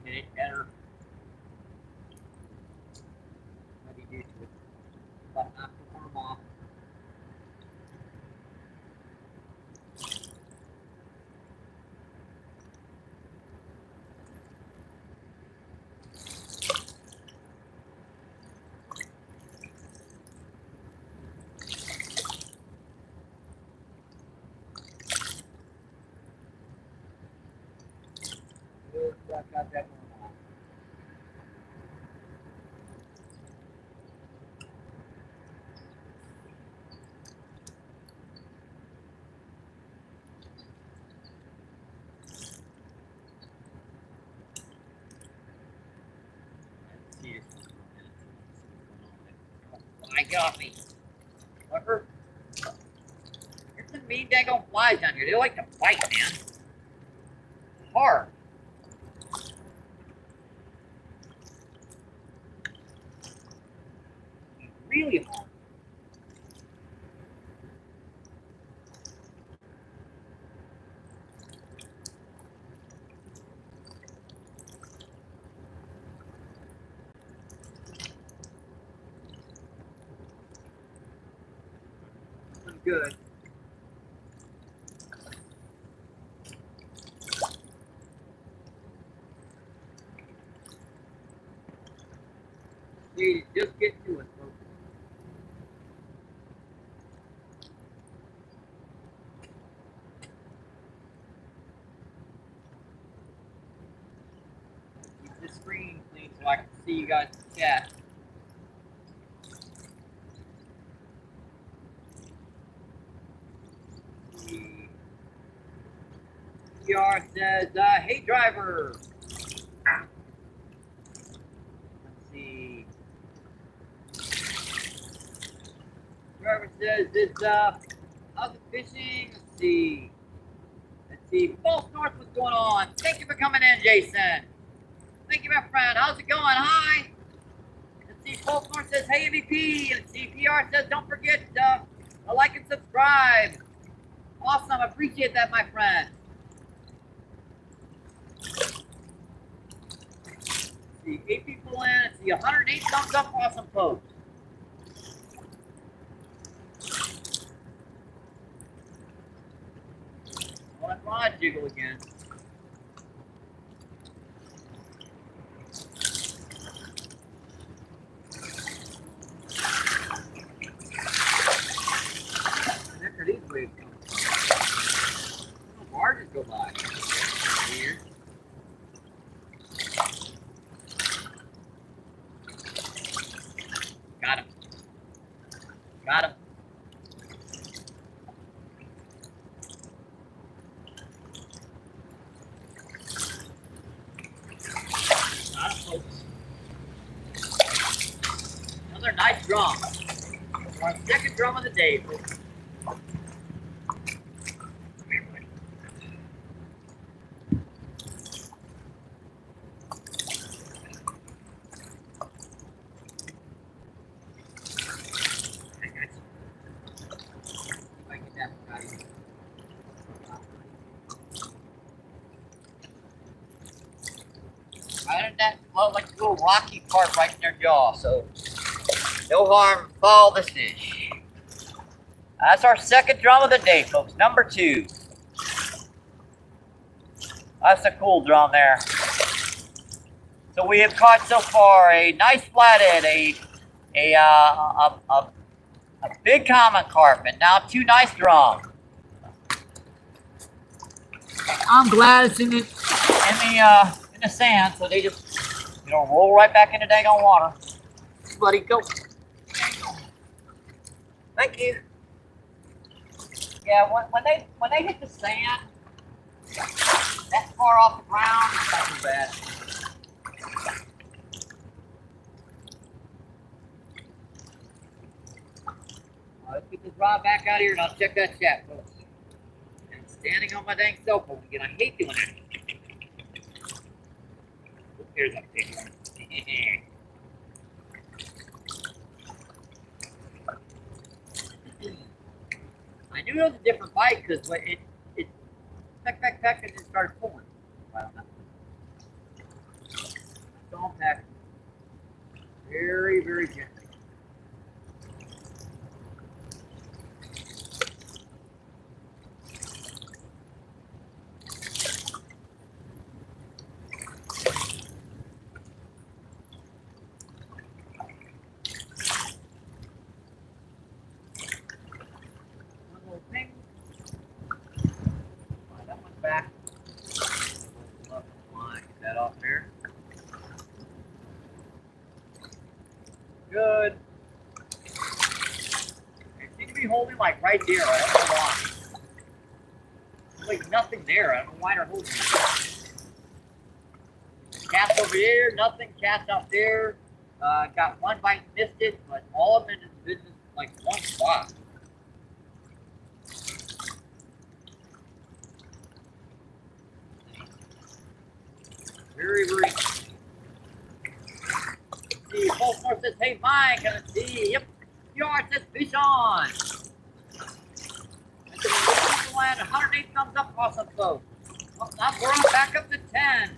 S1: Hit it better. What do you do to it? But knock the worm off. Got that one off. Let's see this one. Oh, I got me. Sucker. There's some mean daggone flies down here. They like to bite, man. Hard. Really hard. Looking good. See, just get to it, folks. Keep the screen clean so I can see you guys in the chat. PR says, hey driver. Let's see. Driver says, how's it fishing? Let's see. Let's see. False North, what's going on? Thank you for coming in, Jason. Thank you, my friend. How's it going? Hi. Let's see. False North says, hey, MVP. Let's see. PR says, don't forget to like and subscribe. Awesome. I appreciate that, my friend. See, 8 people in. Let's see, 108 thumbs up. Awesome, folks. I'll let Rod jiggle again. Next are these waves coming from? No barges go by. Weird. Got him. Got him. Got him, folks. Another nice drum. Our second drum of the day, folks. Right in that, well, like a little rocky part right in their jaw, so No harm, follow the fish. That's our second drum of the day, folks. Number 2. That's a cool drum there. So we have caught so far a nice flathead, a big common carp, and now 2 nice drums. I'm glad it's in the sand, so they just roll right back in the daggone water. Buddy, go. Thank you. Yeah, when they hit the sand that far off the ground, it's not too bad. Let's get this rod back out here and I'll check that chat, folks. I'm standing on my dang cell phone again. I hate doing that. Here's a big one. I knew it was a different bite because it peck and then started pulling. I don't know. Don't peck. Very, very gently. Back. Get that off there. Good. It seems to be holding like right there. I don't know why. There's like nothing there. I don't know why they're holding it. Cast over here, nothing. Cast out there. Got one bite, missed it, but all of them in business like one spot. Very, very. See, Baltimore says, hey, Mike, can I see? Yep. PR says, fish on. That's the land, 108 thumbs up, awesome, folks. Well, now we're on back up to 10.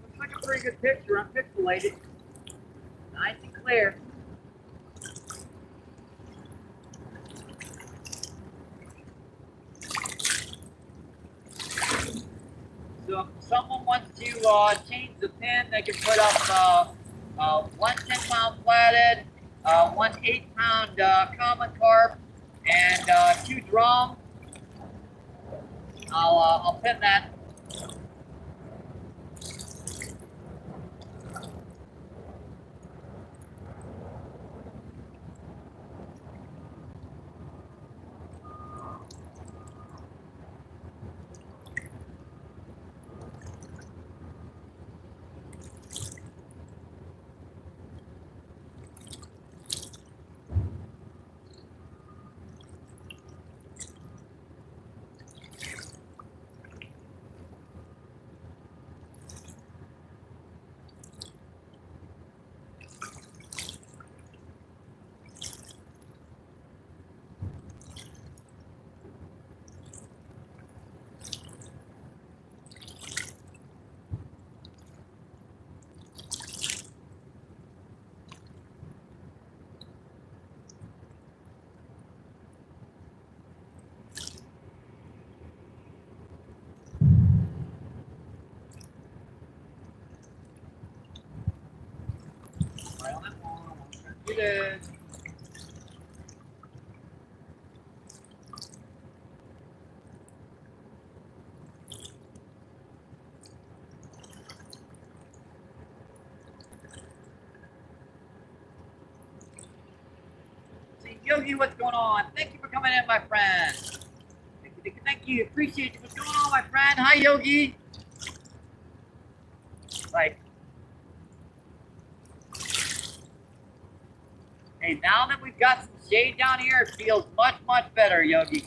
S1: Looks like a pretty good picture, unpixelated. Nice and clear. So if someone wants to change the pin, they can put up one 10-pound flathead, one 8-pound common carp, and 2 drum. I'll pin that. It is. See, Yogi, what's going on? Thank you for coming in, my friend. Thank you. Appreciate you. What's going on, my friend? Hi, Yogi. Like, hey, now that we've got some shade down here, it feels much, much better, Yogi.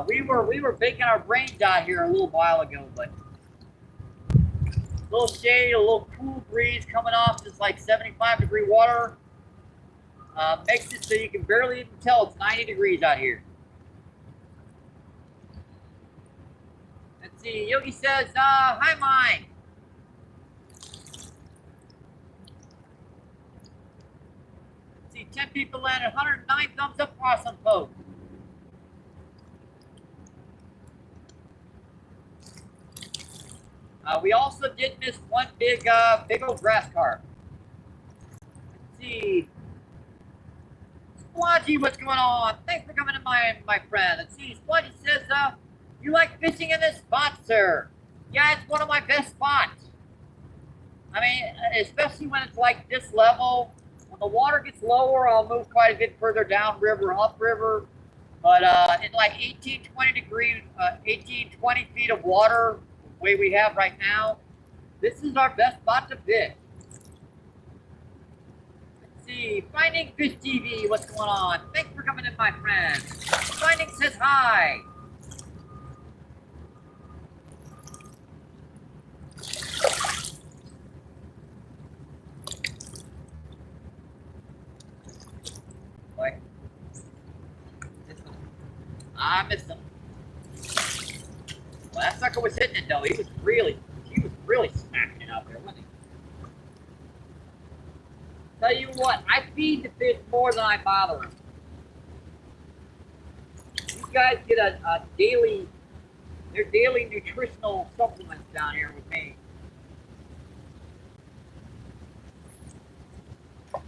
S1: We were baking our brains out here a little while ago, but a little shade, a little cool breeze coming off this like 75-degree water makes it so you can barely even tell it's 90 degrees out here. see, Yogi says, hi, Mike. Let's see, 10 people landed, 109 thumbs up, awesome, folks. We also did miss one big old grass carp. Let's see. Splodgy, what's going on? Thanks for coming in, my friend. Let's see. Splodgy says, you like fishing in this spot, sir? Yeah, it's one of my best spots. I mean, especially when it's like this level. When the water gets lower, I'll move quite a bit further downriver, upriver. But in like 18, 20 degrees, 18, 20 feet of water, the way we have right now, this is our best spot to fish. Let's see, Finding Fish TV, what's going on? Thanks for coming in, my friend. Finding says hi. Boy. I missed him. Well, that sucker was hitting it though. He was really smacking it out there, wasn't he? Tell you what, I feed the fish more than I bother them. These guys get a daily, their daily nutritional supplements down here with me. I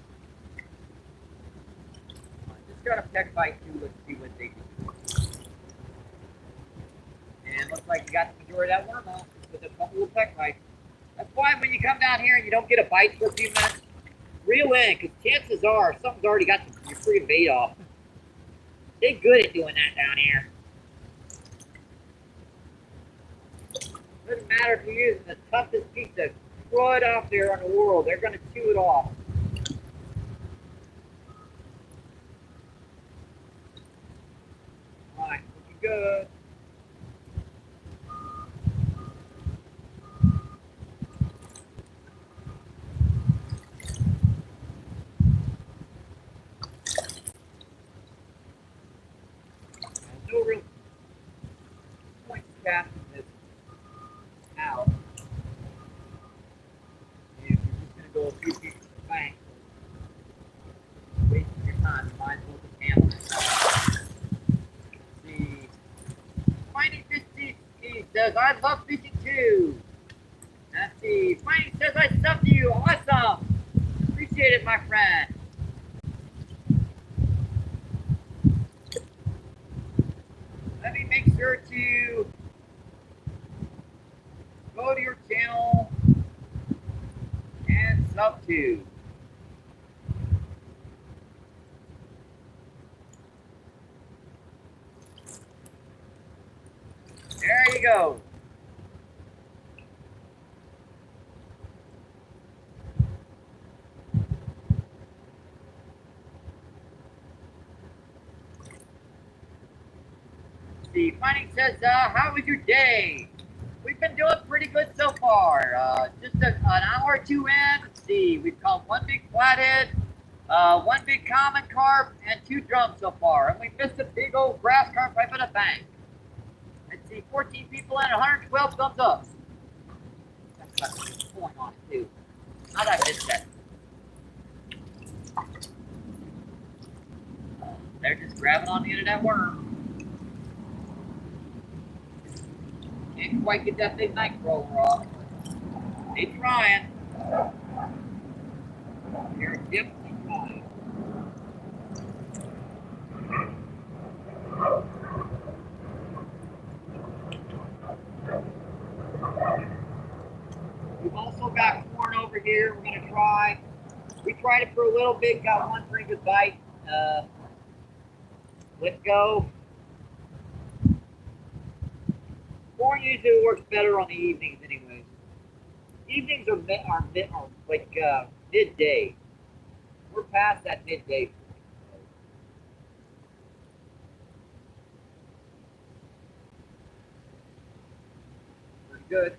S1: just got a peck bite too. Let's see what they do. And looks like you got the majority of that worm off with a couple of peck bites. That's why when you come down here and you don't get a bite for a few minutes, reel in, because chances are something's already got your freaking bait off. They're good at doing that down here. Doesn't matter if you're using the toughest piece of crud out there in the world, they're going to chew it off. Alright, looking good. No real point casting this out. If you're just going to go a few feet from the bank, wasting your time, you might as well just hammer it. See, Finding Fish TV says, I love fishing too. Let's see, Finding says, I subbed you. Awesome. Appreciate it, my friend. Let me make sure to go to your channel and sub to. There you go. The Finding says, how was your day? We've been doing pretty good so far. Just an hour or two in. Let's see, we've caught one big flathead, one big common carp, and 2 drums so far. And we missed a big old grass carp right by the bank. Let's see, 14 people in, 112 thumbs up. That's got some point on it too. How did I miss that? They're just grabbing on the end of that worm. Can't quite get that big knife roller off. They trying. They're definitely trying. We've also got corn over here. We're gonna try. We tried it for a little bit. Got one pretty good bite. Let's go. Corn usually works better on the evenings, anyways. Evenings are like midday. We're past that midday. Pretty good.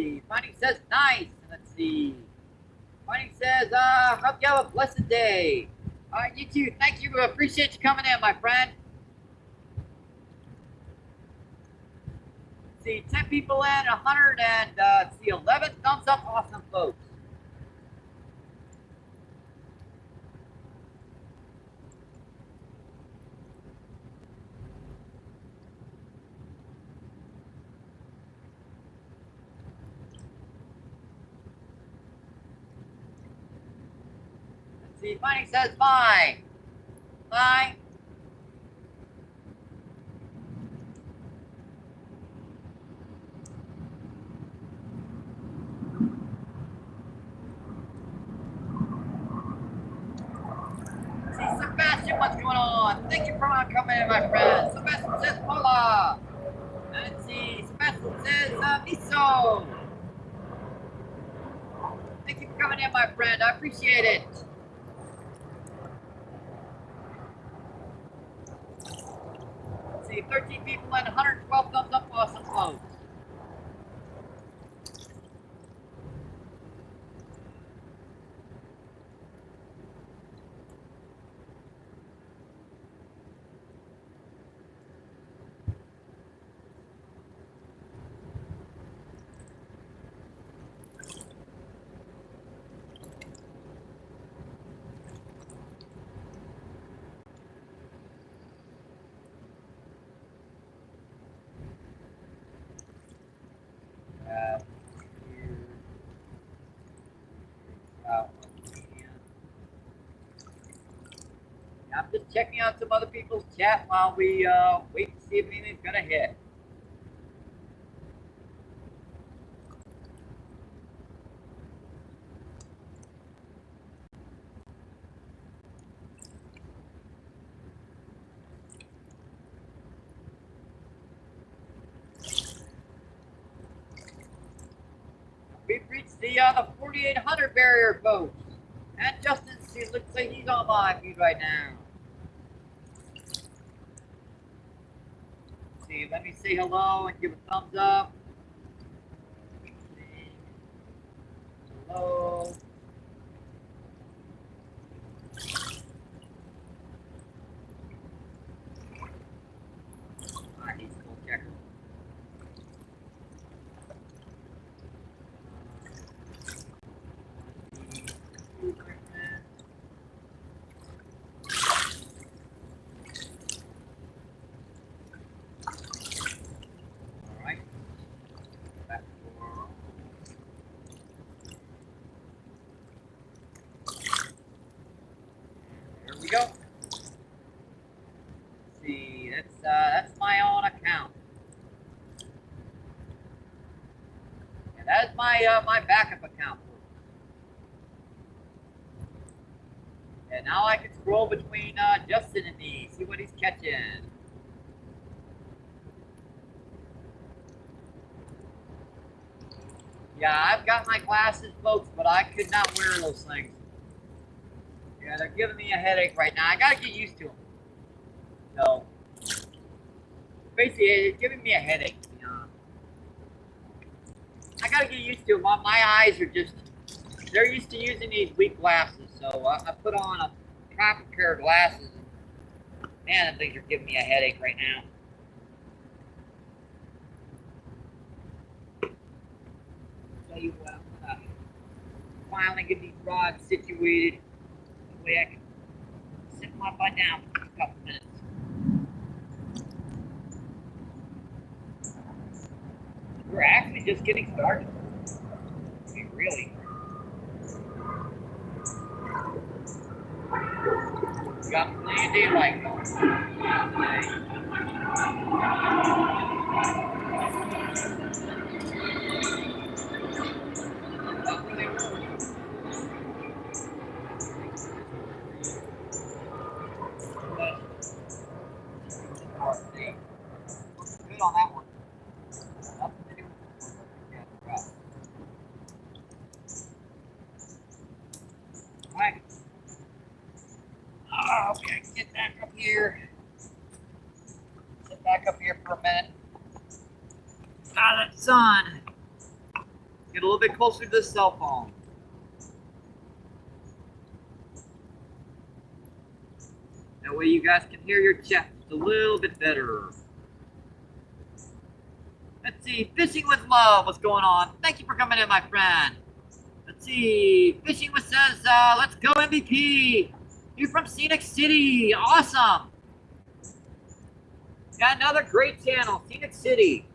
S1: see. Finding says nice. Let's see. Finding says, hope you have a blessed day. All right, you too. Thank you. Appreciate you coming in, my friend. Let's see, 10 people in, 100, and let's see, 11 thumbs up. Awesome, folks. See, Finding says fine. Fine. See, Sebastian, what's going on? Thank you for coming in, my friend. Sebastian says hola. And let's see, Sebastian says miso. Thank you for coming in, my friend. I appreciate it. Let's see, 13 people and 112 thumbs up. Awesome, folks. I'm just checking out some other people's chat while we wait to see if anything's gonna hit. We've reached the 4,800 barrier, folks. And Justin looks like he's on live feed right now. Let's see, let me say hello and give a thumbs up. Hello. I need to go check. Go. Let's see, that's my own account. And that is my backup account. And now I can scroll between Justin and me, see what he's catching. Yeah, I've got my glasses, folks, but I could not wear those things. Yeah, they're giving me a headache right now. I gotta get used to them. So, basically, it's giving me a headache. You know? I gotta get used to them. My eyes are just—they're used to using these weak glasses. So I put on a proper pair of glasses. Man, I think they're giving me a headache right now. Tell you what, I'm gonna finally get these rods situated. Way I can sit my butt down for a couple minutes. We're actually just getting started. We really. We got plenty of daylight going today. Good on that one. Nothing to do with it. Alright. Okay, I can get back up here. Sit back up here for a minute. Ah, that sun. Get a little bit closer to the cell phone. That way you guys can hear your chat just a little bit better. Let's see, Fishing with Love, what's going on? Thank you for coming in, my friend. Let's see, Fishing with says, let's go MVP. You're from Scenic City, awesome. Got another great channel, Scenic City.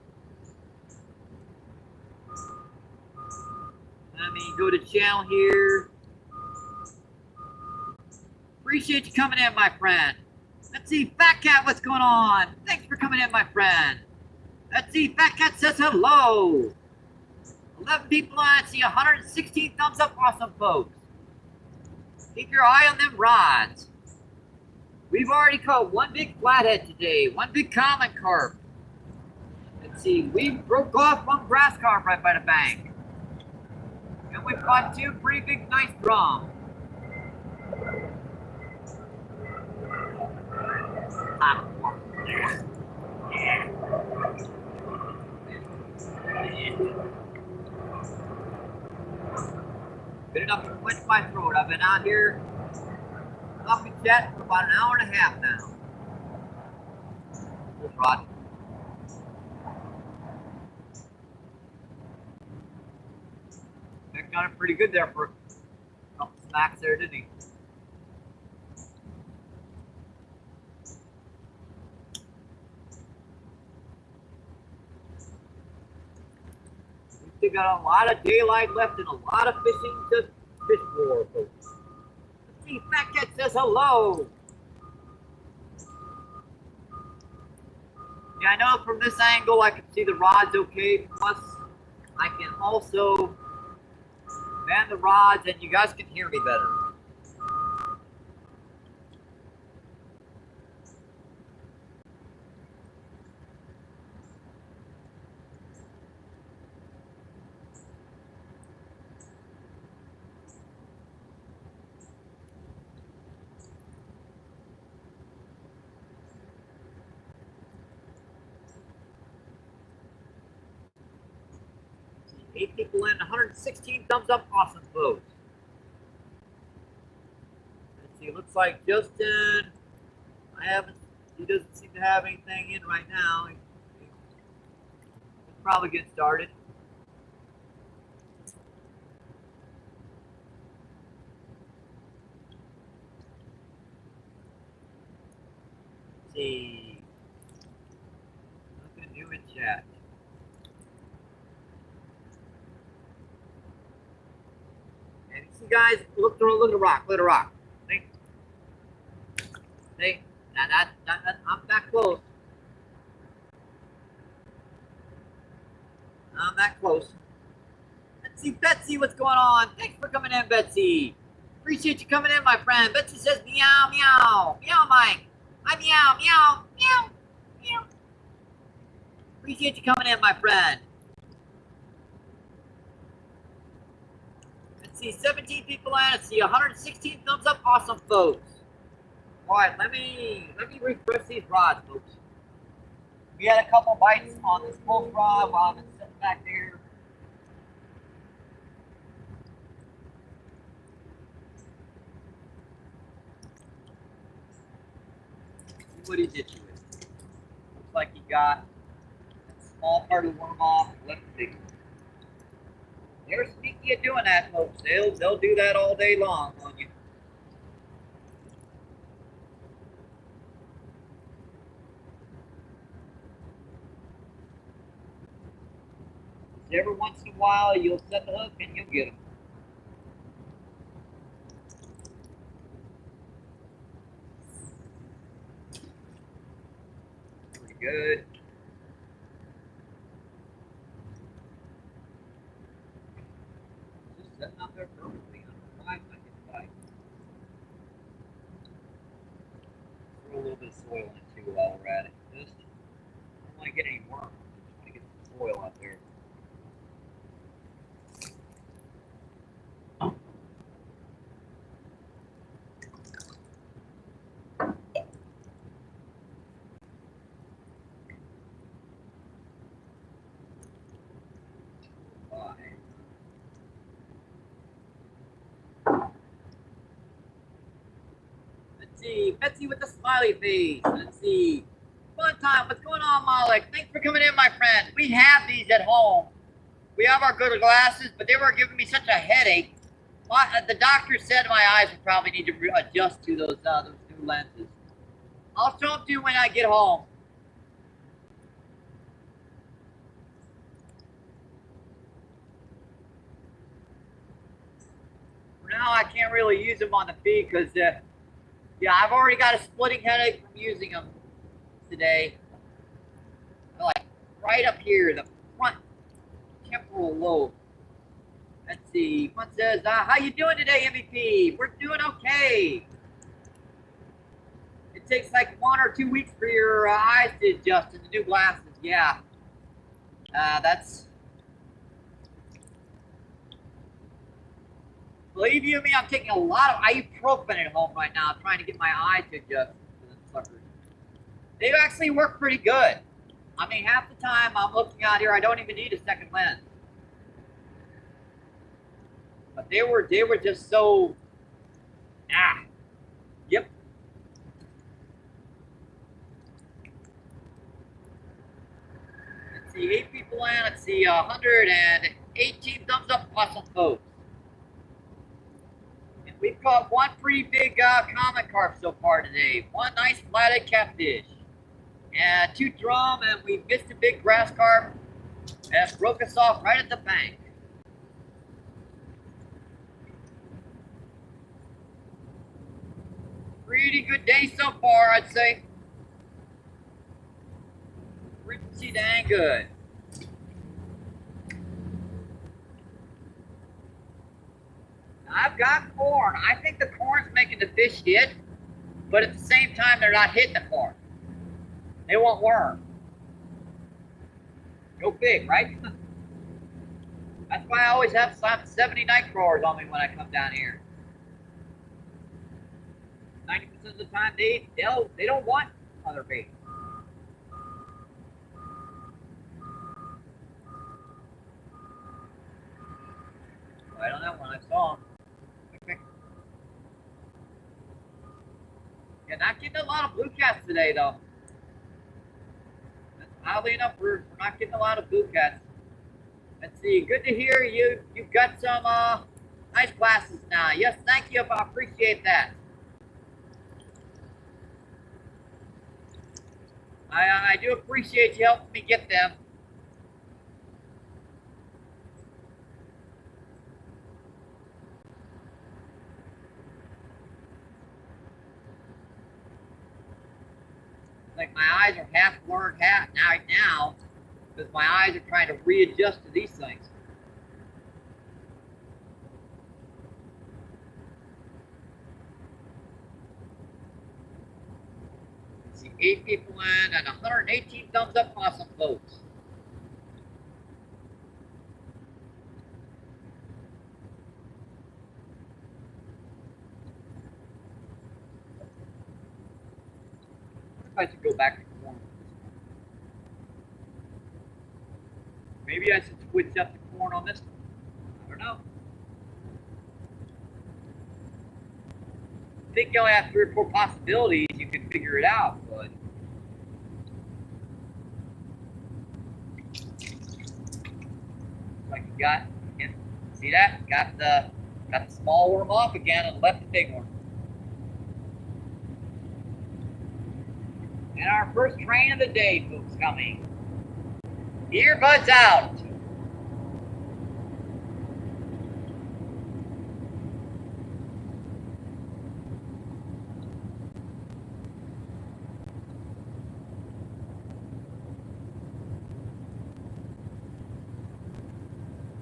S1: Let me go to channel here. Appreciate you coming in, my friend. Let's see, Fat Cat, what's going on? Thanks for coming in, my friend. Let's see, Fat Cat says hello. 11 people on, let's see, 116 thumbs up, awesome, folks. Keep your eye on them rods. We've already caught one big flathead today, one big common carp. Let's see, we broke off one grass carp right by the bank. And we caught two pretty big, nice drum. Good enough to quench my throat. I've been out here talking chat for about an hour and a half now. This rod. That got it pretty good there for a couple smacks there, didn't he? We got a lot of daylight left and a lot of fishing to fish for, folks. Let's see, Fat Cat says hello. Yeah, I know from this angle I can see the rods okay. Plus, I can also bend the rods and you guys can hear me better. See, 8 people in, 116 thumbs up, awesome, folks. Let's see, it looks like Justin, he doesn't seem to have anything in right now. He'll probably get started. Let's see. Nothing new in chat. And you see, guys, look at the rock, look at the rock. See? Now I'm that close. I'm that close. Let's see, Betsy, what's going on? Thanks for coming in, Betsy. Appreciate you coming in, my friend. Betsy says meow, meow. Meow, Mike. I meow, meow, meow, meow. Appreciate you coming in, my friend. Let's see, 17 people in. Let's see, 116 thumbs up. Awesome, folks. All right, let me refresh these rods, folks. We had a couple bites on this pulse rod while I've been sitting back there. See what he did to it. Looks like he got a small part of the worm off and left the big one. They're sneaky at doing that, folks. They'll do that all day long on you. Every once in a while, you'll set the hook and you'll get them. Pretty good. Just setting out there perfectly on 5 seconds bite. Throw a little bit of soil in too while we're at it. Just don't want to get any worms. Just want to get some soil out there. Betsy with the smiley face. Let's see. Fun time. What's going on, Malik? Thanks for coming in, my friend. We have these at home. We have our good glasses, but they were giving me such a headache. The doctor said my eyes would probably need to adjust to those new lenses. I'll show them to you when I get home. For now, I can't really use them on the feed because, yeah, I've already got a splitting headache from using them today. Like right up here, the front temporal lobe. Let's see. One says, "How you doing today, MVP?" We're doing okay. It takes like 1 or 2 weeks for your eyes to adjust to the new glasses. Yeah. That's. Believe you me, I'm taking a lot of ibuprofen at home right now, trying to get my eye to adjust to the suckers. They actually work pretty good. I mean, half the time I'm looking out here, I don't even need a second lens. But they were just so, yep. Let's see, 8 people in. Let's see, 118 thumbs up. Awesome, folks. And we've caught one pretty big common carp so far today. One nice flathead catfish. And 2 drum, and we missed a big grass carp. And it broke us off right at the bank. Pretty good day so far, I'd say. Pretty dang good. I've got corn. I think the corn's making the fish hit, but at the same time, they're not hitting the corn. They won't worm. Go big, right? That's why I always have 70 night crawlers on me when I come down here. 90% of the time, they don't want other bait. Right on that one, I saw him. Okay. Yeah, not getting a lot of blue cats today, though. Oddly enough, we're not getting a lot of blue cats. Let's see. Good to hear you've got some nice glasses now. Yes, thank you. I appreciate that. I do appreciate you helping me get them. Like my eyes are half blurred now because my eyes are trying to readjust to these things. Let's see, 8 people in and 118 thumbs up. Awesome, folks. I should go back to corn. Maybe I should switch up the corn on this one. I don't know. I think you only have 3 or 4 possibilities. You can figure it out, but like you got, see that? Got the small worm off again and left the big one. And our first train of the day, folks, coming. Earbuds out.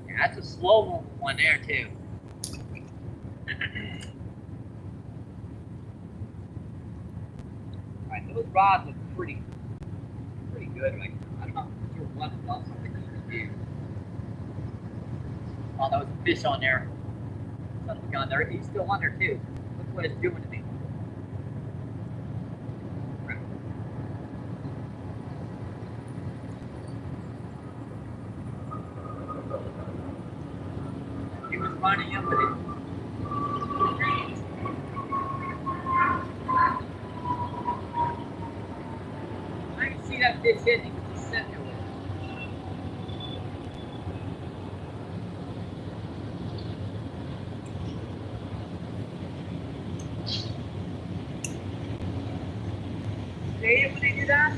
S1: Yeah, that's a slow one there, too. Alright, those rods look pretty good right now. I don't know if you're one of them, something you can do. Oh, that was a fish on there. Something on there. He's still on there too. Look what it's doing to me. He was running up with it. that fish in, he can just sit there with it. They hate it when they do that?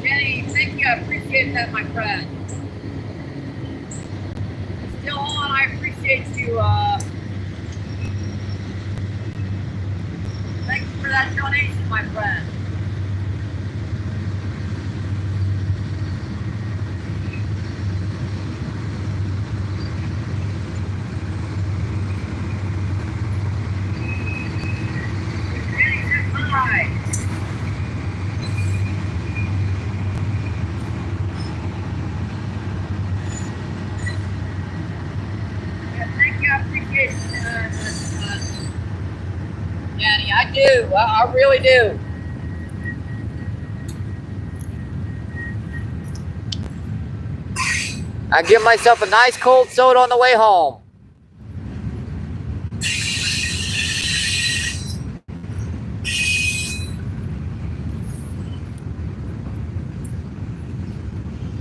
S1: Jenny, thank you. I appreciate that, my friend. You're still on. I appreciate you. Thank you for that donation, my friend. Jenny says hi. Thank you, I appreciate Danny. I do. I really do. I give myself a nice cold soda on the way home.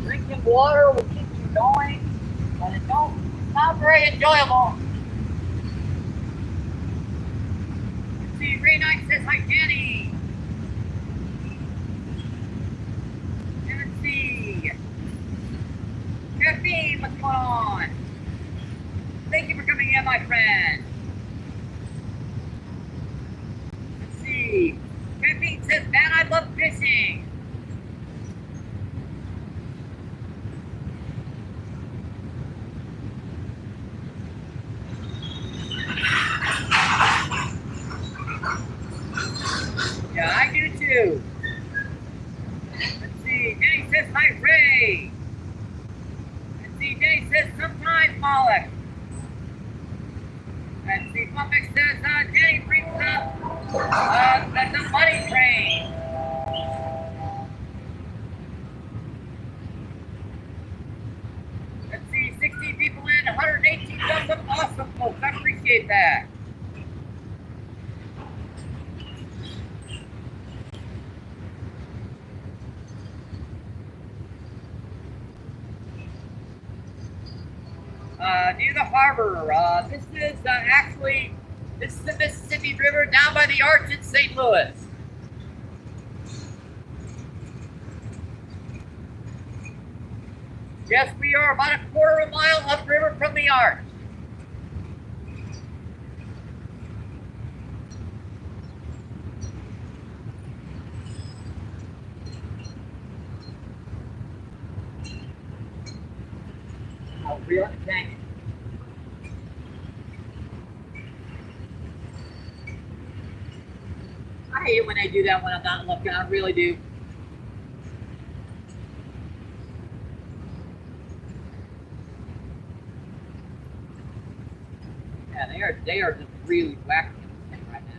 S1: Drinking water will keep you going, but it's not very enjoyable. Let's see, Ray Knight says hi, Jenny. Let's see. Caffeine, what's going on? Thank you for coming in, my friend. Let's see. Caffeine says, man, I love fishing. Yeah, I do too. Let's see. Jenny says, hi, Ray. Let's see. Jenny says, sometimes, Moloch. Let's see. Pumpix says, Jenny brings up the money train. Let's see. 60 people in, 118 thumbs up. Awesome, folks. I appreciate that. Near the harbor. This is the Mississippi River down by the Arch in St. Louis. Yes, we are about a quarter of a mile upriver from the Arch. Oh, we are the canyon. I hate it when they do that when I'm not looking. I really do. Yeah, they are just really whacking this thing right now.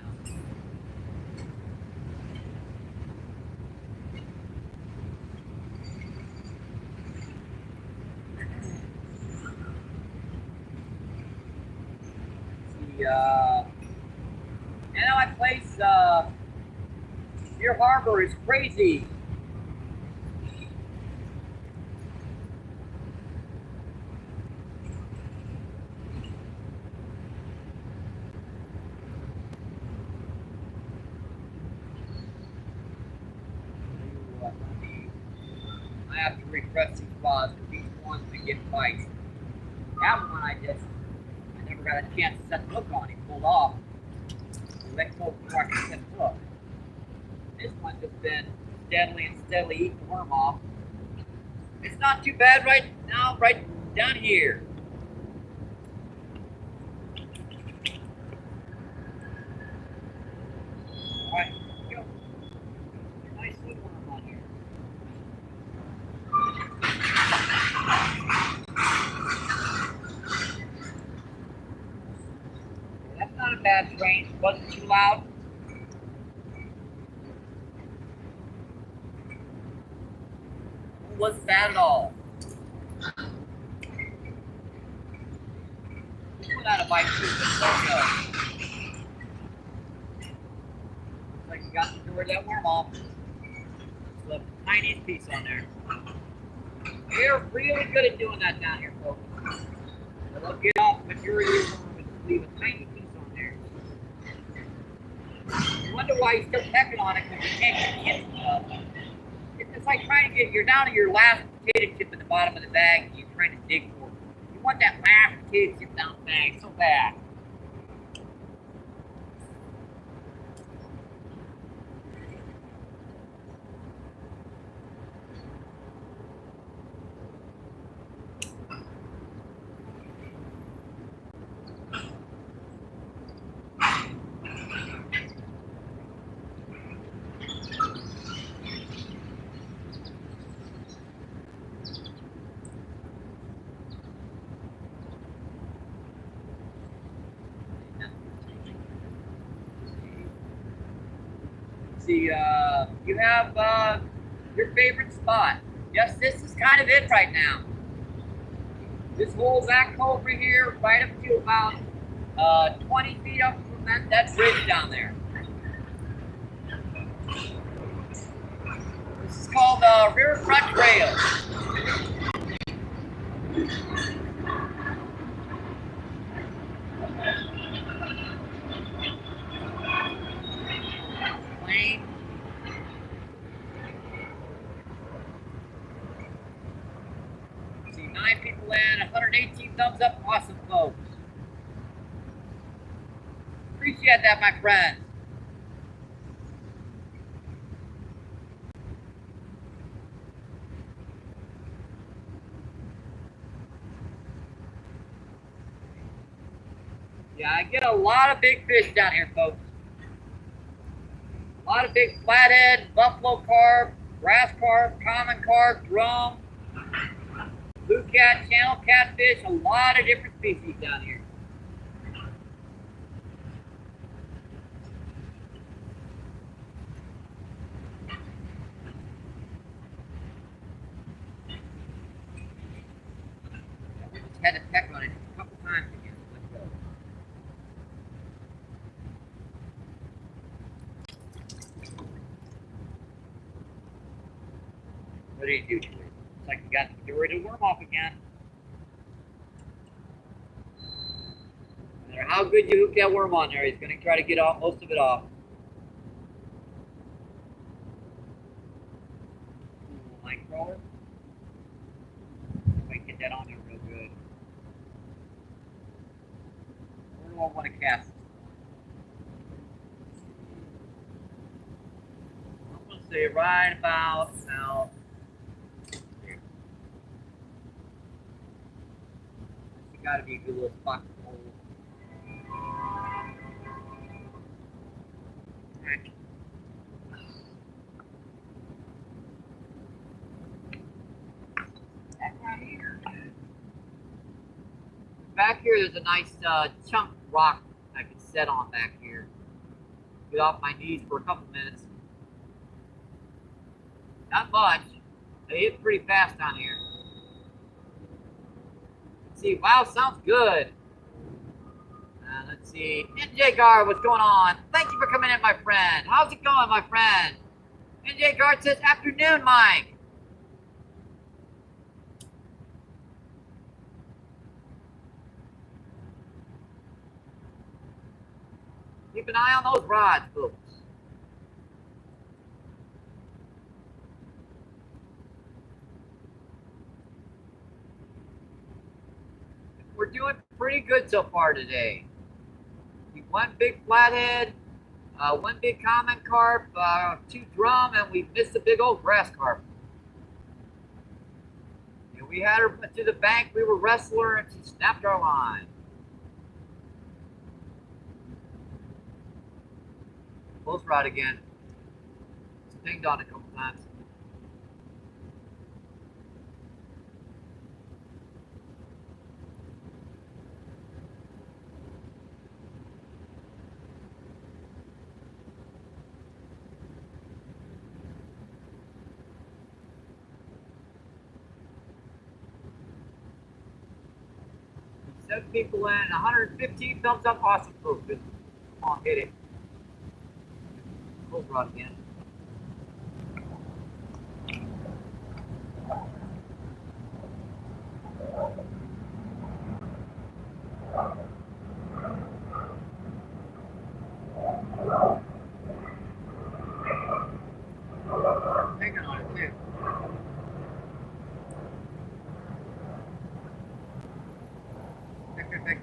S1: And my place near harbor is crazy. I have to refresh these spots because these ones that get bites. That one I never got a chance to set the hook on. He pulled off. Let go before I can set the hook. This one's just been steadily eating the worm off. It's not too bad right now, right down here. Alright, go. Nice little worm on here. That's not a bad strain. Wasn't too loud. wasn't bad at all. Put out a bite too, but let's go. Looks like you got the door of that worm off. Left the tiniest piece on there. They're really good at doing that down here, folks. They'll get off the majority of them and leave a tiny piece on there. You wonder why you still pecking on it because you can't get it. It's like trying to get, you're down to your last potato chip in the bottom of the bag and you're trying to dig for it. You want that last potato chip down the bag so bad. See, you have your favorite spot. Yes, this is kind of it right now. This whole back over here, right up to about 20 feet up from that bridge down there. This is called Riverfront Trail. See, 9 people in, 118 thumbs up. Awesome, folks. Appreciate that, my friends. Yeah, I get a lot of big fish down here, folks. A lot of big flathead, buffalo carp, grass carp, common carp, drum, blue cat, channel catfish, a lot of different species down here. We just had to peck on it a couple times again. Let's go. What do you do to it? Looks like you got the majority of the worm off again. No matter how good you hook that worm on there, he's going to try to get off most of it off. Line crawler. Might get that on there real good. Where do I want to cast this? I'm going to say right about now. It's got to be a good little spot to hold. Back here, there's a nice chunk of rock I can set on back here. Get off my knees for a couple minutes. Not much. They hit pretty fast down here. Let's see, wow, sounds good. Let's see, NJ Guard, what's going on? Thank you for coming in, my friend. How's it going, my friend? NJ Guard says, afternoon, Mike. Keep an eye on those rods, folks. We're doing pretty good so far today. One big flathead, one big common carp, 2 drum, and we missed a big old grass carp. And we had her to the bank, we were wrestler, and she snapped our line. Close rod again. It's pinged on a couple times. 7 people in, 115 thumbs up, awesome folks. Come on, hit it. Full rod again. Hanging on it too. Pick.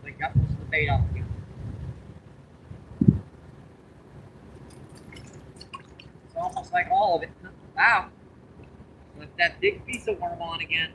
S1: They got most of the bait off again. It's almost like all of it. Wow. Let that big piece of worm on again.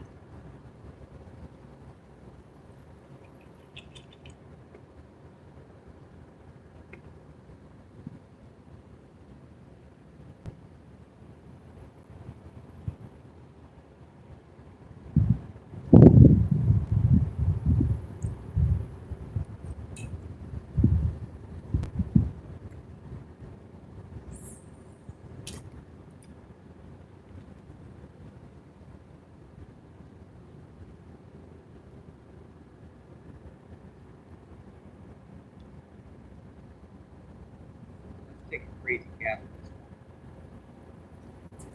S1: Take a crazy gap at this one.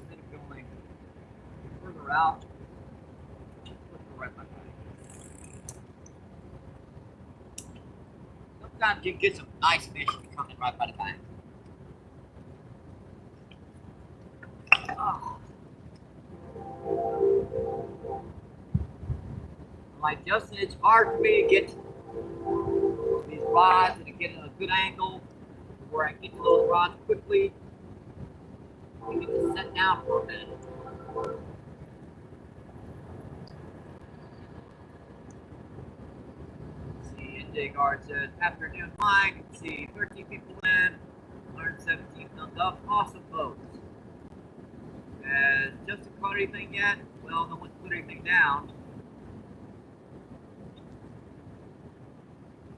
S1: Instead of going further out, let's go right by it. Sometimes you get some nice fish coming right by the bank. Oh. Like Justin, it's hard for me to get these rods and to get a good angle where I get to those rods quickly. You get to set down for a minute. Let's see, NJ Guard says, afternoon flying. You can see 13 people in, 117 thumbs up. Awesome, folks. Has Justin caught anything yet? Well, no one's put anything down.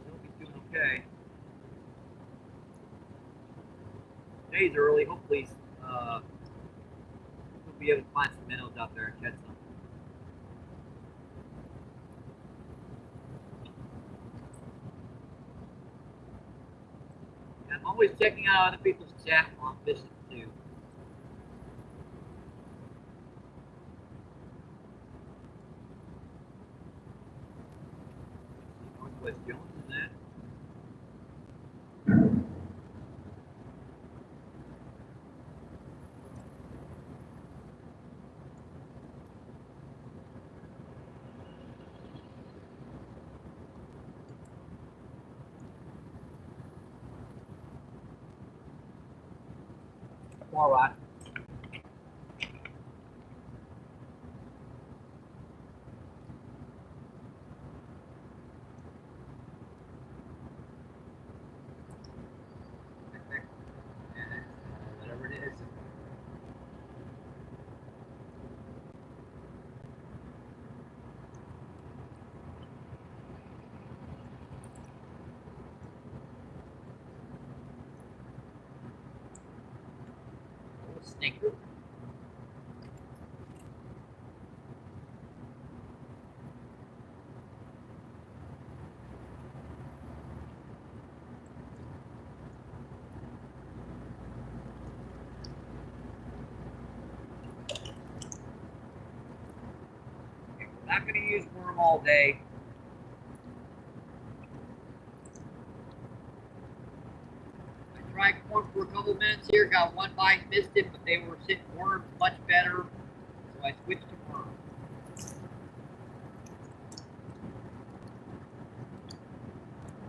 S1: So he's doing okay. Day's early. Hopefully, we'll be able to find some minnows out there and catch some. And I'm always checking out other people's chat while I'm fishing too. Northwest Jones is that? All right. Whatever it is. Snake. Not going to use worm all day. I tried corn for a couple minutes here, got one bite, missed it, but they were sitting worms much better, so I switched to worm.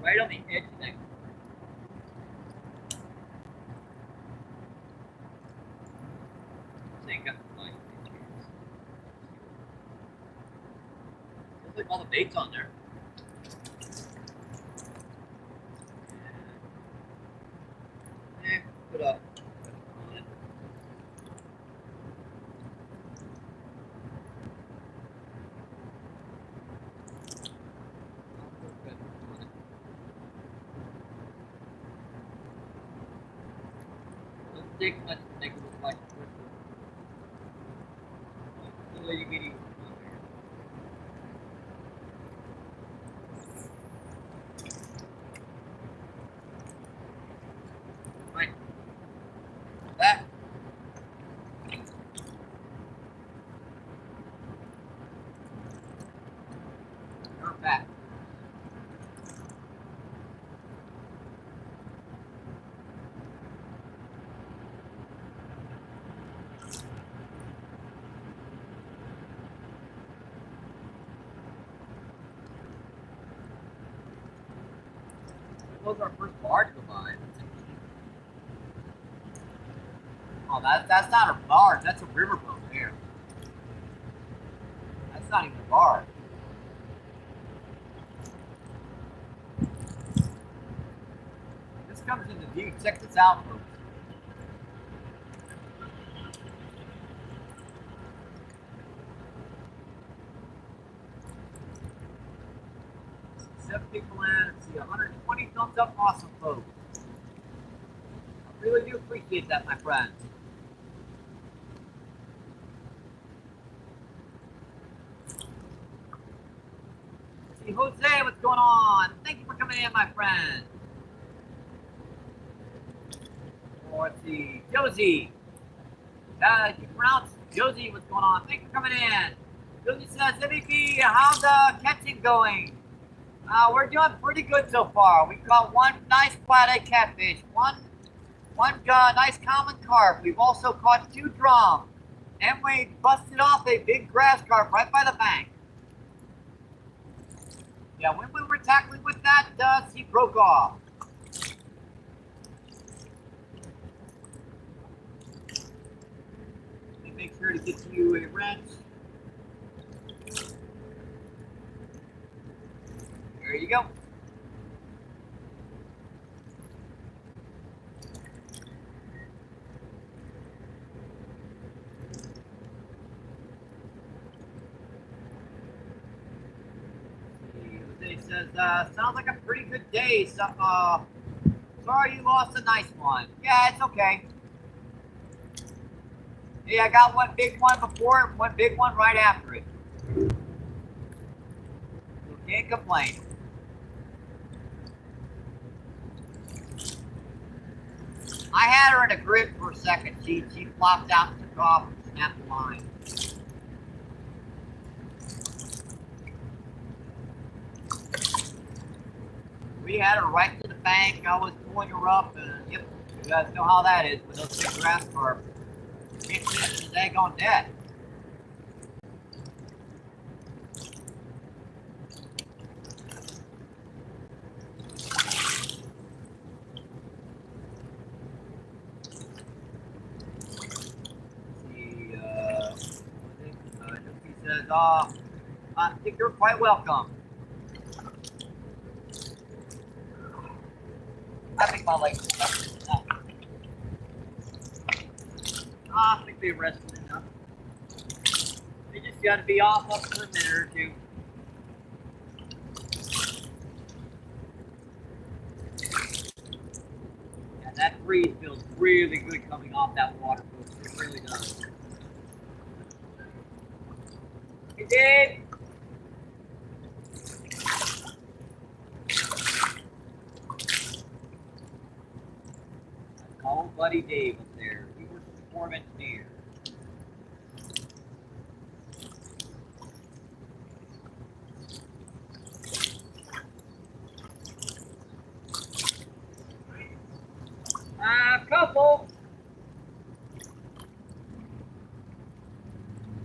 S1: Right on the edge of that. This ain't got the line. Looks like all the bait's on there. put up. Doesn't take much to make it look like a crystal. So you get even. Right. That. You're back. That was our first barge go by. Oh, that's not a barge. That's a riverboat there. That's not even a barge. This comes into view. Check this out, folks. Seven people in. Let's see, 120 thumbs up. Awesome, folks. I really do appreciate that, my friends. Let's see, Jose, what's going on? Thank you for coming in, my friend. Oh, let's see, Josie. You pronounce Josie, what's going on? Thanks for coming in. Josie says, MVP, how's the catching going? We're doing pretty good so far. We caught one nice flathead catfish, one nice common carp. We've also caught 2 drum, and we busted off a big grass carp right by the bank. Yeah, when we were tackling with that, he broke off. Make sure to get you a wrench. There you go. Jose says, sounds like a pretty good day. So, sorry you lost a nice one. Yeah, it's okay. Yeah, I got one big one before it, one big one right after it. So can't complain. I had her in a grip for a second. She flopped out and took off and snapped the line. We had her right to the bank. I was pulling her up, and yep, you guys know how that is with those big grass carp. Can't finish his egg on deck. He says, I think you're quite welcome. I think my legs are enough. I think they rested enough. They just got to be off up for a minute or two. Yeah, that breeze feels really good coming off that water, folks. It really does. Hey, Dave. Oh, buddy Dave up there. He works as a Corps of Engineers. Couple.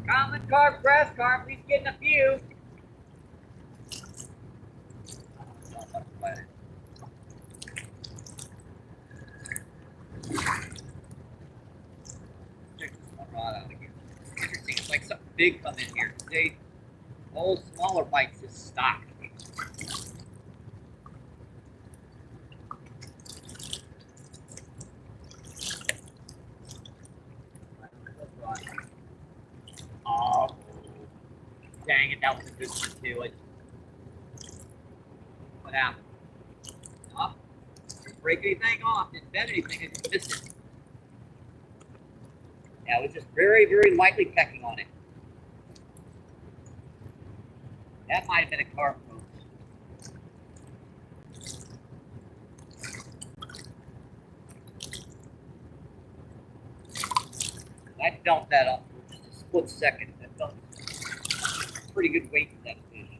S1: Common carp, grass carp. He's getting a few. Check this one rod out again. Interesting. It's like something big come in here. Today, all smaller bites just stock. dang it, that was a good one too. What happened? Oh, didn't break anything off, didn't bend anything, it just missed it. Yeah, it was just very, very lightly pecking on it. That might have been a carp, folks. I dumped that up for just a split second. That felt pretty good weight for that fish.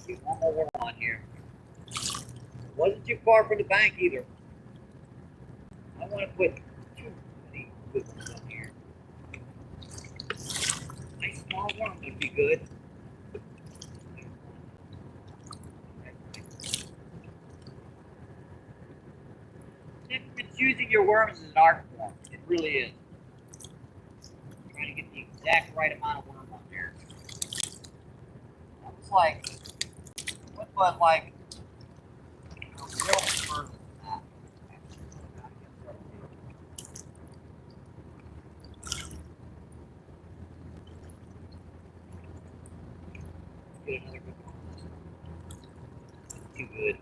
S1: Get one more worm on here. Wasn't too far from the bank either. I want to put too many good ones on here. Nice small worm would be good. It's using your worms as an art form. It really is. Trying to get the exact right amount of worm on there. That was like, what was like a real first that. Get another good one. Too good.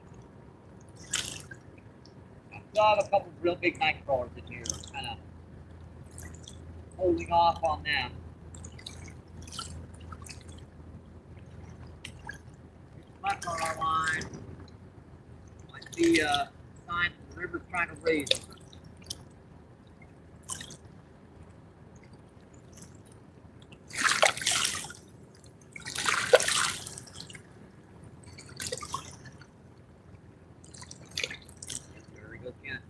S1: I still have a couple real big night crawlers in here. I'm kind of holding off on them. My car line might be a sign that the river's trying to raise. There we go again.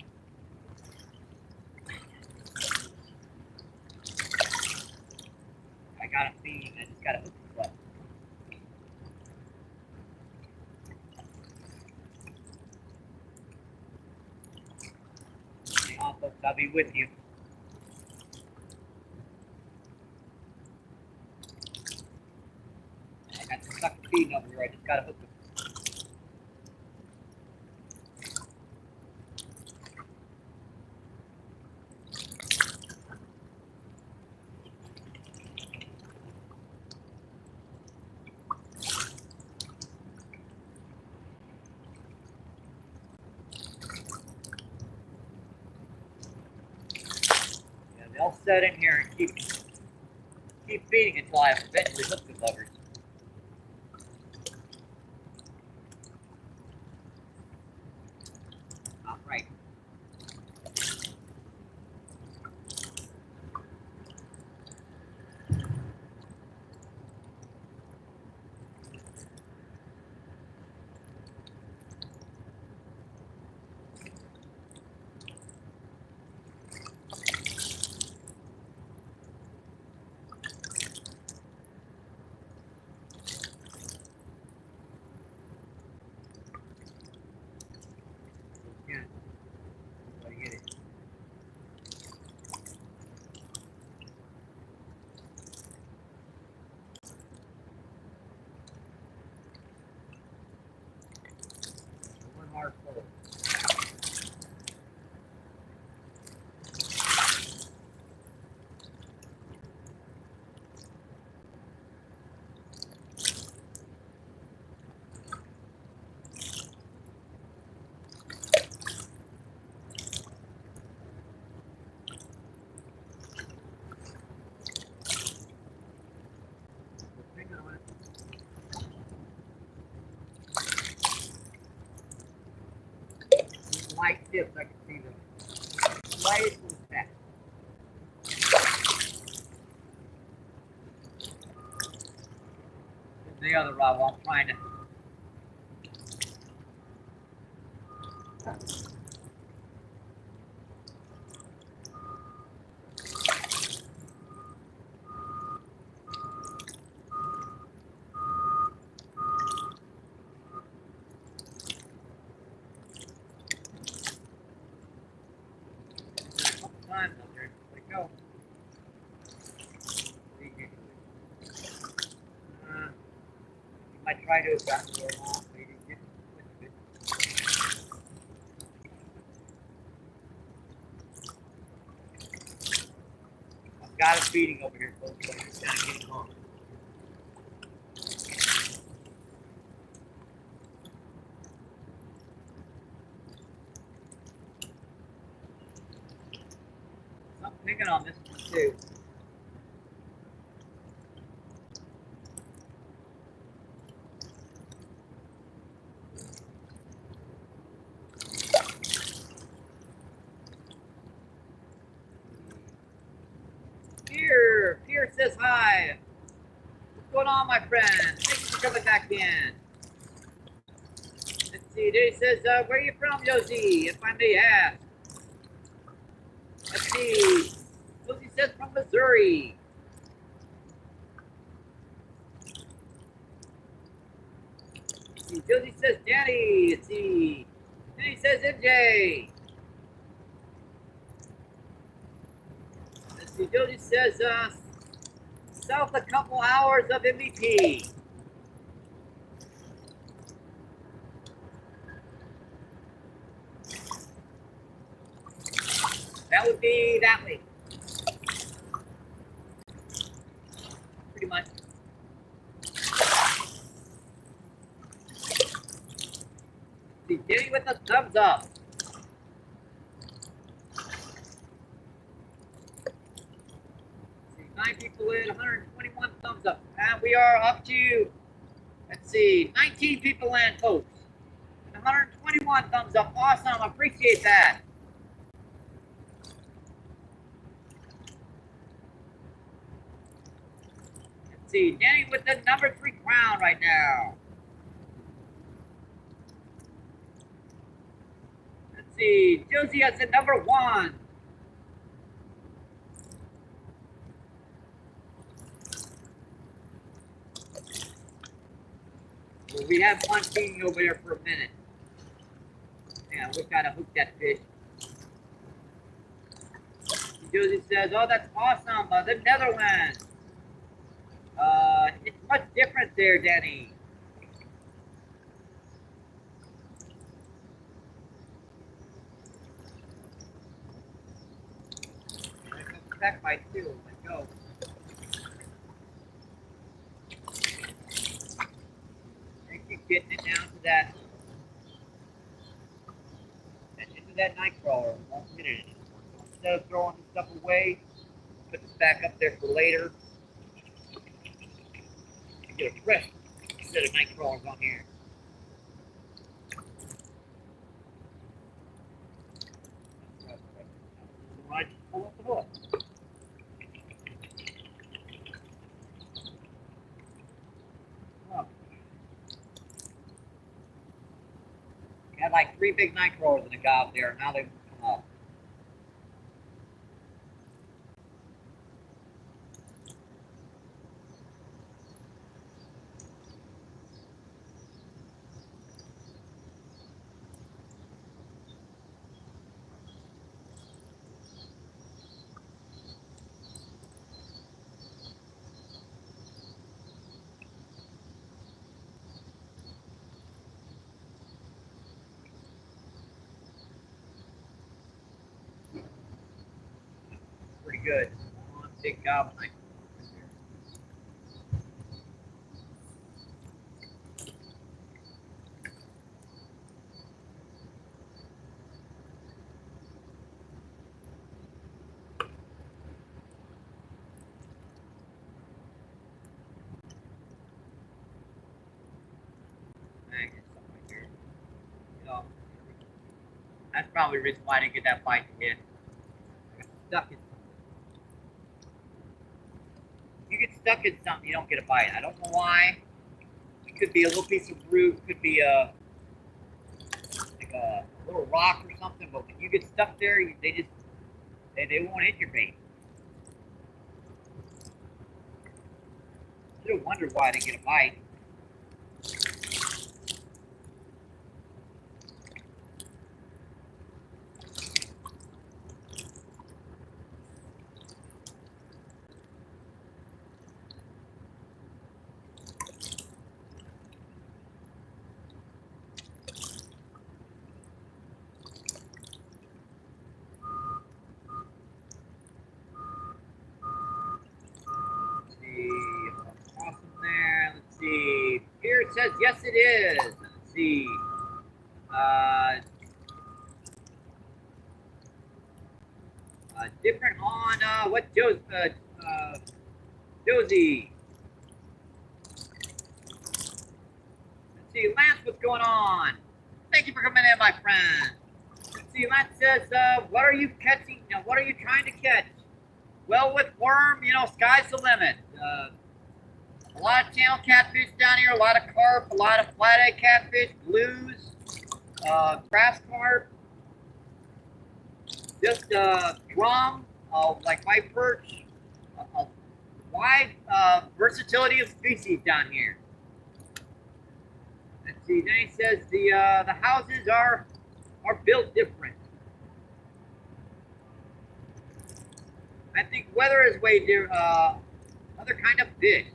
S1: I got a feeding. I just got to hook this up. Hang on, folks. I'll be with you. I got the sucker feeding over here. I just got to hook it. They'll set in here and keep feeding until I eventually hook the buggers. All right. One more full. Light tips, I can see them. Lightest was that. The other rod while I'm trying to. Times up there. Let go. You might try to have gotten more off, but you didn't get it. Got him feeding over here, folks. So just kind of getting home. I'm picking on this one too. Pierre says hi. What's going on, my friend? Thank you for coming back in. Let's see. He says, where are you from, Josie? If I may ask. Let's see. Josie says from Missouri. Let's see. Josie says Danny. Let's see. Danny says MJ. Let's see. Josie says south a couple hours of MVP. That would be that way. Pretty much. See, Danny with the thumbs up. See, 9 people in, 121 thumbs up. And we are up to, let's see, 19 people in, folks. And 121 thumbs up. Awesome. Appreciate that. Let's see, Danny with the number 3 crown right now. Let's see, Josie has the number 1. Well, we have one feeding over there for a minute. Yeah, we gotta hook that fish. Josie says, oh, that's awesome. The Netherlands. It's much different there, Danny. That bite too. Let's go. And keep getting it down to that. Into that night crawler. Won't hit it anymore. So instead of throwing this stuff away, put this back up there for later. Get a fresh set of night crawlers on here. I just pull up the hook. Oh. We had like 3 big night crawlers in the gob there. Now they've come up. Pretty good. One big gob night. That's probably the reason why I didn't get that bite to hit. I got stuck in something. You get stuck in something, you don't get a bite. I don't know why. It could be a little piece of root, could be a little rock or something. But when you get stuck there, they won't hit your bait. I should have wondered why I didn't get a bite. says, yes, it is. Let's see. Different on what Josie. Let's see, Lance, what's going on? Thank you for coming in, my friend. Let's see, Lance says, what are you catching? What are you trying to catch? Well, with worm, sky's the limit. A lot of channel catfish down here, a lot of carp, a lot of flathead catfish, blues, grass carp, just drum, like white perch, a wide versatility of species down here. Let's see, then he says the houses are built different. I think weather is way different, other kind of fish.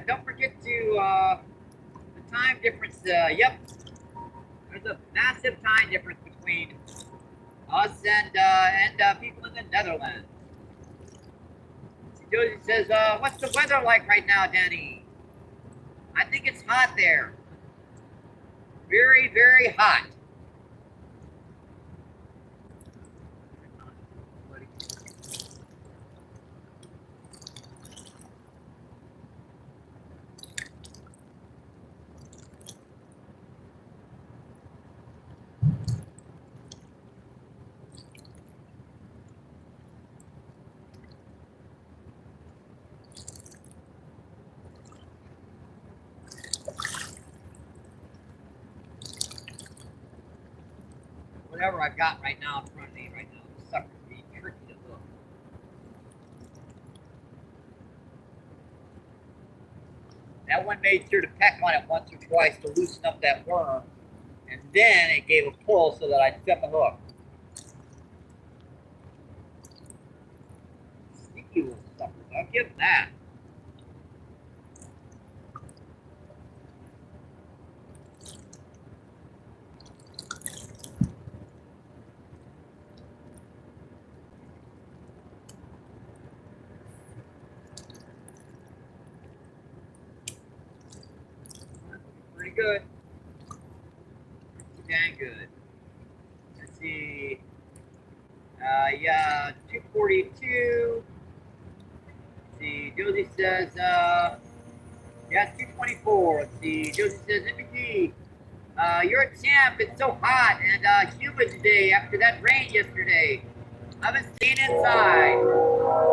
S1: Don't forget to the time difference. Yep, there's a massive time difference between us and people in the Netherlands. Josie says, "What's the weather like right now, Danny?" I think it's hot there. Very, very hot. Whatever I've got right now in front of me right now, the sucker's being tricky to hook. That one made sure to peck on it once or twice to loosen up that worm, and then it gave a pull so that I set the hook. Sneaky little suckers, I'll give them that. Pretty good. Pretty dang good. Let's see. Yeah, 242. Let's see. Josie says, yeah, it's 224. Let's see. Josie says, MBP, you're a champ. It's so hot and humid today after that rain yesterday. I've been staying inside.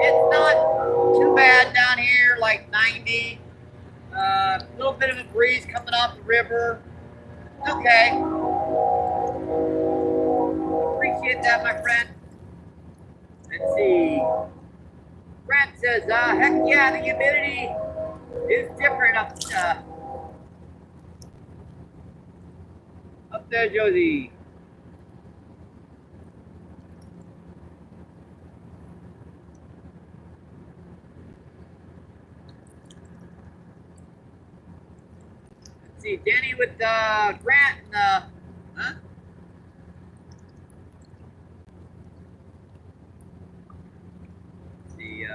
S1: It's not too bad down here, like 90. A little bit of a breeze coming off the river. Okay. Appreciate that, my friend. Let's see. Brent says, heck yeah, the humidity is different up there, Josie. Let's see, Danny with Grant and huh? Let's see,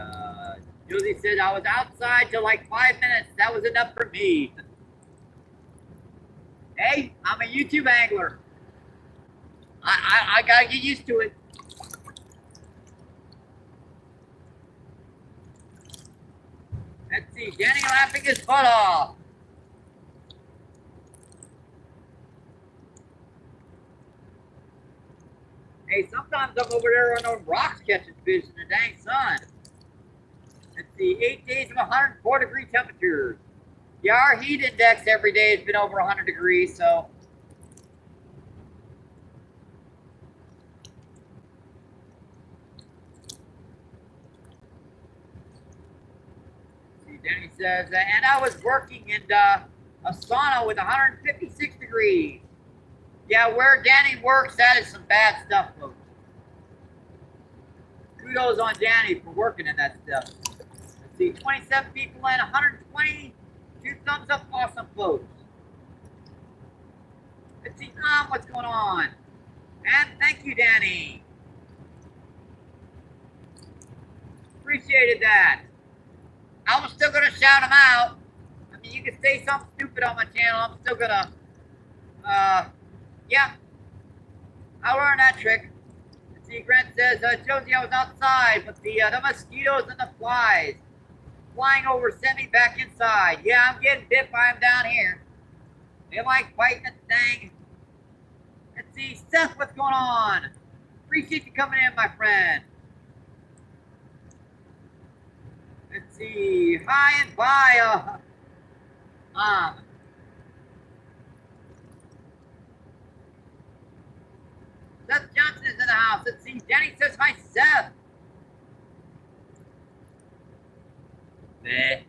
S1: Josie said I was outside till like 5 minutes. That was enough for me. Hey, I'm a YouTube angler. I gotta get used to it. Let's see, Danny laughing his butt off. Hey, sometimes I'm over there on those rocks catching fish in the dang sun. Let's see, 8 days of 104-degree temperatures. Yeah, our heat index every day has been over 100 degrees, so. See, Danny says, and I was working in a sauna with 156 degrees. Yeah, where Danny works, that is some bad stuff, folks. Kudos on Danny for working in that stuff. Let's see, 27 people in, 120. 2 thumbs up, awesome folks. Let's see, what's going on? And thank you, Danny. Appreciated that. I'm still gonna shout them out. I mean, you can say something stupid on my channel. I'm still gonna, yeah. I learned that trick. Let's see, Grant says, Josie, I was outside, but the mosquitoes and the flies flying over sent me back inside. Yeah, I'm getting bit by them down here. They like biting the thing. Let's see, Seth, what's going on? Appreciate you coming in, my friend. Let's see, hi and bye. Seth Johnson is in the house. Let's see, Danny says hi, Seth. Meh.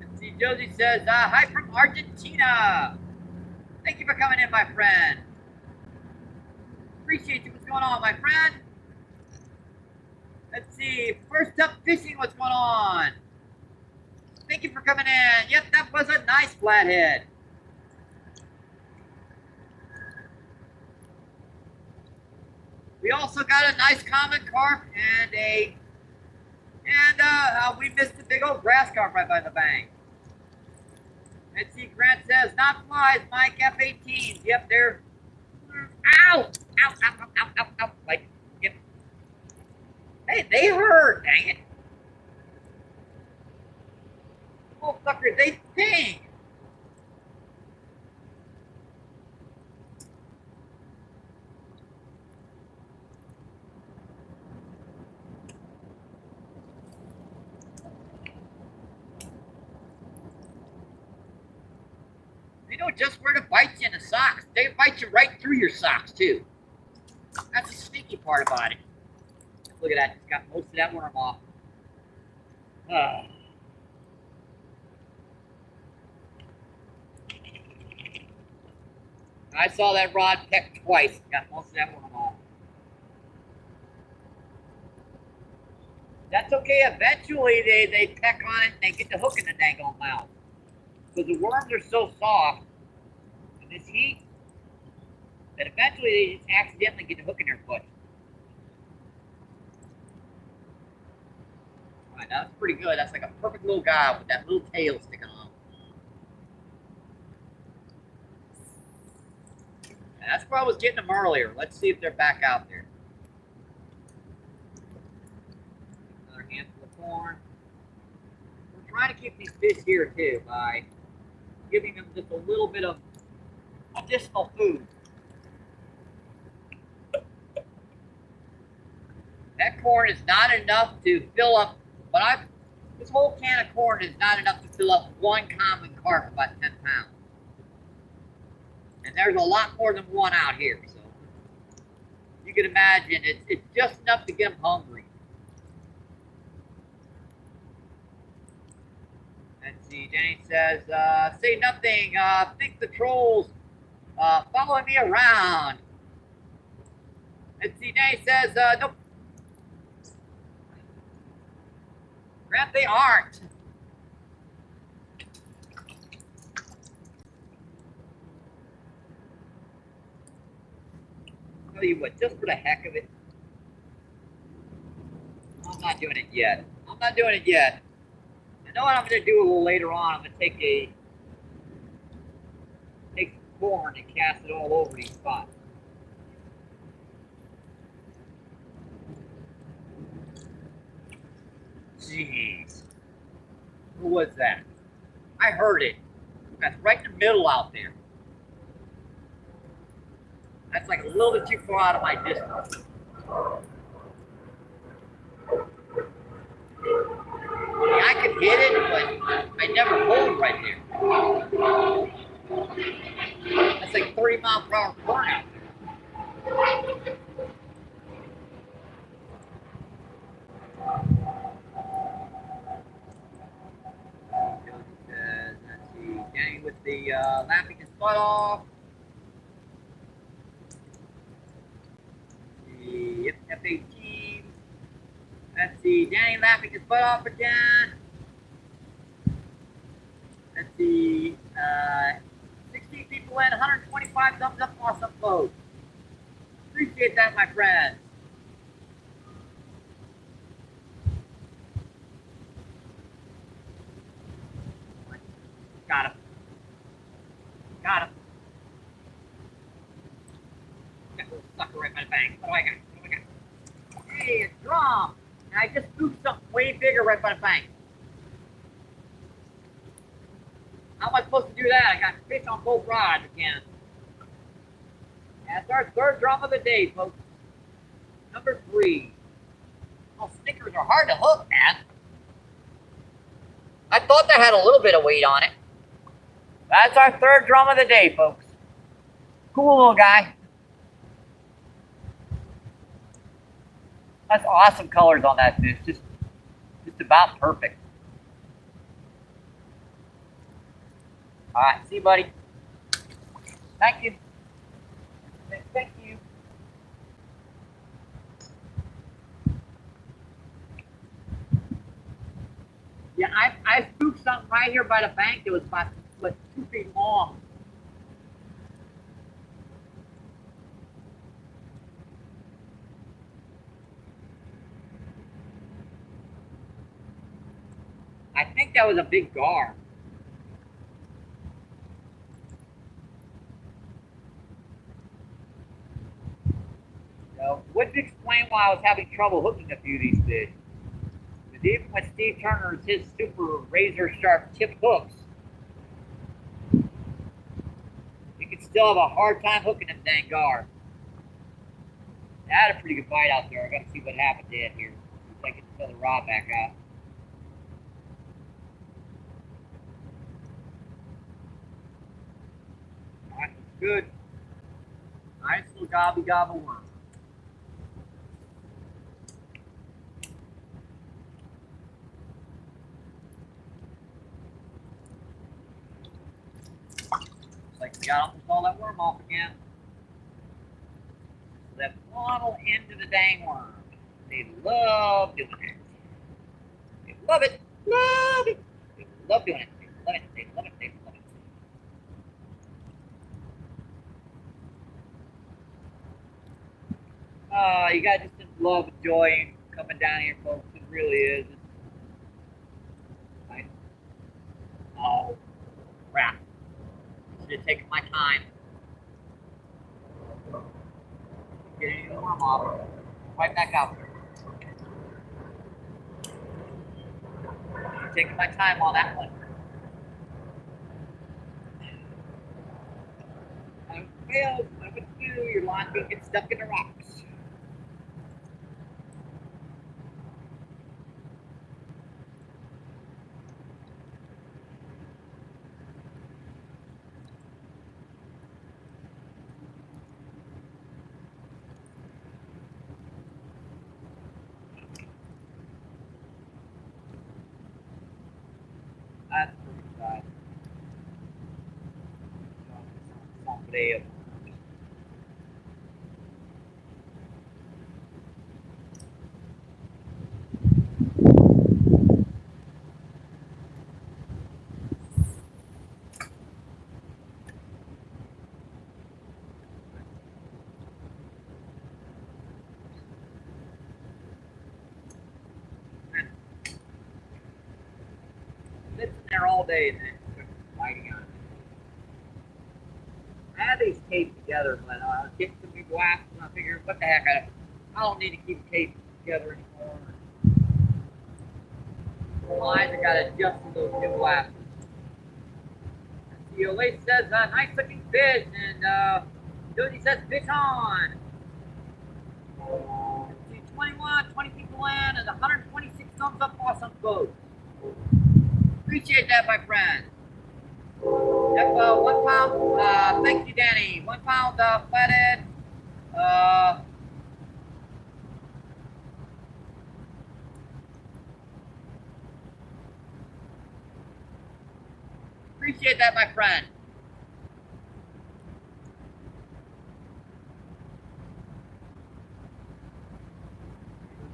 S1: Let's see, Josie says, hi from Argentina. Thank you for coming in, my friend. Appreciate you. What's going on, my friend? Let's see. First up, fishing. What's going on? Thank you for coming in. Yep, that was a nice flathead. We also got a nice common carp and we missed a big old grass carp right by the bank. Let's see, Grant says, not flies, Mike, F-18s. Yep, they're, ow, ow, ow, ow, ow, ow, ow. Like, yep. Hey, they hurt, dang it. Oh, fuckers, they sting. They know just where to bite you in the socks. They bite you right through your socks, too. That's the sneaky part about it. Look at that. It's got most of that worm off. I saw that rod peck twice. Got most of that worm off. That's okay. Eventually, they peck on it and they get the hook in the dang old mouth. Because the worms are so soft in this heat that eventually they just accidentally get the hook in their foot. Alright, that's pretty good. That's like a perfect little guy with that little tail sticking on. And that's where I was getting them earlier. Let's see if they're back out there. Another handful of corn. We're trying to keep these fish here too by giving them just a little bit of additional food. That corn is not enough to fill up, this whole can of corn is not enough to fill up one common carp about 10 pounds. And there's a lot more than one out here, so you can imagine it's just enough to get them hungry. Let's see, Jenny says, say nothing, think the trolls following me around. Let's see, Jenny says, nope. Grant, they aren't. I'll tell you what, just for the heck of it, I'm not doing it yet. I'm not doing it yet. You know what I'm going to do a little later on? I'm going to take some corn and cast it all over these spots. Jeez. Who was that? I heard it. That's right in the middle out there. That's like a little bit too far out of my distance. Yeah, I could hit it, but I never hold right there. That's like 30-mile-per-hour corn out there. Let's see, Danny with the lapping his butt off. see, Danny laughing his butt off again. Let's see, 16 people in, 125 thumbs up, awesome folks. Appreciate that, my friends. Got him. Got him. Got a little sucker right by the bank. What do I got? What do I got? Hey, a drum. And I just spooked something way bigger right by the bank. How am I supposed to do that? I got fish on both rods again. That's our third drum of the day, folks. Number 3. Oh, Snickers are hard to hook, man. I thought that had a little bit of weight on it. That's our third drum of the day, folks. Cool little guy. That's awesome colors on that fish. Just about perfect. All right, see you, buddy. Thank you. Thank you. Yeah, I spooked something right here by the bank that was about 2 feet long. I think that was a big gar. So, wouldn't explain why I was having trouble hooking a few of these fish. Because even with Steve Turner's his super razor sharp tip hooks, you could still have a hard time hooking them dang gar. I had a pretty good bite out there. I got to see what happened to it here. See if I can pull the rod back out. Alright, good. Nice little gobby gobble worm. Looks like we got almost all that worm off again. That one little end of the dang worm. They love doing it. They love it. Love it. They love doing it. They love it. They love it. They love it. You guys just love joy coming down here, folks. It really is. Nice. Oh, crap. Should have taken my time. Get any worm off. Right back out. Taking my time on that one. I failed. What would you do? Your line's going to get stuck in the rocks. That's pretty bad. Someday. Sitting there all day and then biting on it. I had these taped together, but I was getting some new glass, and I figured, what the heck, I don't need to keep taped together anymore. The lines, I got to adjust to those new glasses. See, Olay says, nice looking fish, and Josie says, fish on. See, 20 people in, and 126 thumbs up, awesome boat. Appreciate that, my friend. Yep, 1 pound, thank you, Danny. 1 pound flathead. Appreciate that, my friend.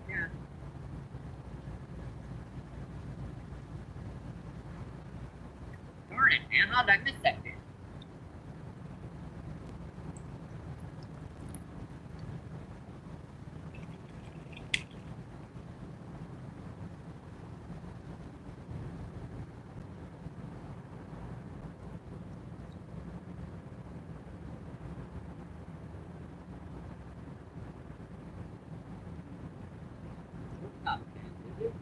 S1: Yeah. Darn it, man. How did I miss that fish? Not bad, is it?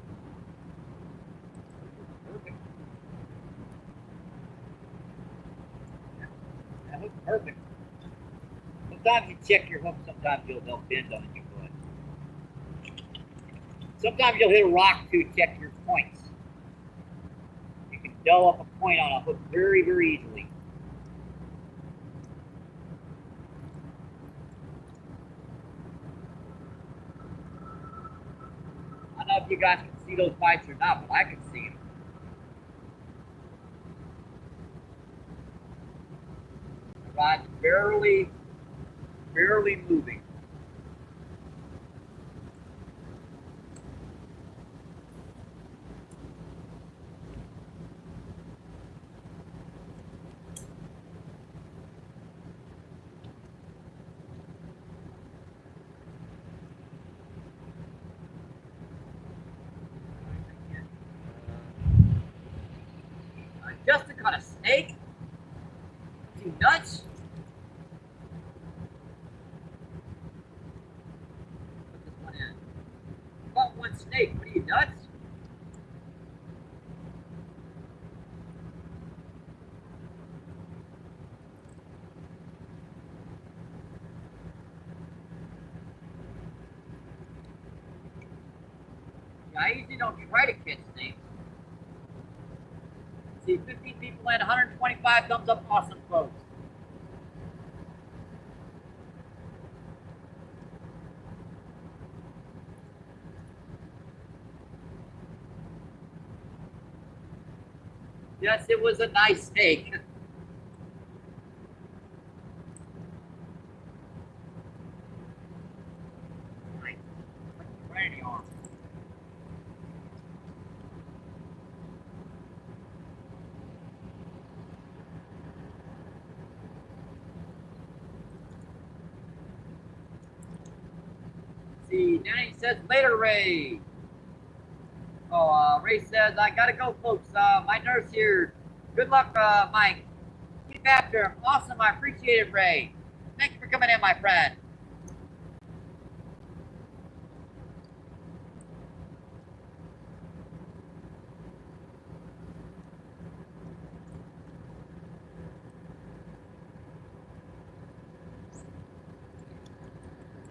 S1: Perfect. That hook's perfect. Sometimes you check your hook, sometimes they'll bend on your foot. Sometimes you'll hit a rock to check your points. You can dull up a point on a hook very, very easily. I don't know if you guys can see those bites or not, but I can see them. The rod's barely moving. Justin caught a snake? Is he nuts? Put this one in. Caught one snake. What are you, nuts? Yeah, I usually don't try to catch snakes. See, 15 people land, 125 thumbs up. Awesome, folks. Yes, it was a nice snake. Nice. Right in the arm. See, Danny says later, Ray. Oh, Ray says, I gotta go, folks. My nurse here. Good luck, Mike. Keep after him. Awesome. I appreciate it, Ray. Thank you for coming in, my friend.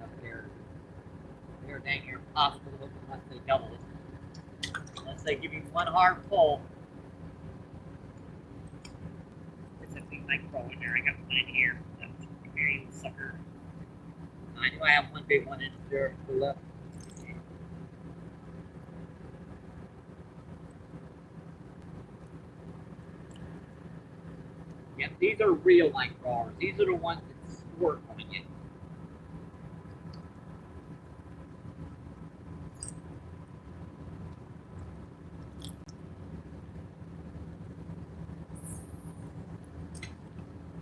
S1: Up there. They're dang near impossible to hook unless they double it. Unless they give you one hard pull. There's a big micro in there. I got one in here. That's a very sucker. I knew I have one big one in there to the left. Yep, these are real night crawlers. These are the ones that squirt on you.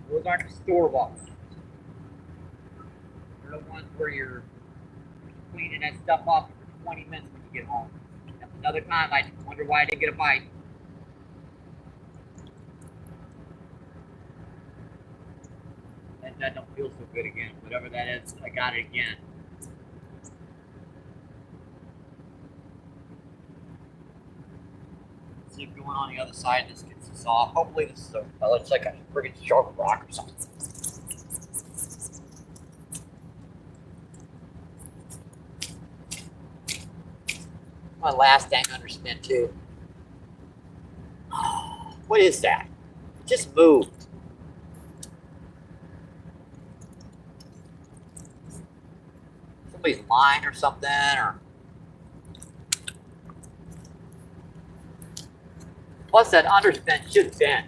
S1: Those aren't the store-bought ones. They're the ones where you're cleaning that stuff off for 20 minutes when you get home. That's another time I wonder why I didn't get a bite. And that don't feel so good again. Whatever that is, I got it again. Let's see if going on the other side this gets us off. Hopefully this is a, looks like a friggin' sharp rock or something. My last dang underspin too. What is that? It just moved. Somebody's line or something, or plus that underspin should bend.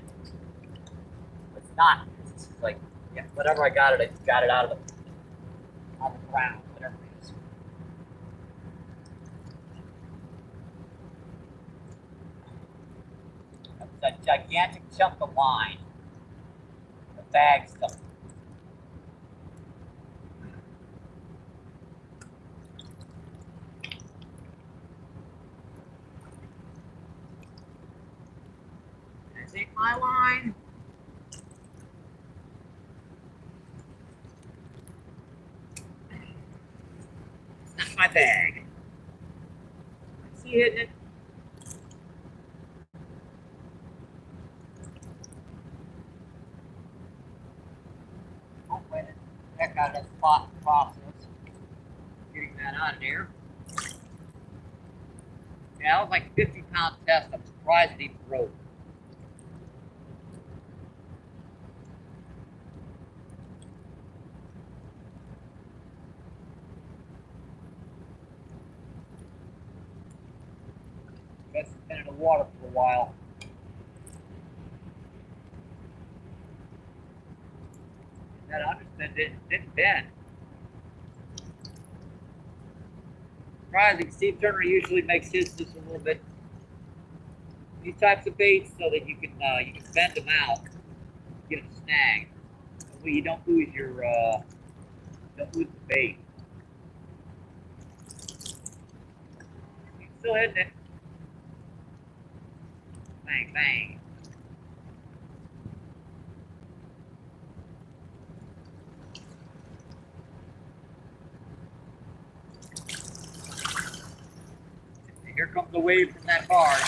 S1: It's not. It's like, yeah, whatever I got it out of the ground, whatever it is. That gigantic chunk of line. The bag stuff. This ain't my line. It's not my bag. I see hitting it. Oh, wait. Heck out of that spot process. Getting that out of there. Yeah, that was like a 50-pound test. I'm surprised it even broke. Guess it's been in the water for a while. That underspin didn't bend. Surprising, Steve Turner usually makes his just a little bit. These types of baits so that you can bend them out, get them snagged. That way you don't lose your don't lose the bait. He's still hitting it. Bang bang. Here comes the wave from that barge.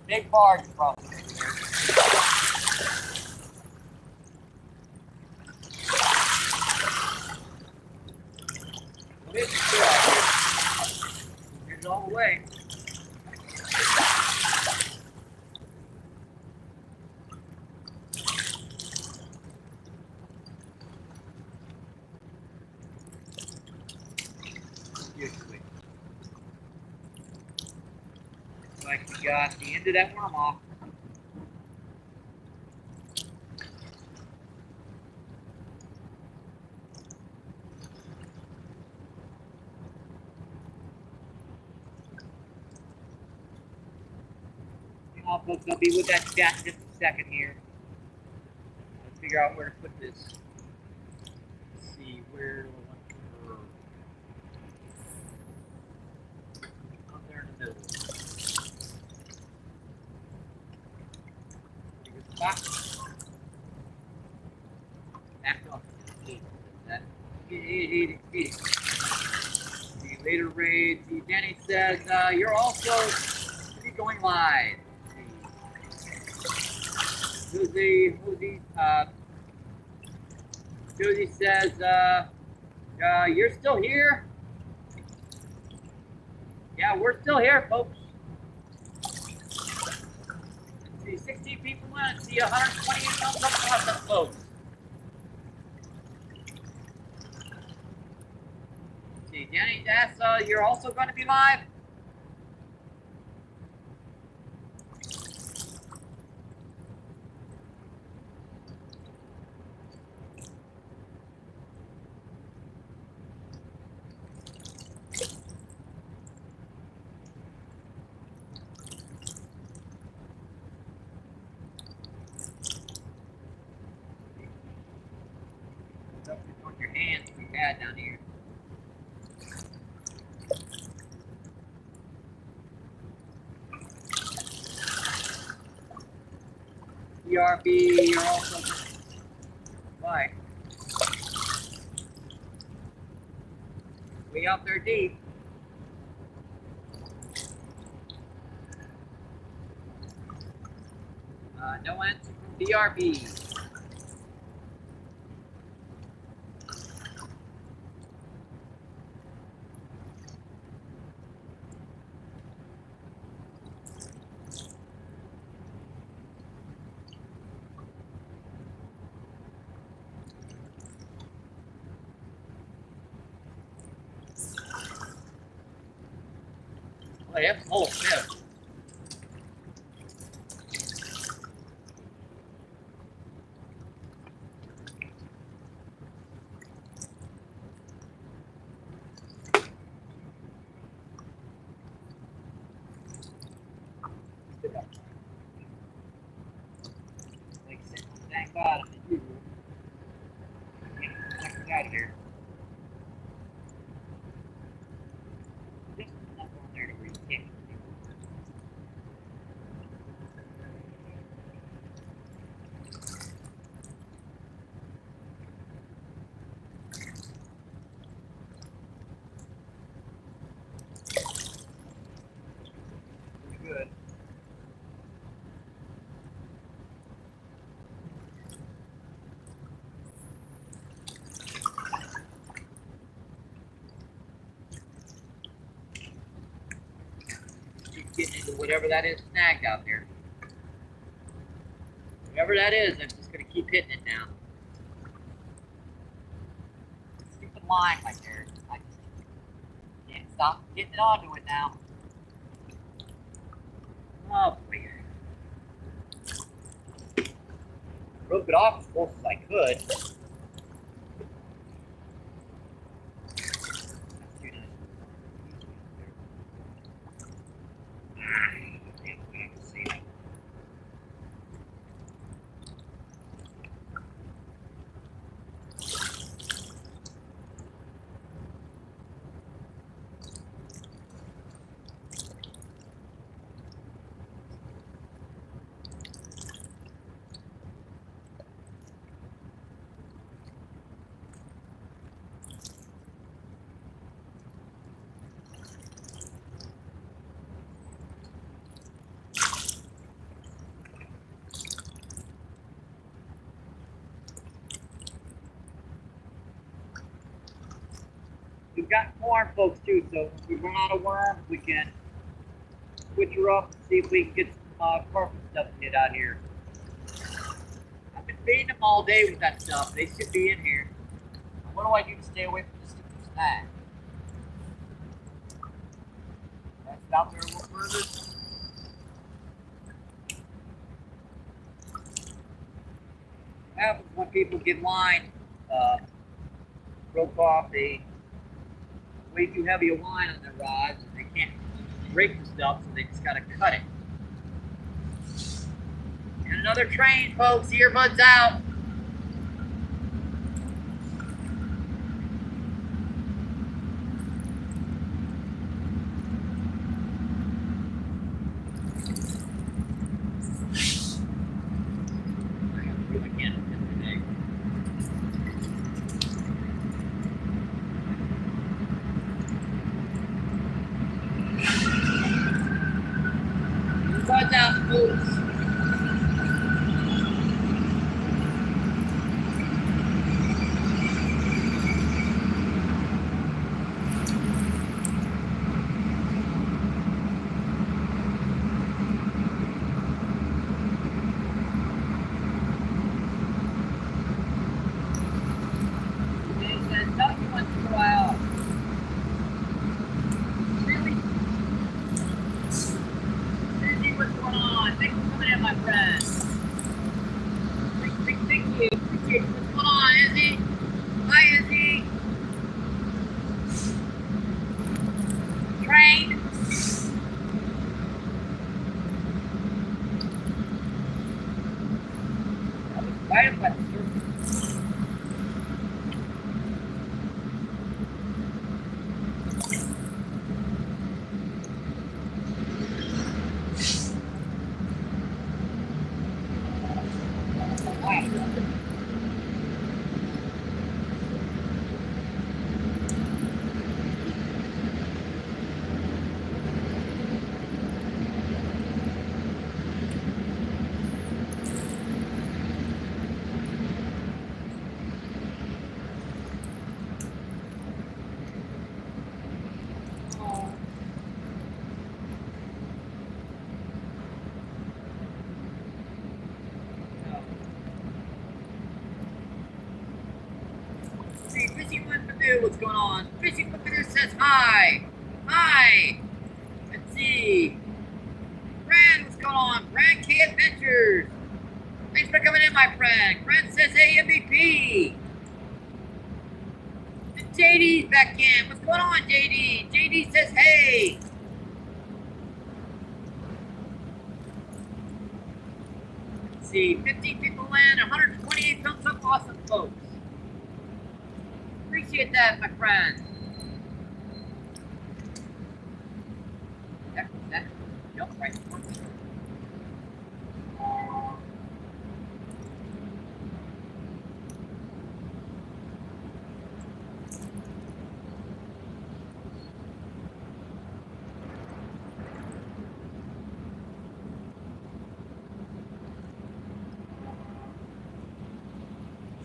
S1: Big barge probably. Here's all the way. Like we got the end of that worm off. Folks, I'll be with that chat in just a second here. Let's figure out where to put this. Let's see where do I want to put her? Up there in the middle. Pretty good spot. Back up. Eat it. See later raids. See, Danny says you're also going live. Josie says, you're still here? Yeah, we're still here, folks. See 16 people in, see 128 thumbs up, awesome, folks. See, Danny, that's, you're also going to be live? On your hands we had down here. BRB, you're also bye. Way out there deep. No answer from BRB. Oh, yeah, full of fish. getting into whatever that is snagged out there. Whatever that is, I'm just going to keep hitting it now. Stupid line right there. I just can't stop getting onto it now. Oh, boy. Broke it off as close as I could. We've got corn, folks, too, so if we run out of worms, we can switch her up and see if we can get some carpet stuff to hit out here. I've been feeding them all day with that stuff. They should be in here. What do I do to stay away from the stupid snag? That's it out there a little further. What happens when people get line broke off? They way too heavy a line on their rods, and they can't break the stuff, so they just gotta cut it. And another train, folks. Earbuds out. Earbuds out, folks. Right up at the surface. Fishing with Purdue, what's going on? Fishing with Purdue says hi. Hi. Let's see. Brad, what's going on? Brad K Adventures. Thanks for coming in, my friend. Brad says hey, MVP. And JD's back in. What's going on, JD? JD says hey. Let's see. 15 people in, 128 thumbs up. Awesome, folks. Appreciate that, my friend. That jump right towards me.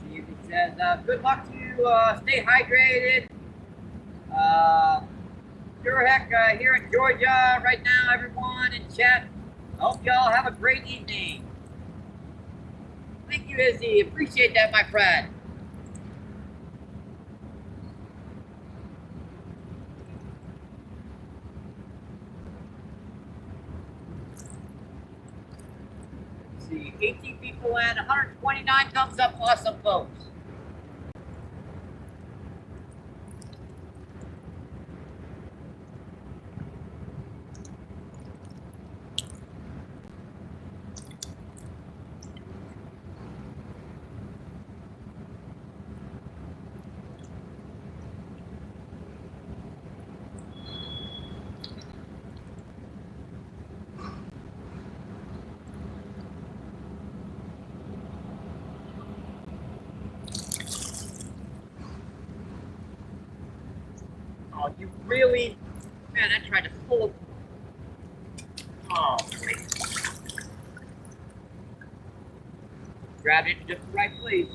S1: See if it says good luck to you. Stay hydrated. Sure heck here in Georgia right now, everyone in chat. I hope y'all have a great evening. Thank you, Izzy. Appreciate that, my friend. Let's see, 18 people and 129 thumbs up. Awesome, folks. Oh, you really, man, I tried to pull. Oh, great. Grabbed it in just the right place.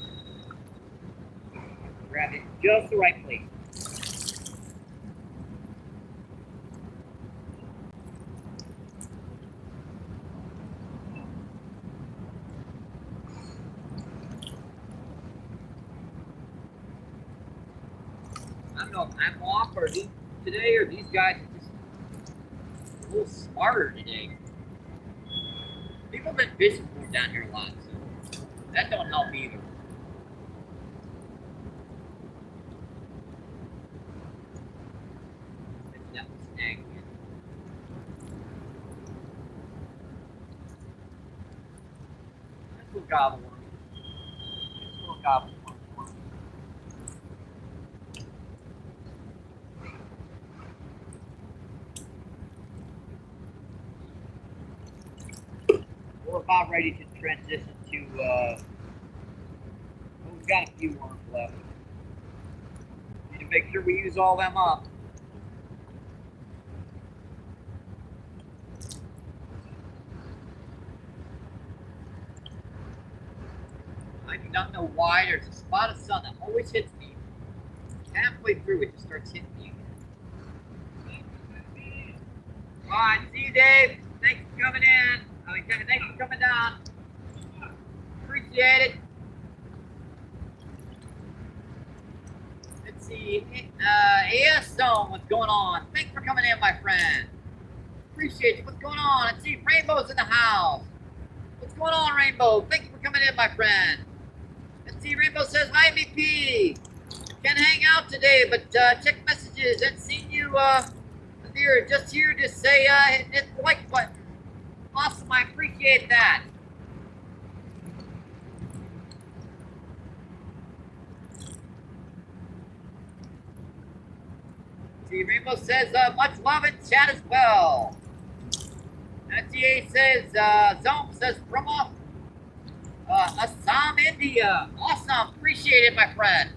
S1: Grabbed it in just the right place. I don't know if I'm off or today, or these guys are just a little smarter today. People have been fishing more down here a lot, so that don't help either. It's that snag again. This little gobble one. This little gobble one. We're about ready to transition to, we've got a few worms left. Need to make sure we use all them up. I do not know why there's a spot of sun that always hits me. Halfway through, it just starts hitting me again. All right, see you, Dave. Thanks for coming in. Thanks for coming down. Appreciate it. Let's see. AS Zone, what's going on? Thanks for coming in, my friend. Appreciate you. What's going on? Let's see. Rainbow's in the house. What's going on, Rainbow? Thank you for coming in, my friend. Let's see. Rainbow says, hi, BP. Can't hang out today, but check messages. Haven't seen you here. Just here to say hit the like button. Awesome, I appreciate that. See, Rainbow says much love in chat as well. NTA says Zone says from Assam, India. Awesome, appreciate it, my friend.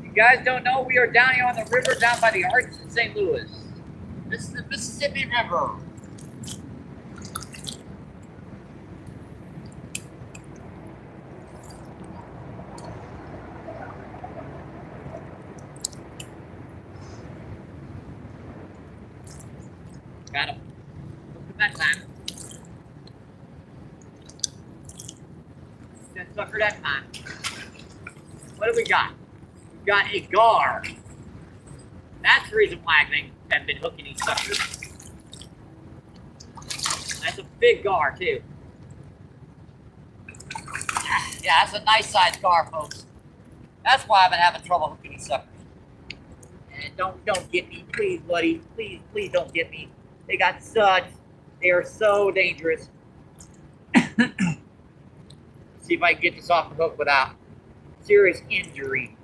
S1: You guys don't know, we are down here on the river down by the Arch in St. Louis. This is the Mississippi River. Got him. Look at that time. That sucker that time. What do we got? We've got a gar. That's the reason why I think I've been hooking these suckers. That's a big gar too. Yeah, that's a nice sized gar, folks. That's why I've been having trouble hooking these suckers. And don't get me, please, buddy. Please don't get me. They are so dangerous. See if I can get this off the hook without serious injury.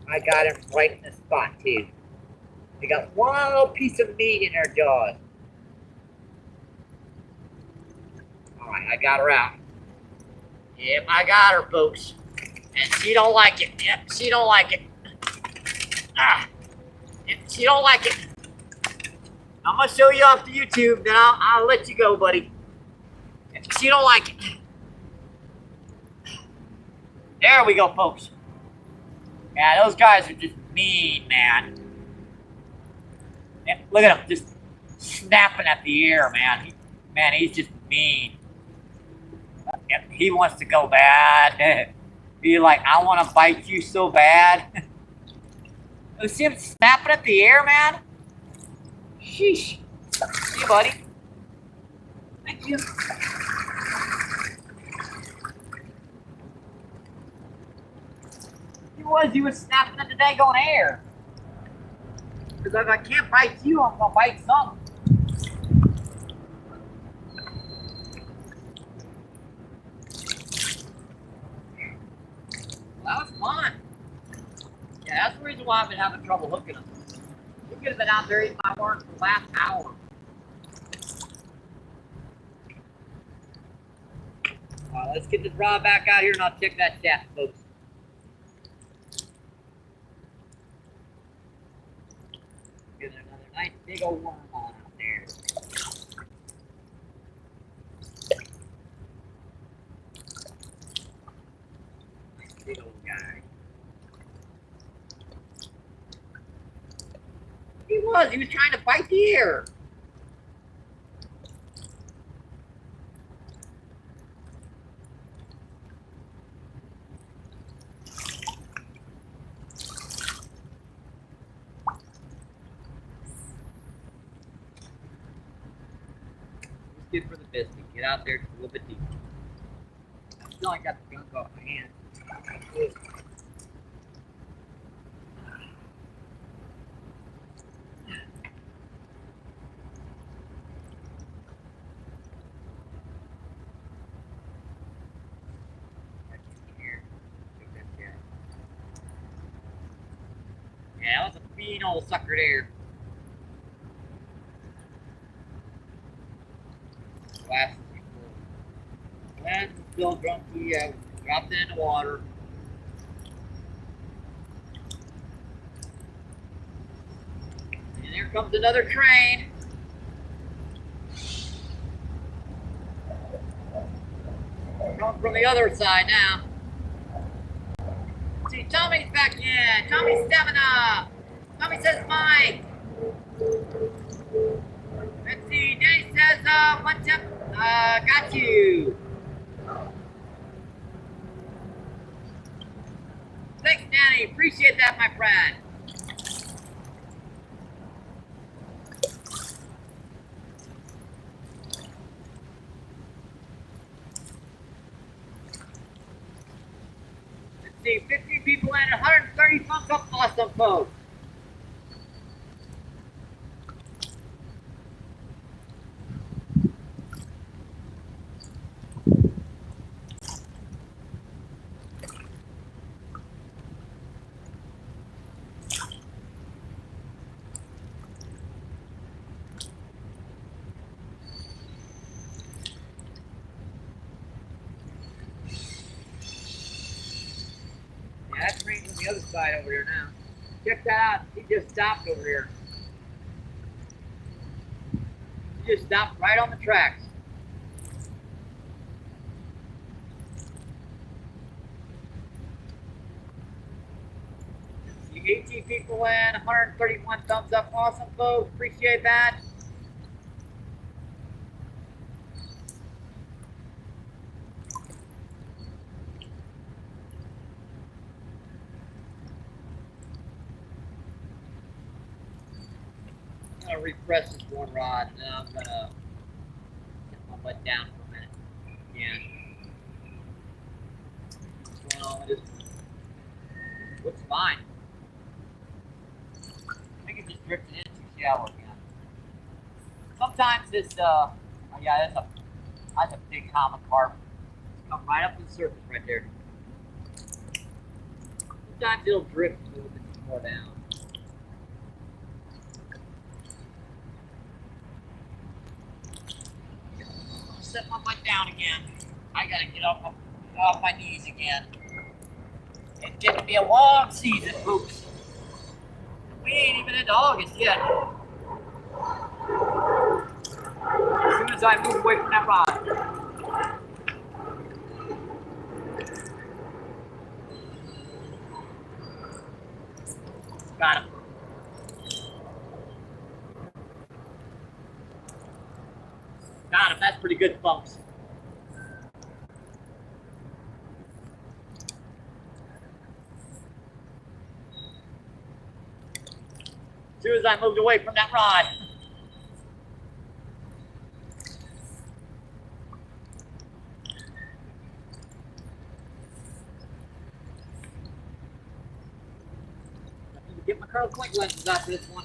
S1: I got him right in the spot too. They got one little piece of meat in their jaws. Alright, I got her out. Yep, I got her, folks. And she don't like it. Yep, she don't like it. Ah, yep, she don't like it. I'm gonna show you off to YouTube, then I'll let you go, buddy. Yep, she don't like it. There we go, folks. Yeah, those guys are just mean, man. Yeah, look at him, just snapping at the air, man. He's just mean. He wants to go bad. He's like, I want to bite you so bad. You see him snapping at the air, man? Sheesh. See you, buddy. Thank you. He was snapping at the daggone air. Because if I can't bite you, I'm going to bite some. That was fun. Yeah, that's the reason why I've been having trouble hooking them. We could have been out there eating my work for the last hour. Alright, let's get this rod back out here and I'll check that shaft, folks. Get another nice big old worm on out there. Nice big old guy. He was trying to bite the air. Good for the biscuit. Get out there just a little bit deeper. I still ain't got the gunk off my hand. Yeah, that was a mean old sucker there. Last still drunky, dropped it in the water. And here comes another train. Coming from the other side now. See, Tommy's back in. Tommy's stepping up. Tommy says Mike. Let's see, Denny says, one tip, got you. Thanks, Danny. Appreciate that, my friend. Let's see, 15 people and 130 thumbs up. Awesome, folks. Yeah, that train's on the other side over here now. Check that out. He just stopped over here. He just stopped right on the tracks. You 18 people in, 131 thumbs up. Awesome, folks. Appreciate that. gonna refresh this one rod, and then I'm gonna get my butt down for a minute. Yeah. What's going on with this one? Looks fine. I think it just drifted in too shallow again. Sometimes this, oh yeah, that's a big common carp. It's come right up to the surface right there. Sometimes it'll drift a little bit more down. I'll set my butt down again. I gotta get off my knees again. It's getting to be a long season, folks. We ain't even into August yet. As soon as I move away from that rod. Got him. Got him. That's pretty good, folks. As soon as I moved away from that rod. Get my curl point lenses out for this one.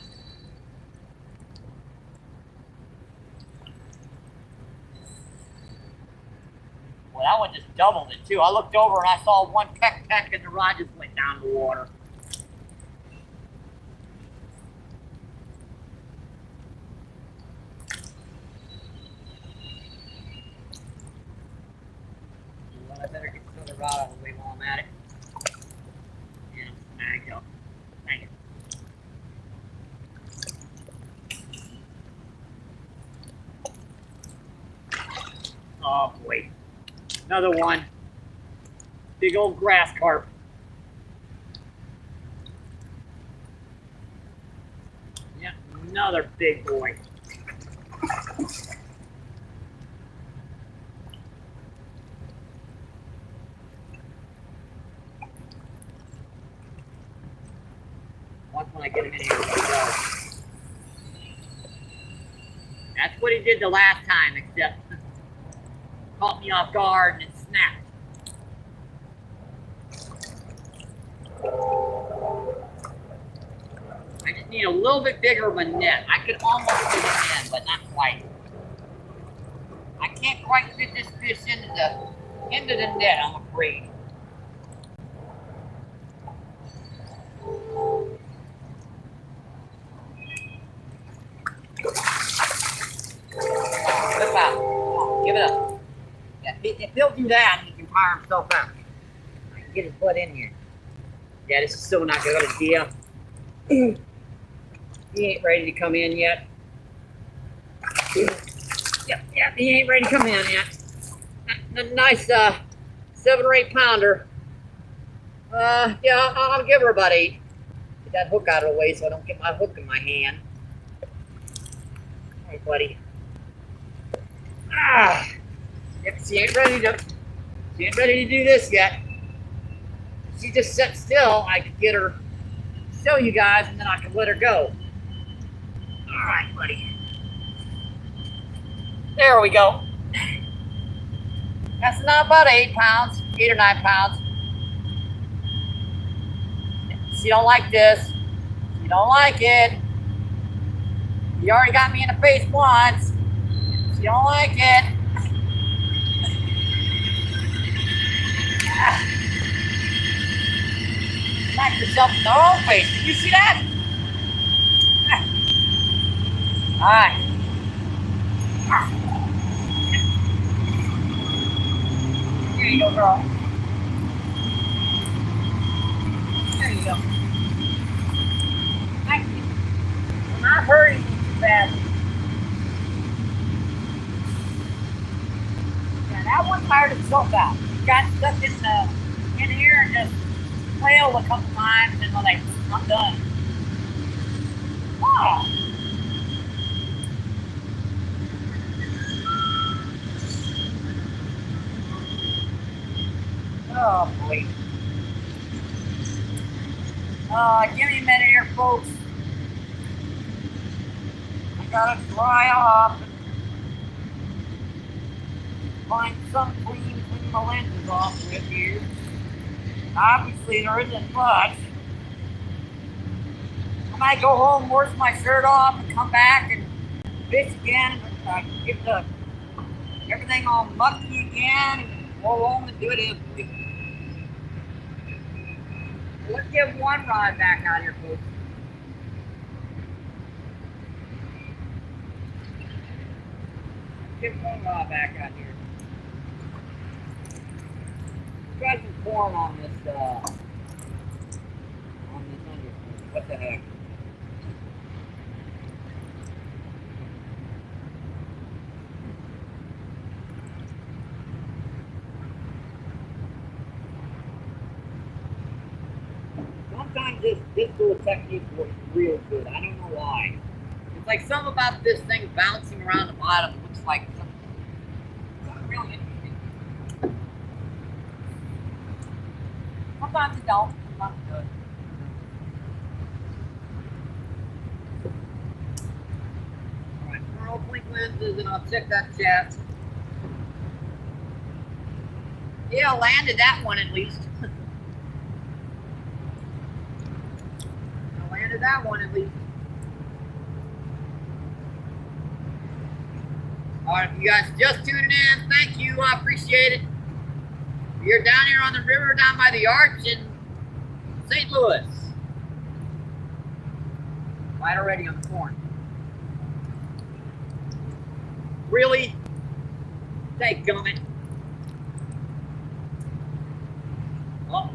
S1: Well, that one just doubled it too. I looked over and I saw one peck and the rod just went down in the water. Well, I better get the other rod out of the way while I'm at it. Yeah, there you go. Thank you. Oh boy, another one. Big old grass carp. Yeah, another big boy. Once when I get him in here, that's what he did the last time, except caught me off guard and it snapped. I just need a little bit bigger of a net. I could almost fit it in, but not quite. I can't quite fit this fish into the net, I'm afraid. Flip out. Come on, give it up. If he'll do that, he can tire himself out. I can get his butt in here. Yeah, this is still not a good idea. He ain't ready to come in yet. Yep, he ain't ready to come in yet. A nice 7 or 8 pounder. Yeah, I'll give her about 8. Get that hook out of the way so I don't get my hook in my hand. Hey, buddy. If she ain't ready to do this yet. If she just sat still, I could get her, show you guys, and then I can let her go. All right, buddy. There we go. That's not about 8 pounds, 8 or 9 pounds. She don't like this. She don't like it. You already got me in the face once. She don't like it. Smack yourself in the wrong face. Did you see that? Alright. Here you go, girl. There you go. Thank you. I'm not hurrying too fast. Yeah, that one tired himself out. Got stuck in here and just flailed a couple times and I'm like, I'm done. Oh. Oh boy. Give me a minute here, folks. gotta dry off and find some clean to clean my lenses off with here. Obviously there isn't much. I might go home, wash my shirt off, and come back and fish again. Get everything all mucky again, and go home and do it empty. Let's give one rod back out here, folks. Let's give one rod back out here. Try some corn on this underspoon. What the heck? Sometimes this little technique works real good. I don't know why. It's like something about this thing bouncing around the bottom looks like something really interesting. Sometimes it don't. Sometimes it does. Alright, Pearl blink lenses, and I'll check that chat. Yeah, I landed that one at least. That one at least. Alright, if you guys just tuning in, thank you, I appreciate it. You're down here on the river down by the arch in St. Louis. Right already on the corn. Really? Dadgummit. Uh-oh.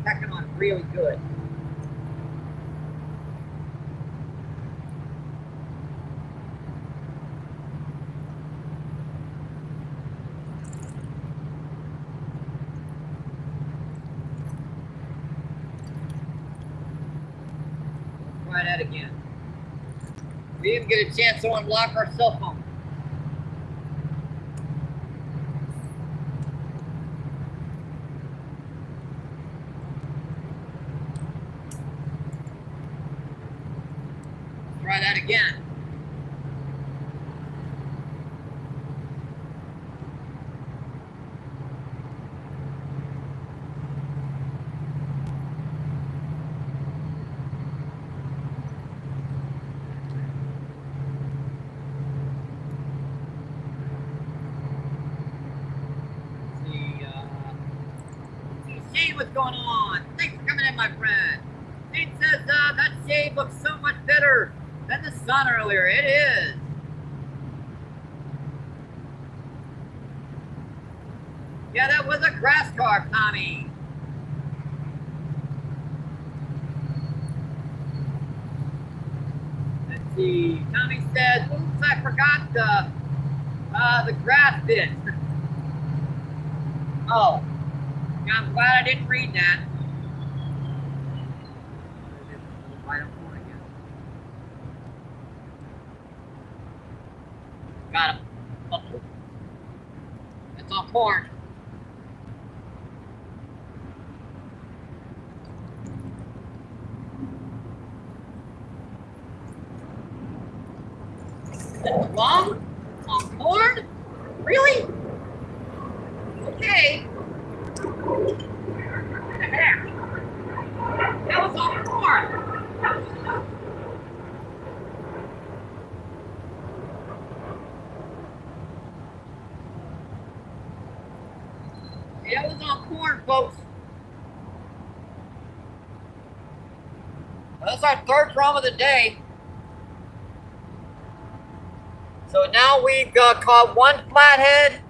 S1: Pecking on really good. Let's try that again. We didn't get a chance to unlock our cell phone. Try that again. Let's see what's going on. Thanks for coming in, my friend. Shane says that shade looks so much better than the sun earlier. It is. Yeah, that was a grass carp, Tommy. Let's see. Tommy says, oops, I forgot the grass bit. Oh. Yeah, I'm glad I didn't read that. Got him. Uh-oh. It's on corn. Wrong? On corn? Really? Okay. What the heck? That was on corn. That was on corn, folks. Well, that's our third drum of the day. So now we've caught one flathead.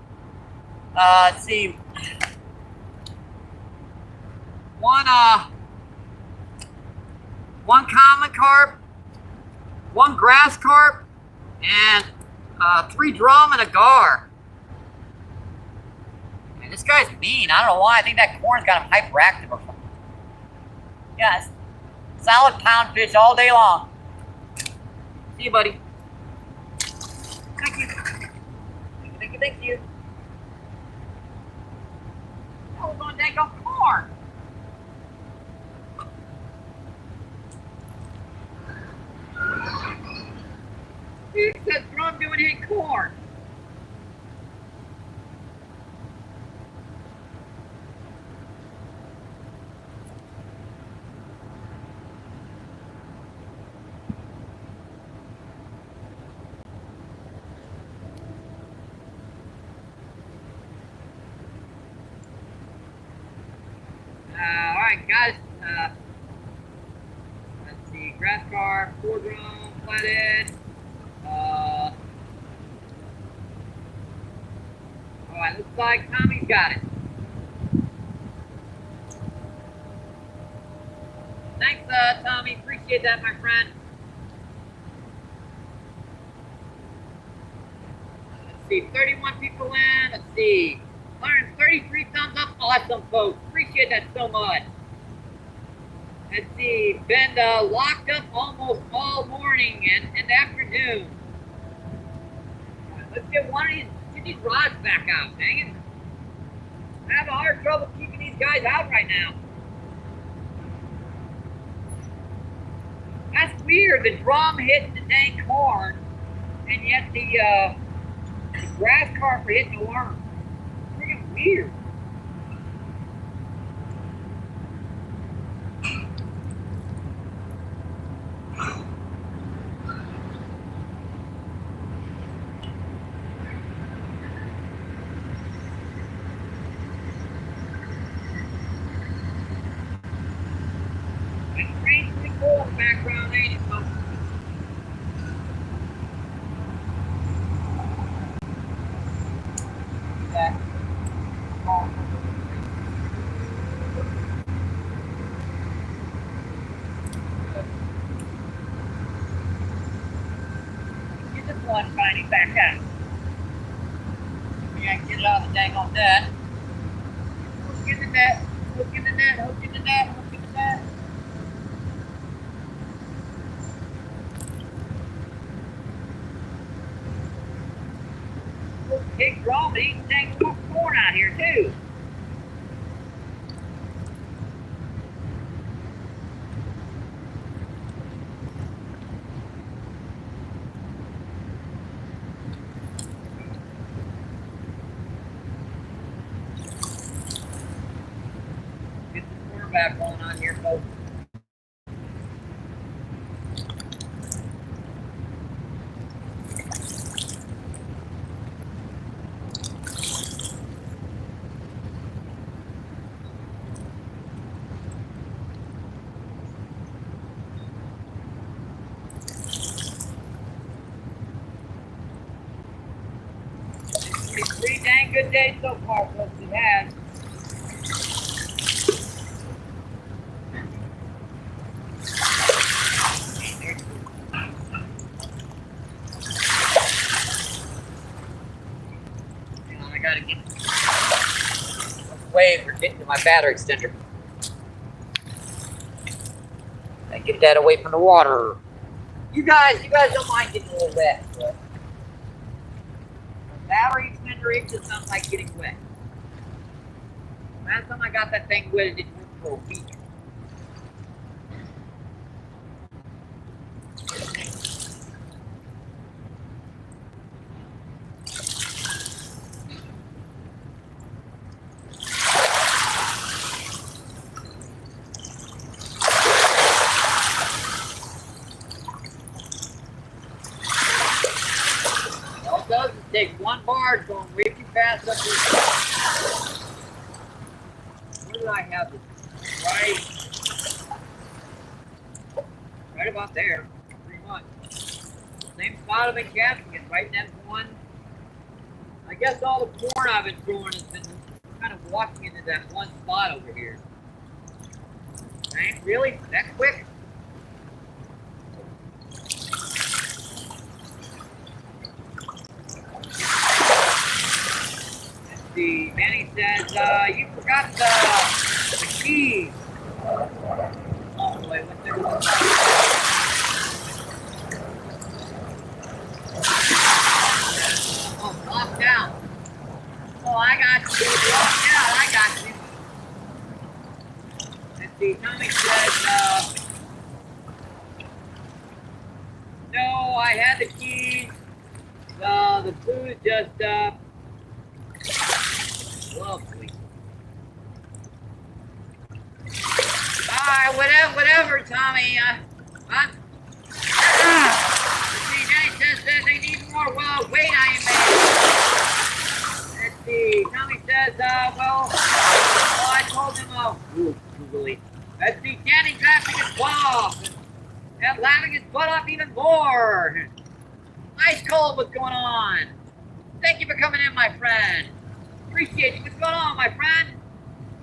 S1: Let's see. One common carp, one grass carp, and 3 drum and a gar. Man, this guy's mean. I don't know why. I think that corn's got him hyperactive or something. Yes. Solid pound fish all day long. See you, buddy. Thank you. Thank you, thank you. Oh, we're going to take off corn. right, guys. Let's see. Grass carp, 4-drum, flathead. All right, looks like Tommy's got it. Thanks, Tommy. Appreciate that, my friend. Let's see, 31 people in. Let's see, 133 thumbs up. Awesome, folks. Appreciate that so much. Let's see, been locked up almost all morning and afternoon. Right, let's get these rods back out. Dang it. I have a hard trouble keeping these guys out right now. That's weird. The drum hitting the dang corn, and yet the grass carp are hitting the worm. Freaking weird. That rain's pretty cool in the background, ain't it, folks? That. Get this one tiny back out. Maybe I can get it out of the dang old net. Hook in the net, hook in the net, hook in the net, hook in the net. Big drum, but he's taking more corn out here too. Get the corn back going on here, folks. Pretty dang good day so far, folks. It has. Hang on, I gotta get away. We're getting to my battery extender. I get that away from the water. You guys don't mind getting a little wet, but battery extender, it just sounds like getting wet. Last time I got that thing wet, it didn't work for a week. All it does is take one barge going way too fast up here. Where did I have this? Right about there, pretty much. Same spot I've been casting it, right in that one. I guess all the corn I've been growing has been kind of walking into that one spot over here. Dang, really? That quick? Let's see, Manny says, you forgot the keys. Oh boy, what's there? Oh, locked down. Oh, I got you. Locked out, I got you. Let's see, Tommy says, no, I had the keys. The food just, lovely. Alright, whatever, Tommy. See, Jenny says they need more weight I am made. Let's see. Tommy says, well, I told him, googly. Let's see Danny grabbing his butt off and laughing his butt off even more. Ice cold, what's going on? Thank you for coming in, my friend. Appreciate you. What's going on, my friend?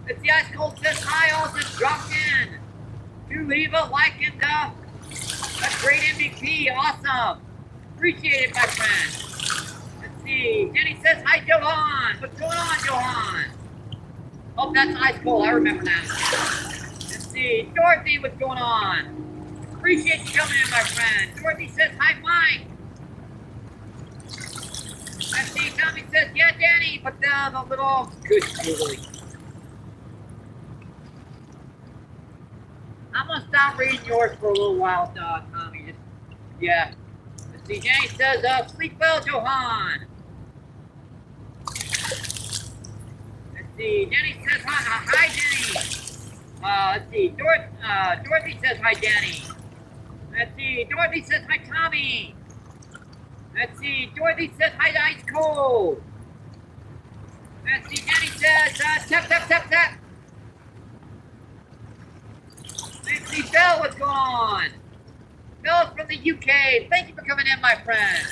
S1: Let's see, Ice Cold says hi, all just dropped in. Do leave a like and a great MVP. Awesome. Appreciate it, my friend. Let's see. Jenny says hi, Johan. What's going on, Johan? Oh, that's Ice Cold. I remember that. Let's see. Dorothy, what's going on? Appreciate you coming in, my friend. Dorothy says hi, Mike. Let's see. Tommy says, yeah, Danny, but the little good googly. I'm gonna stop reading yours for a little while, Tommy. Just, yeah. Let's see. Jenny says, sleep well, Johan. Let's see. Jenny says, hi, Jenny. Let's see. Dorothy says, hi, Danny. Let's see. Dorothy says, hi, Tommy. Let's see. Dorothy says, hi, Ice Cold. Let's see. Jenny says, tap, tap, tap, tap. Let's see, Belle, what's going on? Belle's from the UK. Thank you for coming in, my friend.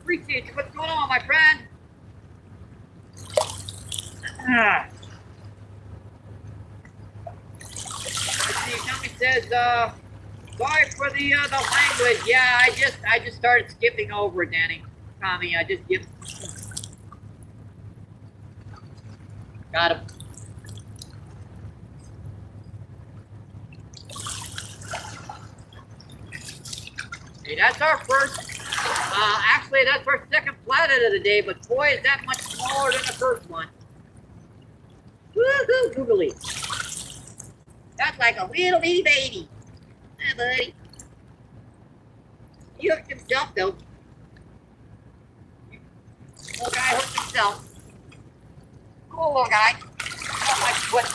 S1: Appreciate you. What's going on, my friend? Let's see, Tommy says, sorry for the language. Yeah, I just started skipping over it, Danny. Tommy, I just skipped. Got him. Hey, that's our first, actually that's our second flathead of the day, but boy is that much smaller than the first one. Woohoo, googly. That's like a little bitty baby. Hi, buddy. He hooked himself, though. Little guy hooked himself. Cool little guy. Oh, my foot.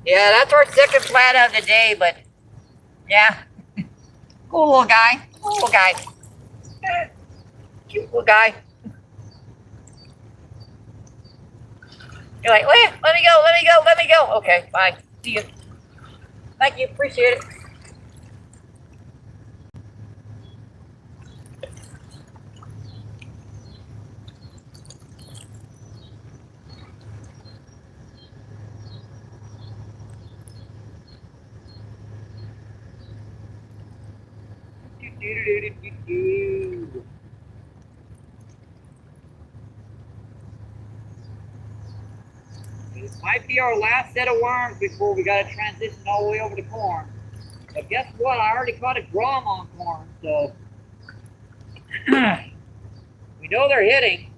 S1: Yeah, that's our second flathead of the day, but yeah. Cool little guy. Cool little guy. Cute little guy. You're like, wait, let me go, let me go, let me go. Okay, bye. See you. Thank you, appreciate it. This might be our last set of worms before we got to transition all the way over to corn. But guess what? I already caught a drum on corn, so we know they're hitting.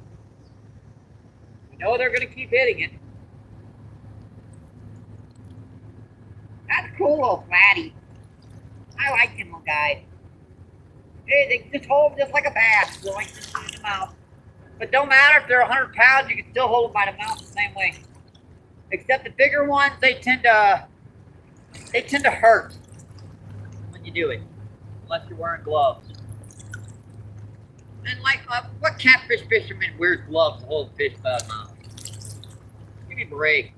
S1: We know they're going to keep hitting it. That's a cool little fatty. I like him, little guy. Hey, they just hold him just like a bass, so like just in the mouth. But don't matter if they're 100 pounds, you can still hold them by the mouth the same way. Except the bigger ones, they tend to hurt when you do it, unless you're wearing gloves. And like, what catfish fisherman wears gloves to hold fish by the mouth? Give me a break.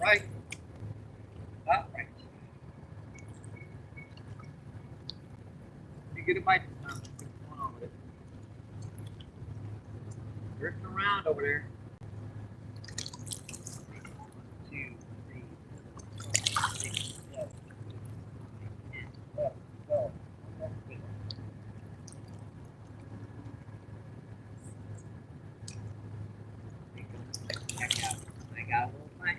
S1: Right. All right. You get a bite this time. What's going on with it? Drifting around over there. 1, 2, 3, 4, 5, 6, 7, 8, 9, 10, 11, 12. Check out. I got a little thing.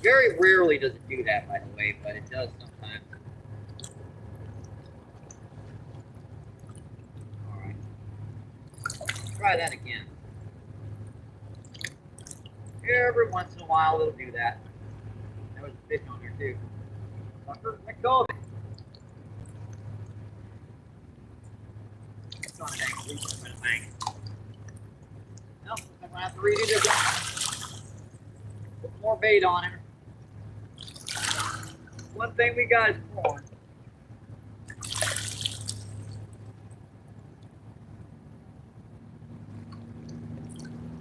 S1: Very rarely does it do that, by the way, but it does sometimes. Alright. Try that again. Every once in a while it'll do that. There was a fish on there too. Let go of it. Nope, I'm gonna have to redo this. Put more bait on it. One thing we got is corn.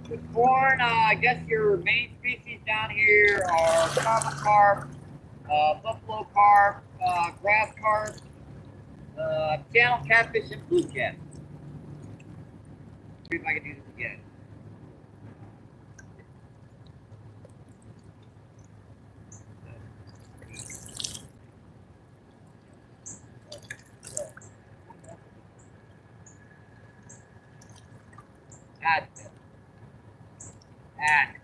S1: The corn, I guess your main species down here are common carp, buffalo carp, grass carp, channel catfish, and blue cat. See if I can do this again. Add.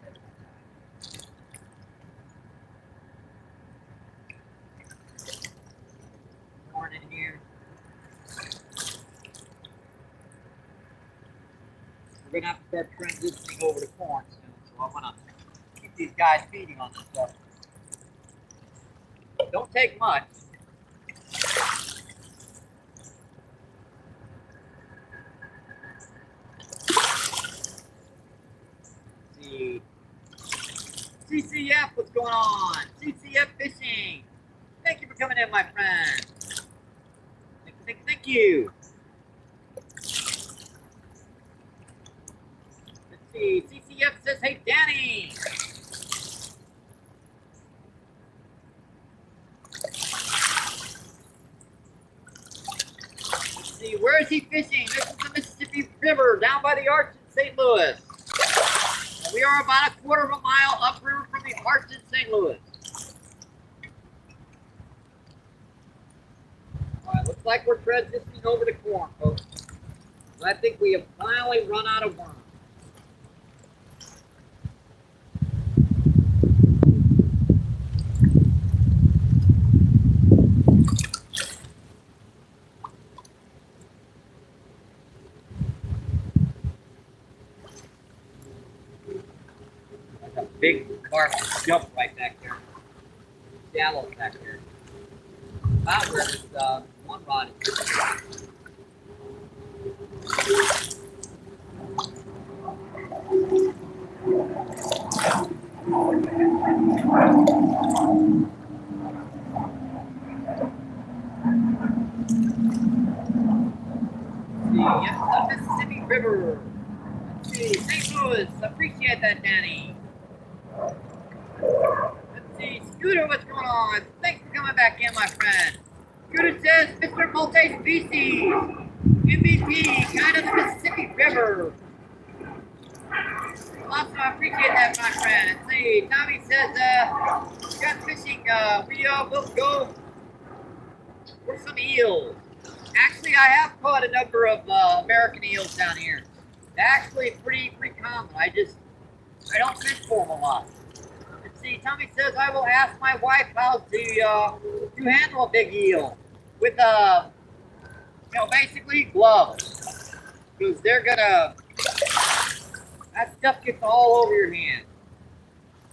S1: Corn in here. We're gonna have to start transitioning over to corn soon, so I'm gonna keep these guys feeding on this stuff. Don't take much. See. CCF, what's going on? CCF Fishing. Thank you for coming in, my friend. Thank you. Let's see. CCF says, hey, Danny. Let's see. Where is he fishing? This is the Mississippi River down by the arch in St. Louis. We are about a quarter of a mile upriver from the arch in St. Louis. All right, looks like we're transitioning over to corn, folks. So I think we have finally run out of worms. There's a big carp jump right back there. Shallow back there. About where this one rod is. See, yes, the Mississippi River. Let's see, St. Louis. Appreciate that, Danny. Let's see, Scooter, what's going on? Thanks for coming back in, my friend. Scooter says, Mr. Multi-Species, MVP, kind of the Mississippi River. Awesome, I appreciate that, my friend. Let's see, Tommy says, got fishing, we will go for some eels. Actually, I have caught a number of American eels down here. They're actually pretty common. I don't fish for them a lot. Let's see, Tommy says, I will ask my wife how to handle a big eel with, basically gloves. Because they're gonna, that stuff gets all over your hand.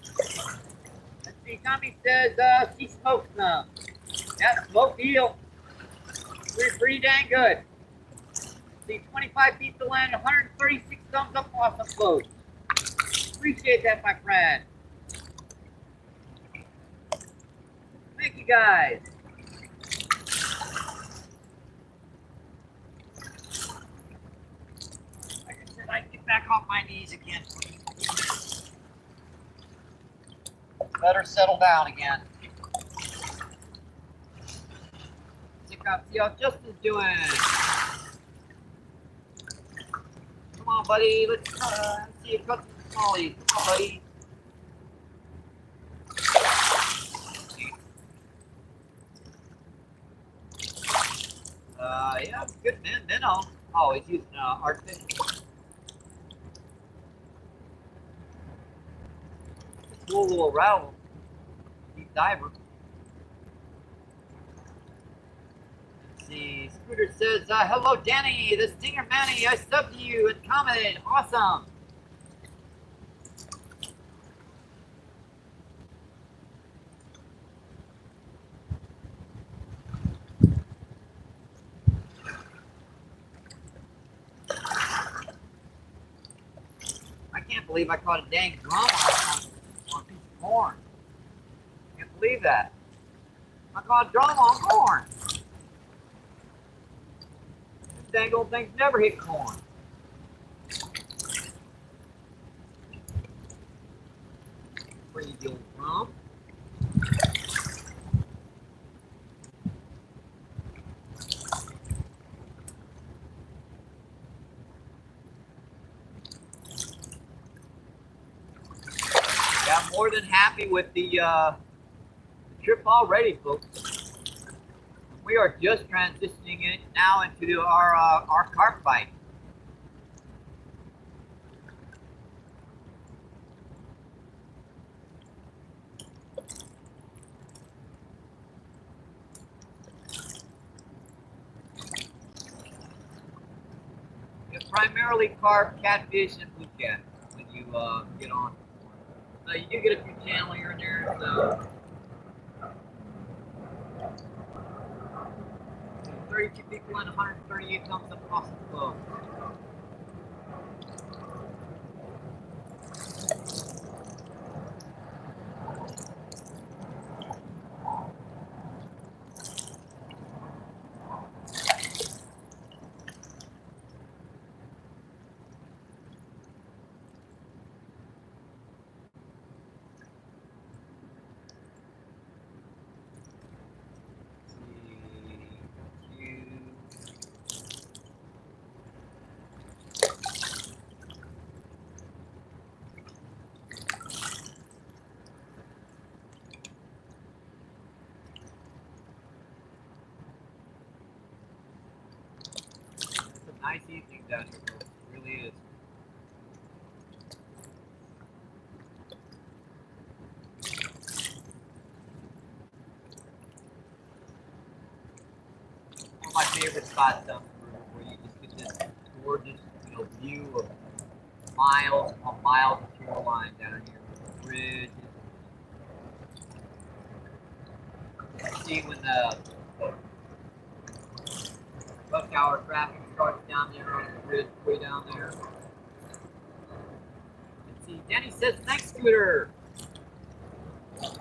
S1: Let's see, Tommy says, she smokes them. Yeah, smoked eel. Pretty dang good. See, 25 feet to land, 136 thumbs up off the boat. Appreciate that, my friend. Thank you, guys. Like I said, I can get back off my knees again. Better settle down again. See how Justin's doing. Come on, buddy. Let's see you cut some smallies. Come on, buddy. Yeah, good minnow. Oh, he's using Arctic. Cool little rattle. Deep diver. See, Scooter says, hello, Danny, the Stinger Manny. I subbed to you and commented. Awesome. believe I caught a dang drum on a piece of corn. Can't believe that. I caught a drum on corn. These dang old things never hit corn. Pretty old drum. Yeah, I'm more than happy with the trip already, folks. We are just transitioning it now into our carp bite. It's primarily carp, catfish, and blue cat when you get on. So you do get a few channel here and there. So 32 people and 138 thumbs up across the globe. Nice evening down here, folks. It really is. One of my favorite spots down here where you just get this gorgeous, view of miles upon miles of shoreline down here with the bridge. See when the rush hour traffic starts down there on the bridge way down there. Let's see, Denny says, thanks, Scooter. Let's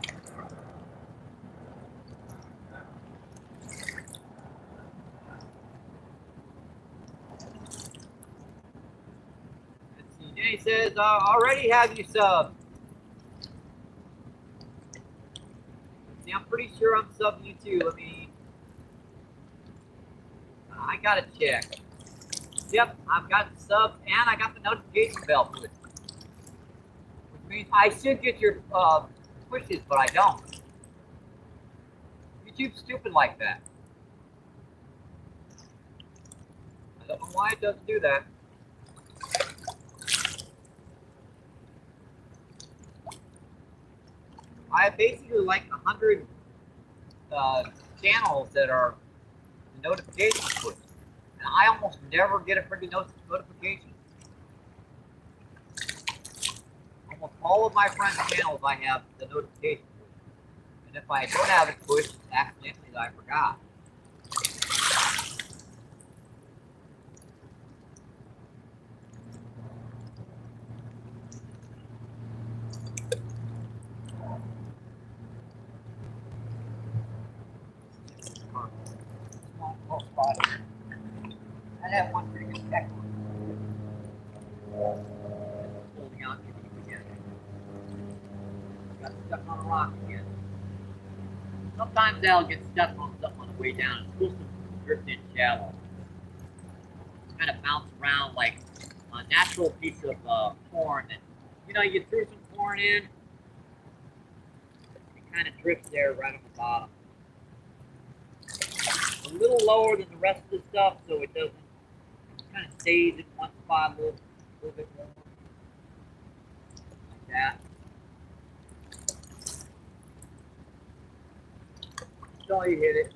S1: see, Denny says, already have you subbed. Let's see, I'm pretty sure I'm subbing you too. Let me, I gotta check. Yep, I've got the subs and I got the notification bell pushed. Which means I should get your pushes, but I don't. YouTube's stupid like that. I don't know why it doesn't do that. I have basically like 100 channels that are notifications pushed. And I almost never get a freaking notification. Almost all of my friends' channels I have the notification pushed. And if I don't have it pushed, accidentally I forgot. Small spot here. I have one pretty good tech one. Holding out to you again. Got stuck on a rock again. Sometimes they'll get stuck on something on the way down. It's supposed to drift in shallow. Kind of bounce around like a natural piece of corn. And you threw some corn in. It kind of drifts there right on the bottom. A little lower than the rest of the stuff, so it doesn't. It kind of stays in one spot a little bit more. Like that. So you hit it.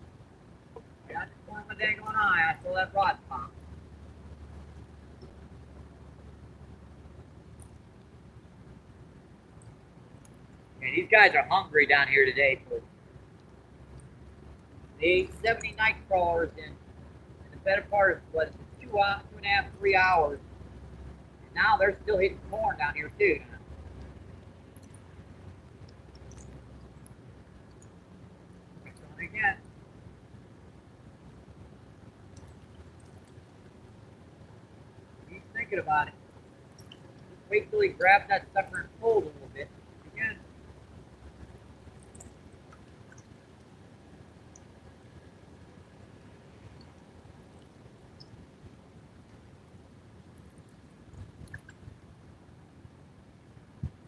S1: I just pointed my dang on eye. I saw that rod pop. And these guys are hungry down here today, folks. They ate 70 night crawlers in the better part of what, 2.5, 3 hours. Now they're still hitting corn down here too. Again. He's thinking about it. Just wait till he grabs that sucker and pulls a little bit. Again.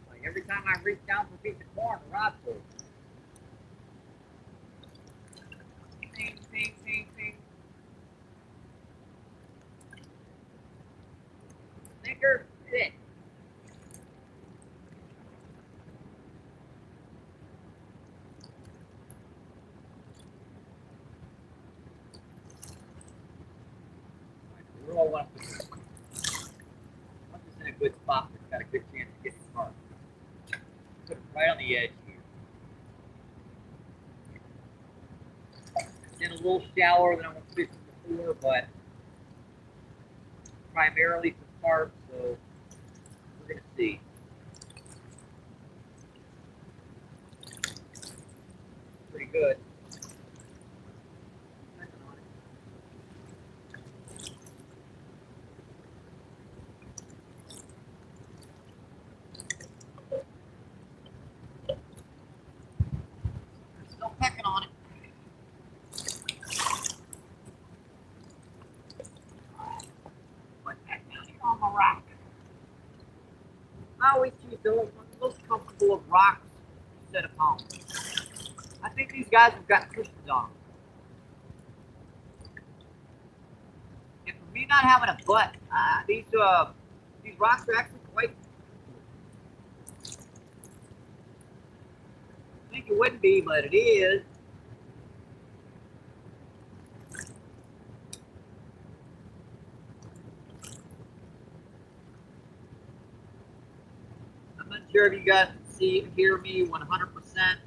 S1: Like every time I reach down for a piece of corn, the rod pulls. Ping, ping, ping, ping. Snicker, sit. We're all one. I'm just in a good spot. We've got a good chance to get the mark. Put it right on the edge here. It's in a little shallower than I was fishing before, but primarily for carp, so we're gonna see. Pretty good. Still pecking on it. Put that down here on the rock. I always choose the most comfortable of rocks instead of palms. I think these guys have got cushions on them. And for me not having a butt, these rocks are actually quite. I think it wouldn't be, but it is. I'm not sure if you guys can hear me 100%.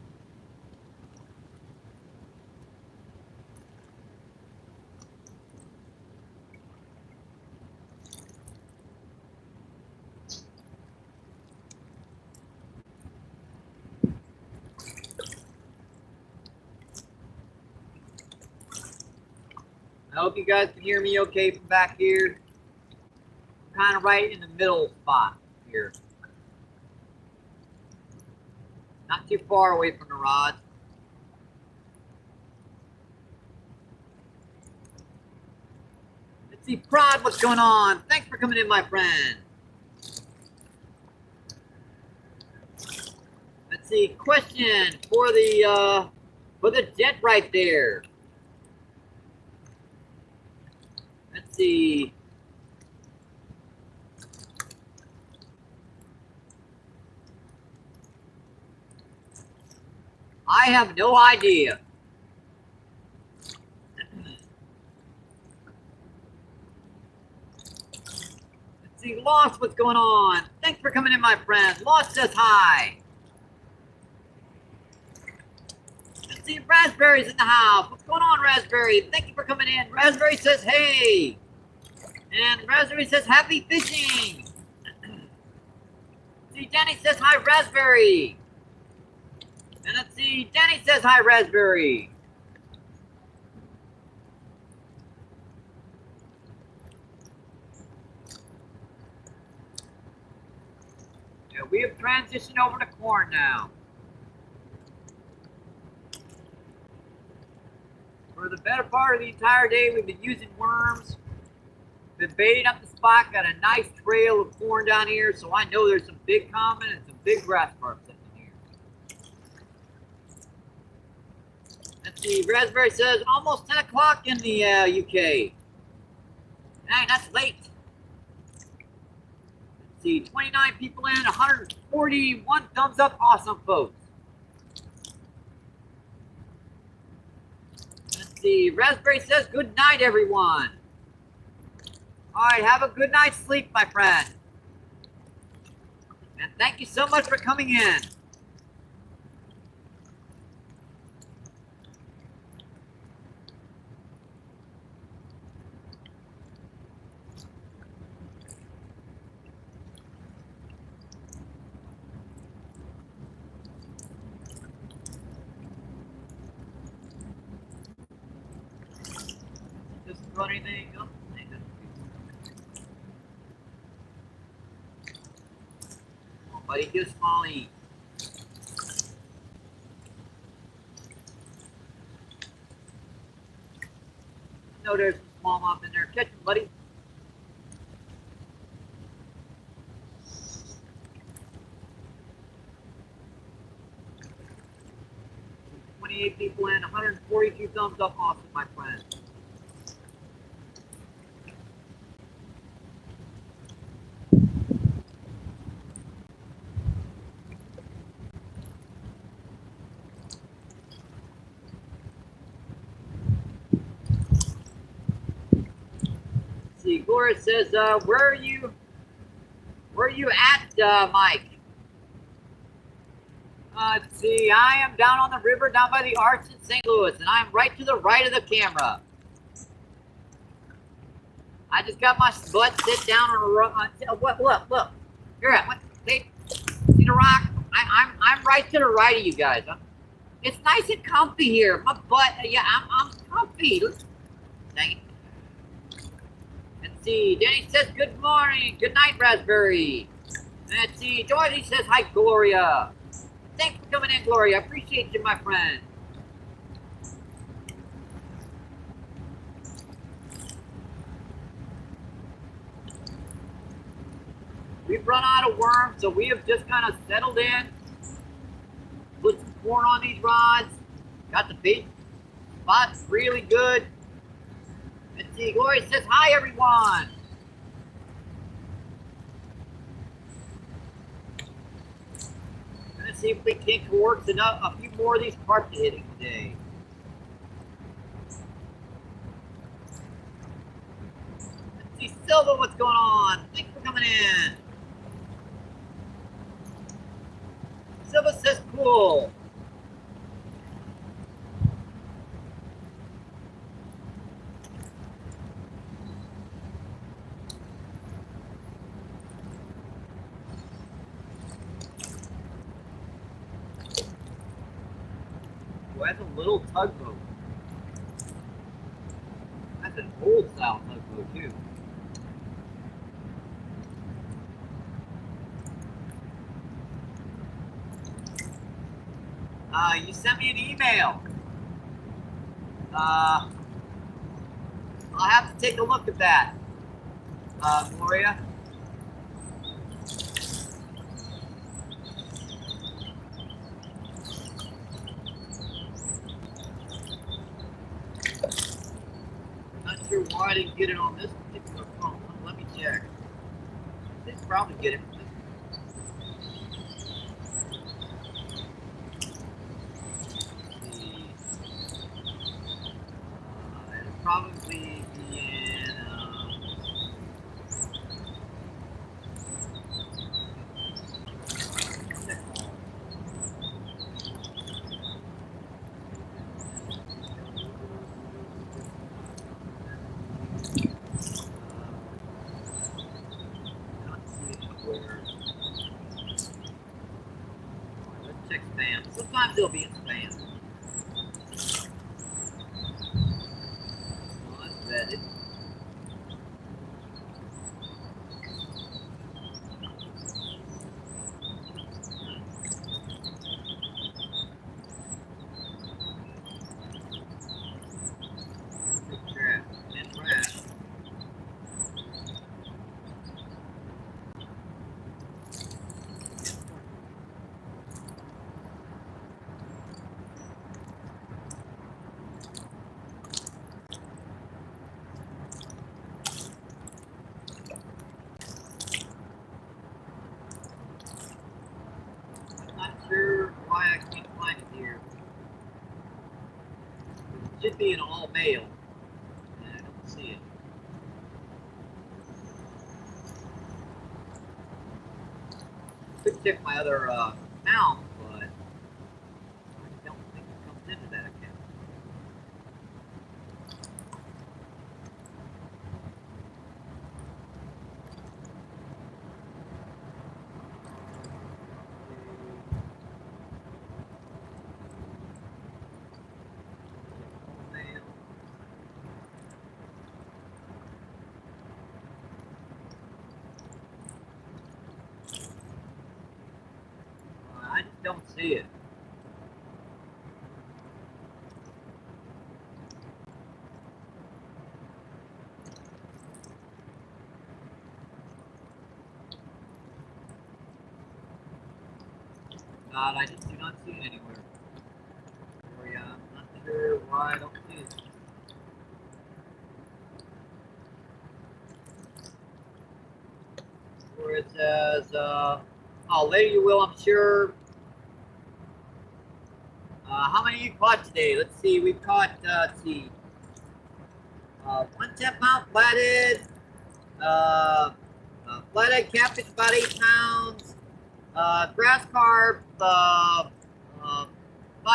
S1: I hope you guys can hear me okay from back here. I'm kind of right in the middle spot here. Not too far away from the rods. Let's see, Prod, what's going on? Thanks for coming in, my friend. Let's see, question for the jet right there. Let's see. I have no idea. Let's see, Lost, what's going on? Thanks for coming in, my friend. Lost says hi. Let's see, Raspberry's in the house. What's going on, Raspberry? Thank you for coming in. Raspberry says hey. And Raspberry says happy fishing. See, Danny says hi, Raspberry. And let's see, Danny says hi, Raspberry. Yeah, we have transitioned over to corn now. For the better part of the entire day, we've been using worms. Been baiting up the spot, got a nice trail of corn down here, so I know there's some big common and some big grass carp sitting in here. Let's see, Raspberry says almost 10 o'clock in the UK. Dang, that's late. Let's see, 29 people in, 141 thumbs up. Awesome, folks. Let's see, Raspberry says good night, everyone. All right, have a good night's sleep, my friend. And thank you so much for coming in. run anything. Oh, come on, buddy, get a smallie. I know there's some smallmouth in there. Catch him, buddy. 28 people in, 142 thumbs up. Awesome, my friend. Let's see, Gloria says, where are you at, Mike? Let's see, I am down on the river, down by the Arch in St. Louis, and I'm right to the right of the camera. I just got my butt sit down on a rock. Look. Here at what? See the rock? I'm right to the right of you guys. It's nice and comfy here. My butt, yeah, I'm comfy. Dang it. Let's see. Denny says good morning. Good night, Raspberry. Let's see. Joy says hi, Gloria. Thanks for coming in, Gloria. I appreciate you, my friend. We've run out of worms, so we have just kind of settled in. Put some corn on these rods. Got the bait spot really good. Let's see. Gloria says hi, everyone. Let's see if we can coax enough a few more of these carp to hitting today. Let's see, Silva, what's going on? Thanks for coming in. Silva says cool. Well, that's a little tugboat. That's an old style tugboat too. You sent me an email. I'll have to take a look at that, Gloria. Not sure why I didn't get it on this particular phone. Let me check. I did probably get it from this. It'll probably be in. Let's check spam. Sometimes they'll be in spam. Well, that's vetted. Good trap. 10 traps. Not sure why I can't find it here. It should be an all male. And I don't see it. Could check my other account, but I don't think it comes into that account. don't see it. God, I just do not see it anywhere. Or, yeah, I'm not sure why I don't see it. Where it says, oh, later you will, I'm sure. How many you caught today? Let's see, we've caught, let's see, 1 10-pound flathead, flathead catfish about 8 pounds, grass carp, about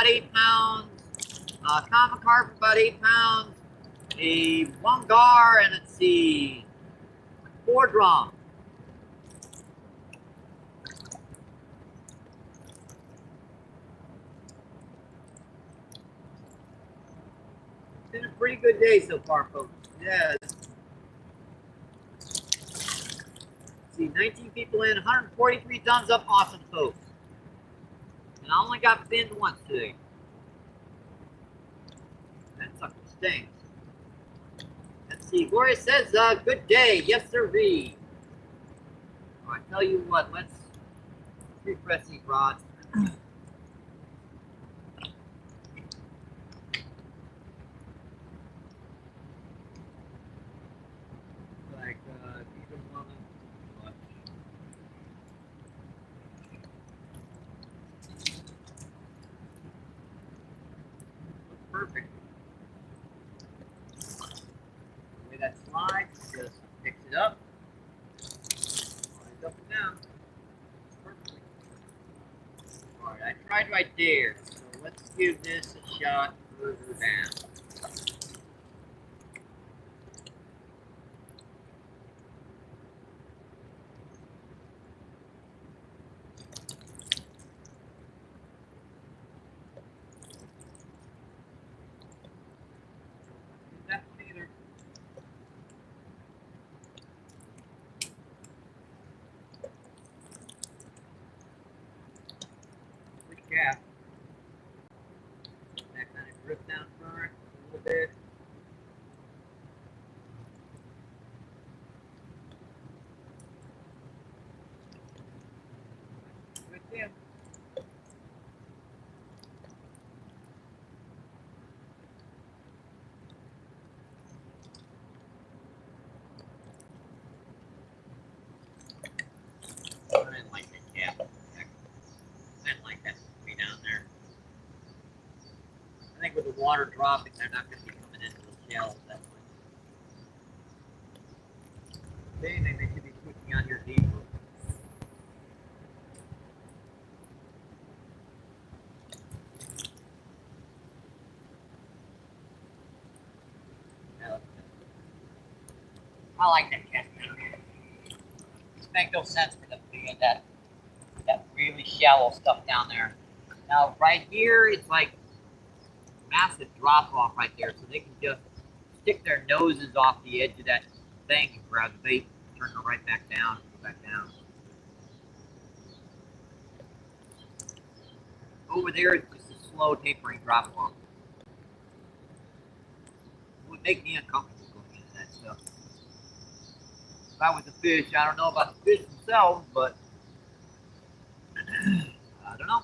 S1: 8 pounds, common carp about 8 pounds, a 1 gar, and let's see, 4 drum. It's been a pretty good day so far, folks. Yes. Let's see, 19 people in, 143 thumbs up. Awesome, folks. And I only got binned once today. That sucker stinks. Let's see. Gloria says, good day. Yes, sirree. All right, tell you what, let's refresh these rods. Like, even one of perfect. The way that slides, just picks it up. Slides up and down. Perfectly. Alright, I tried right there. So let's give this a shot further down. That one either. Switch cap. That kind of grip down front a little bit. Right there. I didn't like that cap. I didn't like that to be down there. I think with the water dropping, they're not going to be coming into the shells that way. They should be pushing out here deeper. I like that cat. It makes no sense for them to be in that really shallow stuff down there. Now right here, it's like massive drop off right there, so they can just stick their noses off the edge of that thing and grab the bait, turn it right back down, and go back down. Over there, it's just a slow tapering drop off. It would make me uncomfortable going into that stuff. If I was a fish, I don't know about the fish themselves, but I don't know.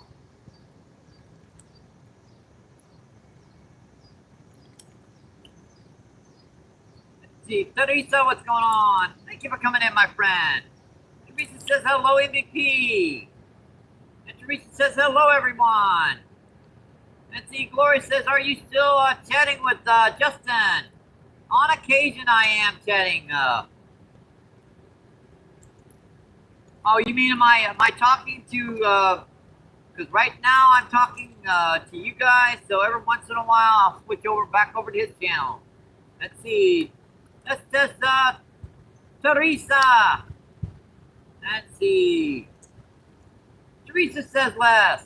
S1: Let's see, Teresa, what's going on? Thank you for coming in, my friend. Teresa says hello, MVP. And Teresa says hello, everyone. Let's see, Gloria says, are you still chatting with Justin? On occasion, I am chatting. Oh, you mean am I talking to? Because right now I'm talking to you guys. So every once in a while I'll switch back over to his channel. Let's see. Let's just Teresa. Let's see. Teresa says less.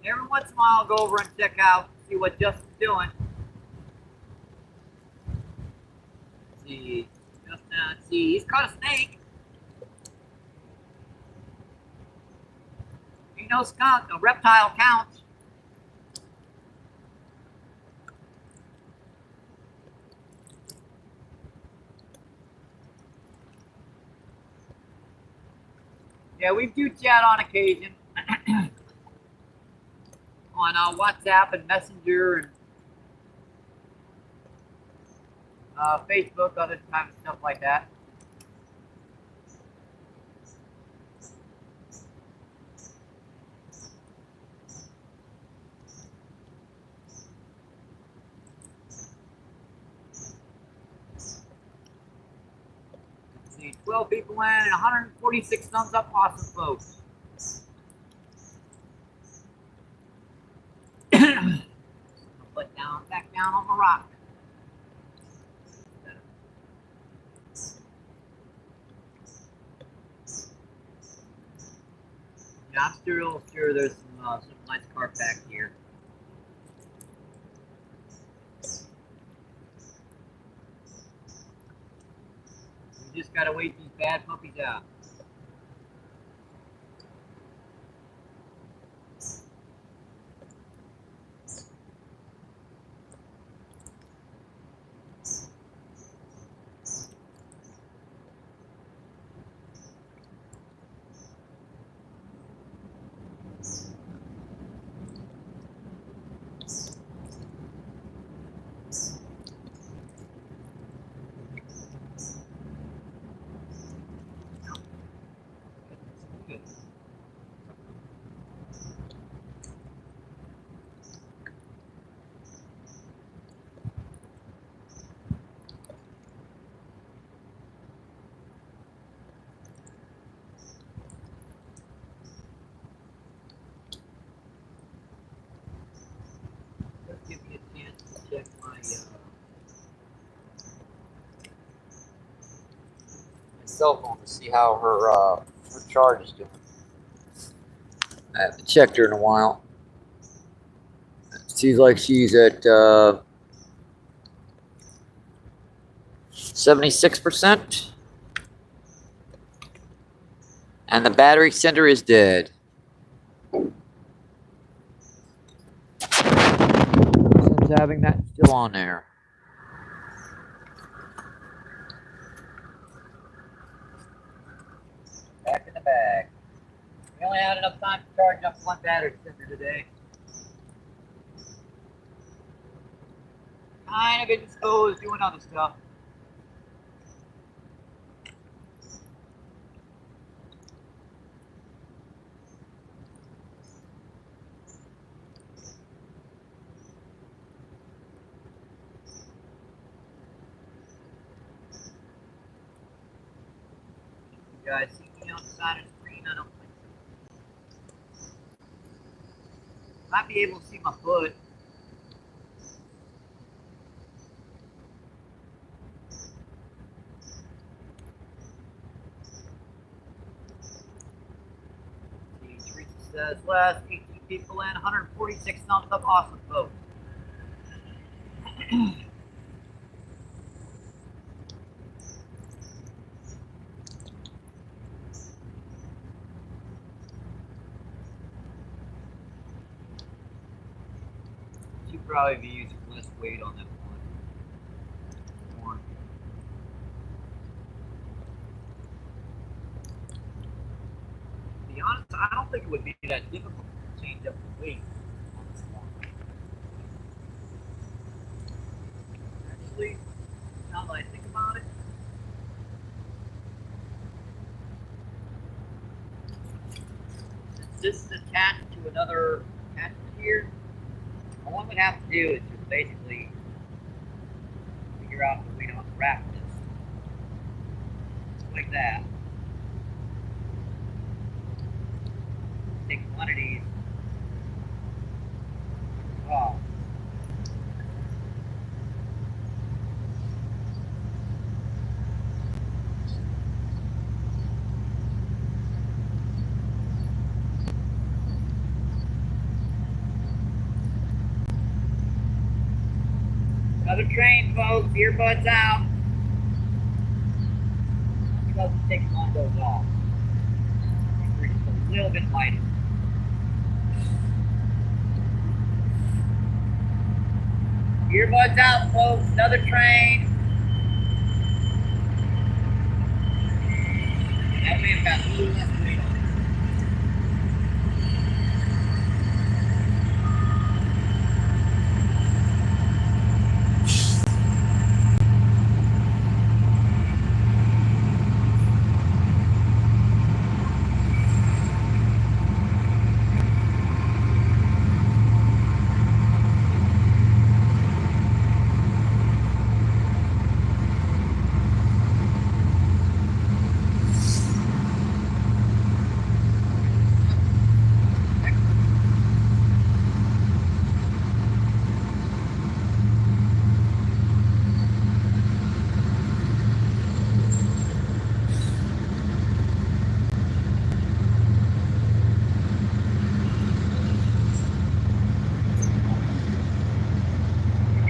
S1: Every once in a while I'll go over and check out, see what Justin's doing. Let's see. Let's see. He's caught a snake. He's no skunk, no reptile counts. Yeah, we do chat on occasion on WhatsApp and Messenger and Facebook, other kind of stuff like that. Let's see, 12 people in and 146 thumbs up. Awesome, folks. Put down, back down on the rock. Yeah, I'm still sure there's some nice carp back here. We just gotta wait these bad puppies out. Give me a chance to check my cell phone to see how her charge is doing. I haven't checked her in a while. It seems like she's at 76%. And the battery center is dead. Since having that still on there. Back in the bag. We only had enough time to charge up one battery center today. Kind of indisposed doing other stuff. You guys see me on the side of the screen? I don't think so. Might be able to see my foot. Teresa says, last 18 people in, 146 thumbs up. Awesome, folks. Should probably be using less weight on that one. To be honest, I don't think it would be that difficult to change up the weight on this one. Actually, now that I think about it, since this is attached to another attachment here, all one would have to do is just basically figure out the weight on the wrap this. Like that. Take one of these off. Another train, folks. Earbuds out. It doesn't take one of those off. It's just a little bit lighter. Earbuds out, folks. Another train. That way I've got a little less weight on it.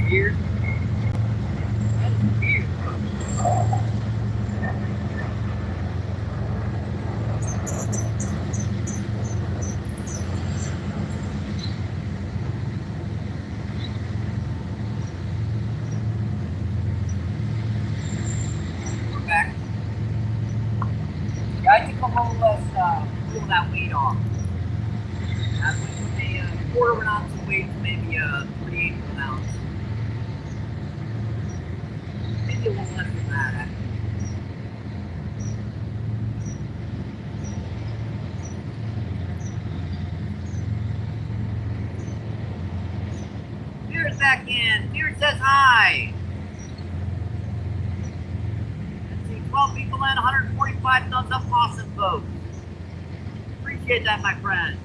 S1: Here. That is weird. We're back. Yeah, I think I'll pull that weight off. I went from a quarter of an ounce of weight to maybe a 3/8 of an ounce. Maybe a little less than that, actually. Deer's back in. Deer says hi. Let's see, 12 people in, 145 thumbs up. Awesome, folks. Appreciate that, my friend.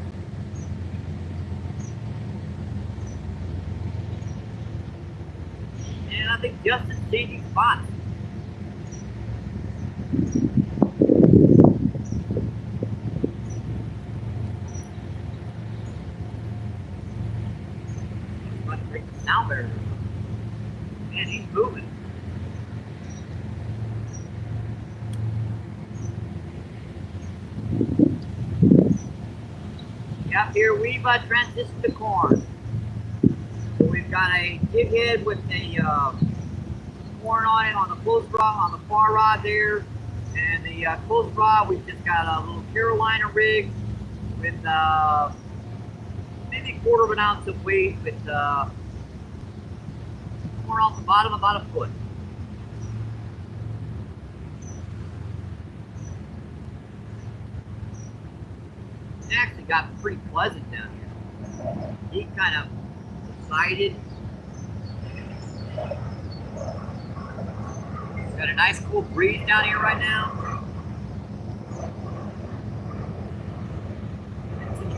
S1: And I think Justin's changing spots. Now there. Man, he's moving. Yep, here we've transitioned to corn. So we've got a jig head with a corn on it on the close rod, on the far rod there. And the close rod, we've just got a little Carolina rig with maybe a quarter of an ounce of weight with corn off the bottom, about a foot. It actually got pretty pleasant down here. He kind of subsided. Got a nice cool breeze down here right now.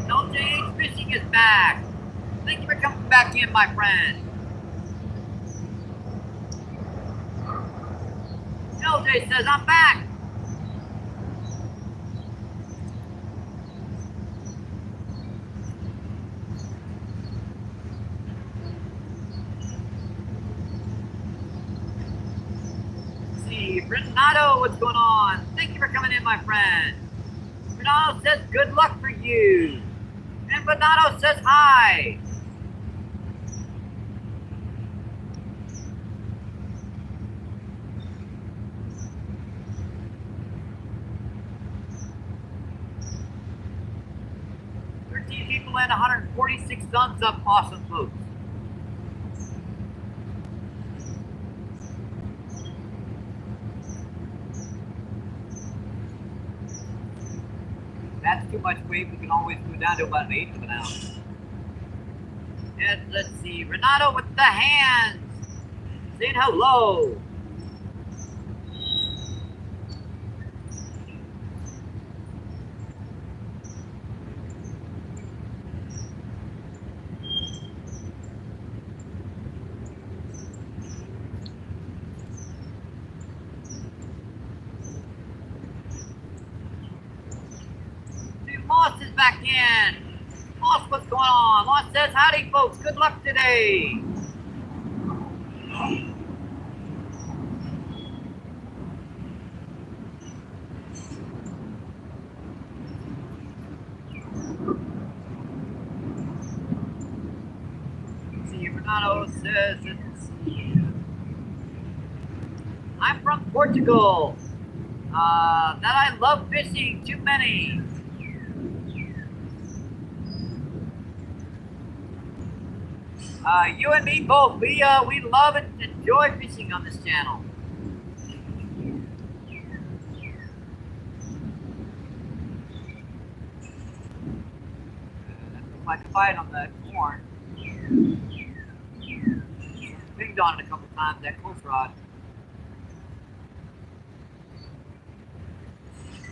S1: LJH Fishing is back. Thank you for coming back in, my friend. LJ says, I'm back. Let's see, Renato, what's going on? Thank you for coming in, my friend. Renato says, good luck for you. And Renato says, hi. People in, 146 thumbs up. Awesome, folks. If that's too much weight, we can always go down to about 1/8 of an ounce. And let's see, Renato with the hands saying hello. Moss is back in. Moss, what's going on? Moss says, howdy, folks. Good luck today. See, Renato says, let's see. I'm from Portugal. That I love fishing. Too many. You and me both. We love and enjoy fishing on this channel. That's like a fight on the corn. Pinged on it a couple times. That close rod.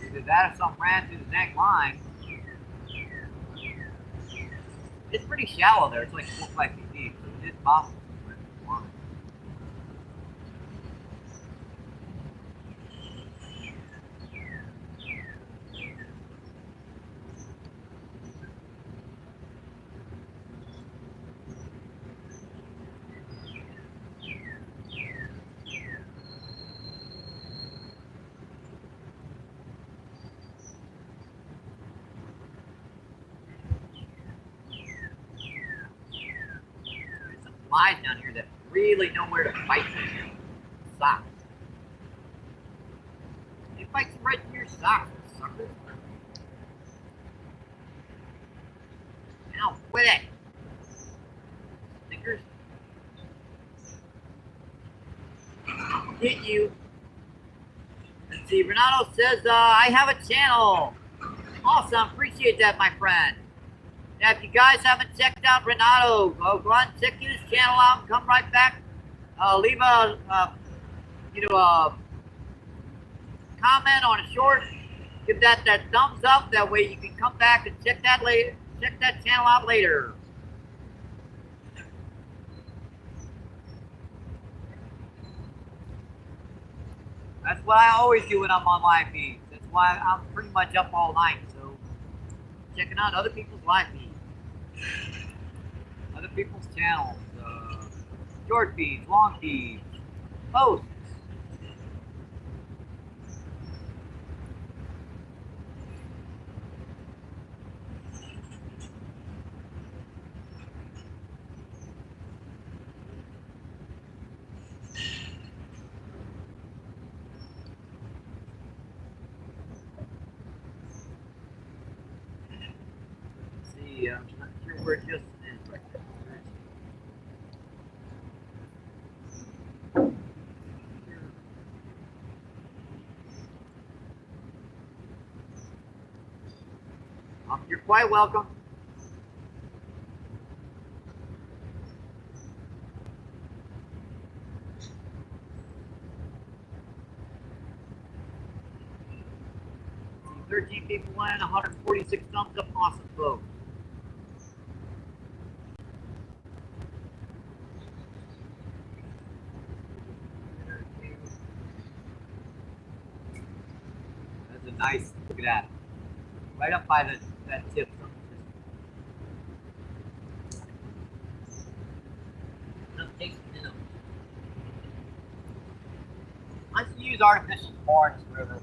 S1: Either that or something ran through the neck line. It's pretty shallow there. It's like 4 or 5 feet deep, so it is possible. Flies down here that really know where to fight you. Socks. They fight you right through your socks, sucker. Now quit it. Stickers. Get you. Let's see, Renato says, I have a channel. Awesome, appreciate that, my friend. Now, if you guys haven't checked out Renato, go on and check his channel out and come right back. Leave a, comment on a short. Give that thumbs up. That way you can come back and check that later. Check that channel out later. That's what I always do when I'm on live feeds. That's why I'm pretty much up all night. So checking out other people's live feeds. Other people's channels, short feeds, long feeds, posts. Let's see, I'm not sure where Justin is right now. You're quite welcome. See, 13 people went, 146 thumbs up. Awesome, folks. That's a nice, look at that. Right up by that tip. I used to use artificial spar in this river.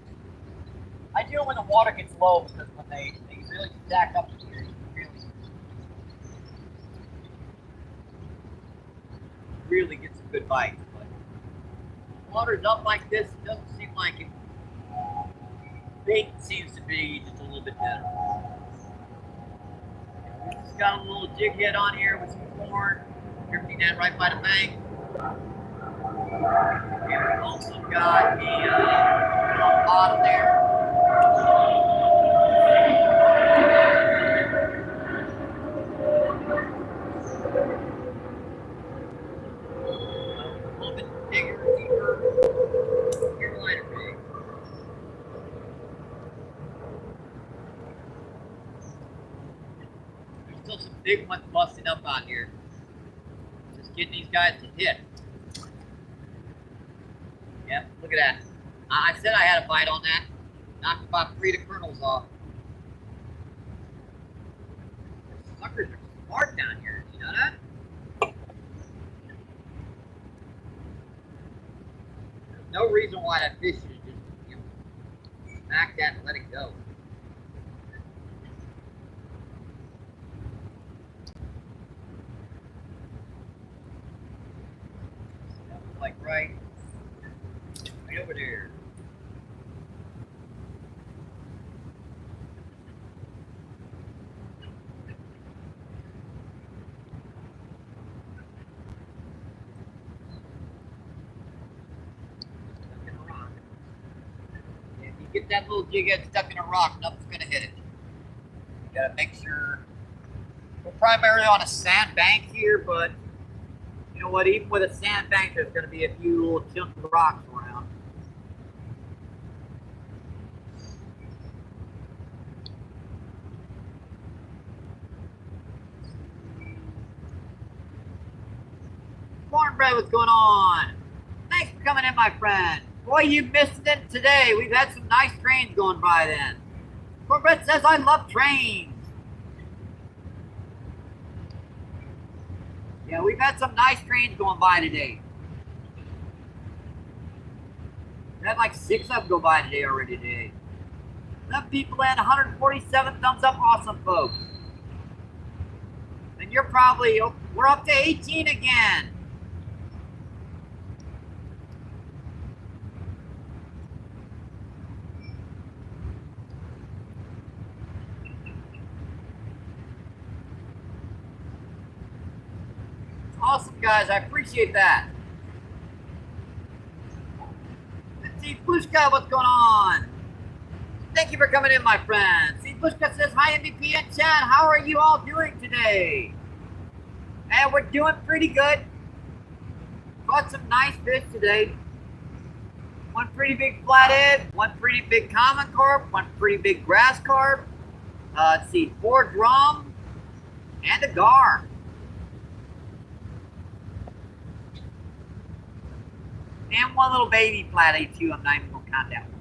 S1: I do it when the water gets low because when they really stack up here, you really get some good bites. But when water's up like this, it doesn't seem like it. Bait seems to be just a little bit better. We just got a little jig head on here with some corn, drifting that right by the bank. And we've also got the bottom there. A little bit bigger, deeper, Carolina rig. There's still some big ones busting up out here. Just getting these guys to hit. Yep, look at that. I said I had a bite on that. Knocked about 3 of the kernels off. Suckers are smart down here. You know that? There's no reason why that fish should just, smack that and let it go. like right over there. Stuck in a rock. If you get that little jig head stuck in a rock, nothing's gonna hit it. You gotta make sure. We're primarily on a sandbank here, but you know what? Even with a sandbank, there's gonna be a few little chunky rocks around. Cornbread, what's going on? Thanks for coming in, my friend. Boy, you missed it today. We've had some nice trains going by then. Cornbread says, I love trains. Yeah, we've had some nice trains going by today. We had like 6 of them go by today already today. Some people had 147 thumbs up. Awesome, folks. And you're probably, we're up to 18 again. Awesome, guys. I appreciate that. Let's see, Plushka, what's going on? Thank you for coming in, my friend. See, Plushka says, hi, MVP and chat. How are you all doing today? And we're doing pretty good. Caught some nice fish today. One pretty big flathead, one pretty big common carp, one pretty big grass carp. Let's see, 4 drum, and a gar. And one little baby flathead too. I'm not even gonna count that one.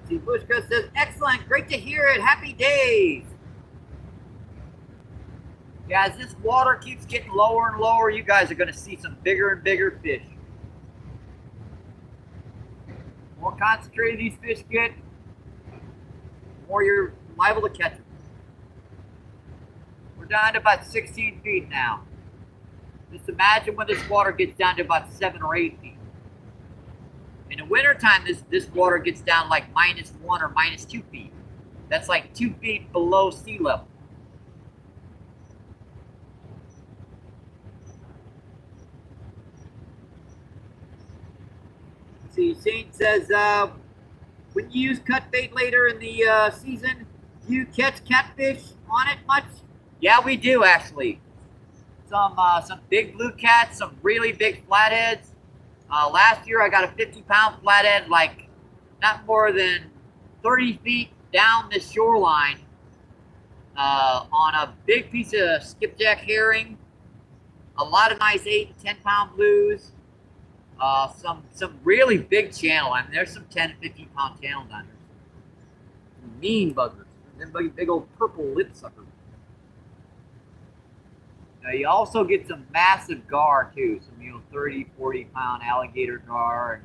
S1: See, Bushka says, excellent, great to hear it. Happy days. Yeah, as this water keeps getting lower and lower, you guys are gonna see some bigger and bigger fish. The more concentrated these fish get, the more you're liable to catch them. We're down to about 16 feet now. Just imagine when this water gets down to about 7 or 8 feet. In the wintertime, this water gets down like -1 or -2 feet. That's like 2 feet below sea level. See, Shane says, when you use cut bait later in the season, do you catch catfish on it much? Yeah, we do actually. Some big blue cats, some really big flatheads. Last year I got a 50-pound flathead, like not more than 30 feet down the shoreline, on a big piece of skipjack herring. A lot of nice 8 and 10-pound blues. Some really big channel. I mean, there's some 10 and 15-pound channel down there. Some mean buggers. Them big old purple lip suckers. Now you also get some massive gar too. Some 30, 40-pound alligator gar.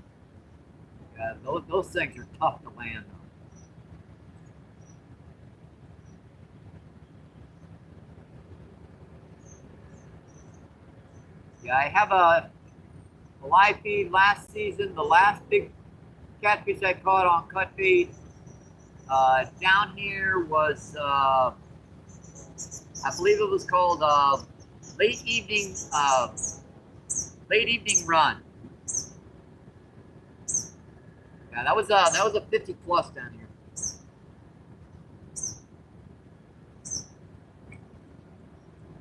S1: And those things are tough to land on. Yeah, I have a live feed last season. The last big catfish I caught on cut feed down here was, I believe it was called late evening run. Yeah, that was a 50 plus down here.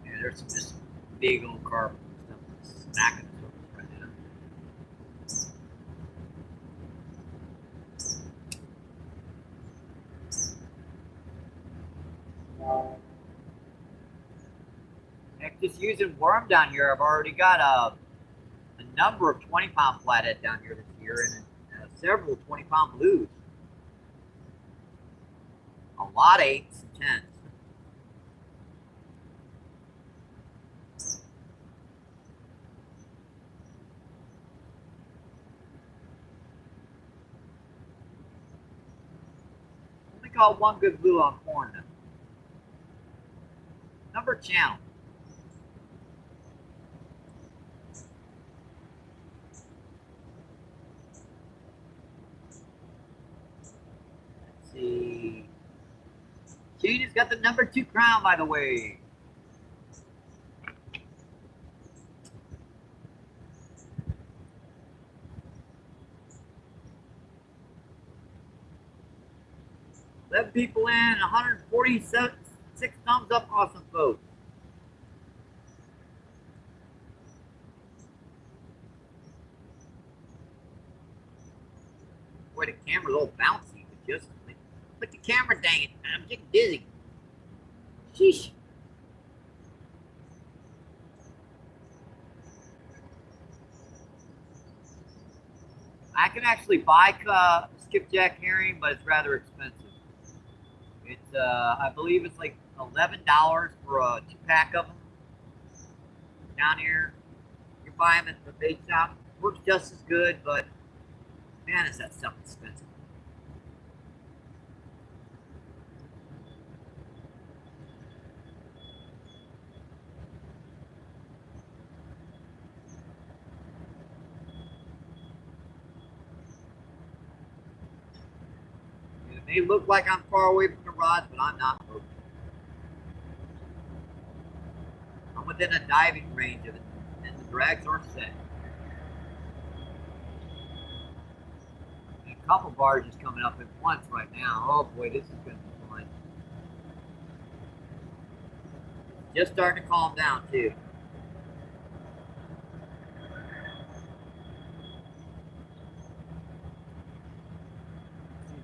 S1: Yeah, there's some just big old carp and stuff smacking us right now. Heck, just using worm down here, I've already got a number of 20-pound flathead down here this year, and several 20-pound blues. A lot of 8s and 10s. Only caught one good blue on corn now. number channel. Let's see. Gene has got the number 2 crown, by the way. Let people in, 146 thumbs up, awesome folks. Boy, the camera's all bouncy, but just put the camera, dang it. I'm getting dizzy. Sheesh. I can actually buy skipjack herring, but it's rather expensive. It's I believe it's like $11 for a 2-pack of them down here. You buy them at the bait shop. Works just as good, but man, is that stuff expensive. It may look like I'm far away from the rods, but I'm not. I'm within a diving range of it, and the drags aren't set. And a couple barges coming up at once right now. Oh boy, this is going to be fun. Just starting to calm down too.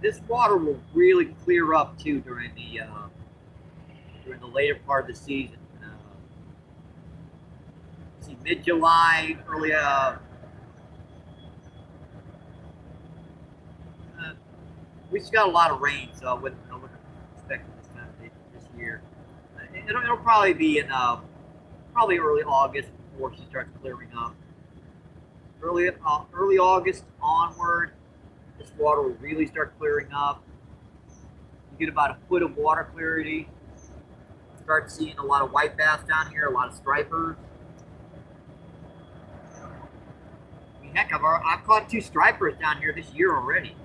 S1: This water will really clear up too during the later part of the season. See, mid-July, early we just got a lot of rain, so I wouldn't expect this time this year. It'll probably be in probably early August before she starts clearing up. Early August onward, this water will really start clearing up. You get about a foot of water clarity. Start seeing a lot of white bass down here, a lot of stripers. I mean, heck, I've caught 2 stripers down here this year already.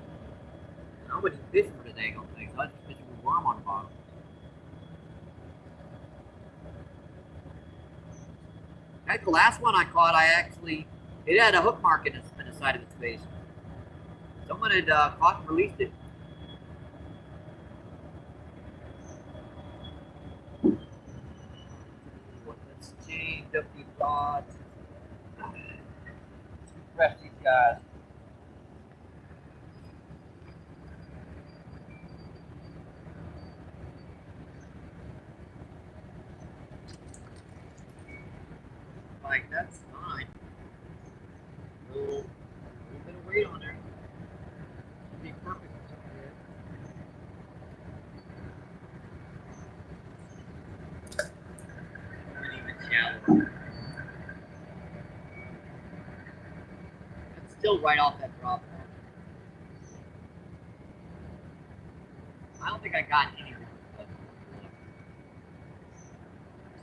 S1: And I wouldn't fish for the dang old thing, so I was just fishing with a worm on the bottom. Heck, the last one I caught, it had a hook mark in the side of its face. Someone had caught and released it. Let's change up these rods. Refresh these guys. Like, that's fine. A little bit of weight on there. Should be perfect. Shallow. It's still right off that drop. I don't think I got any.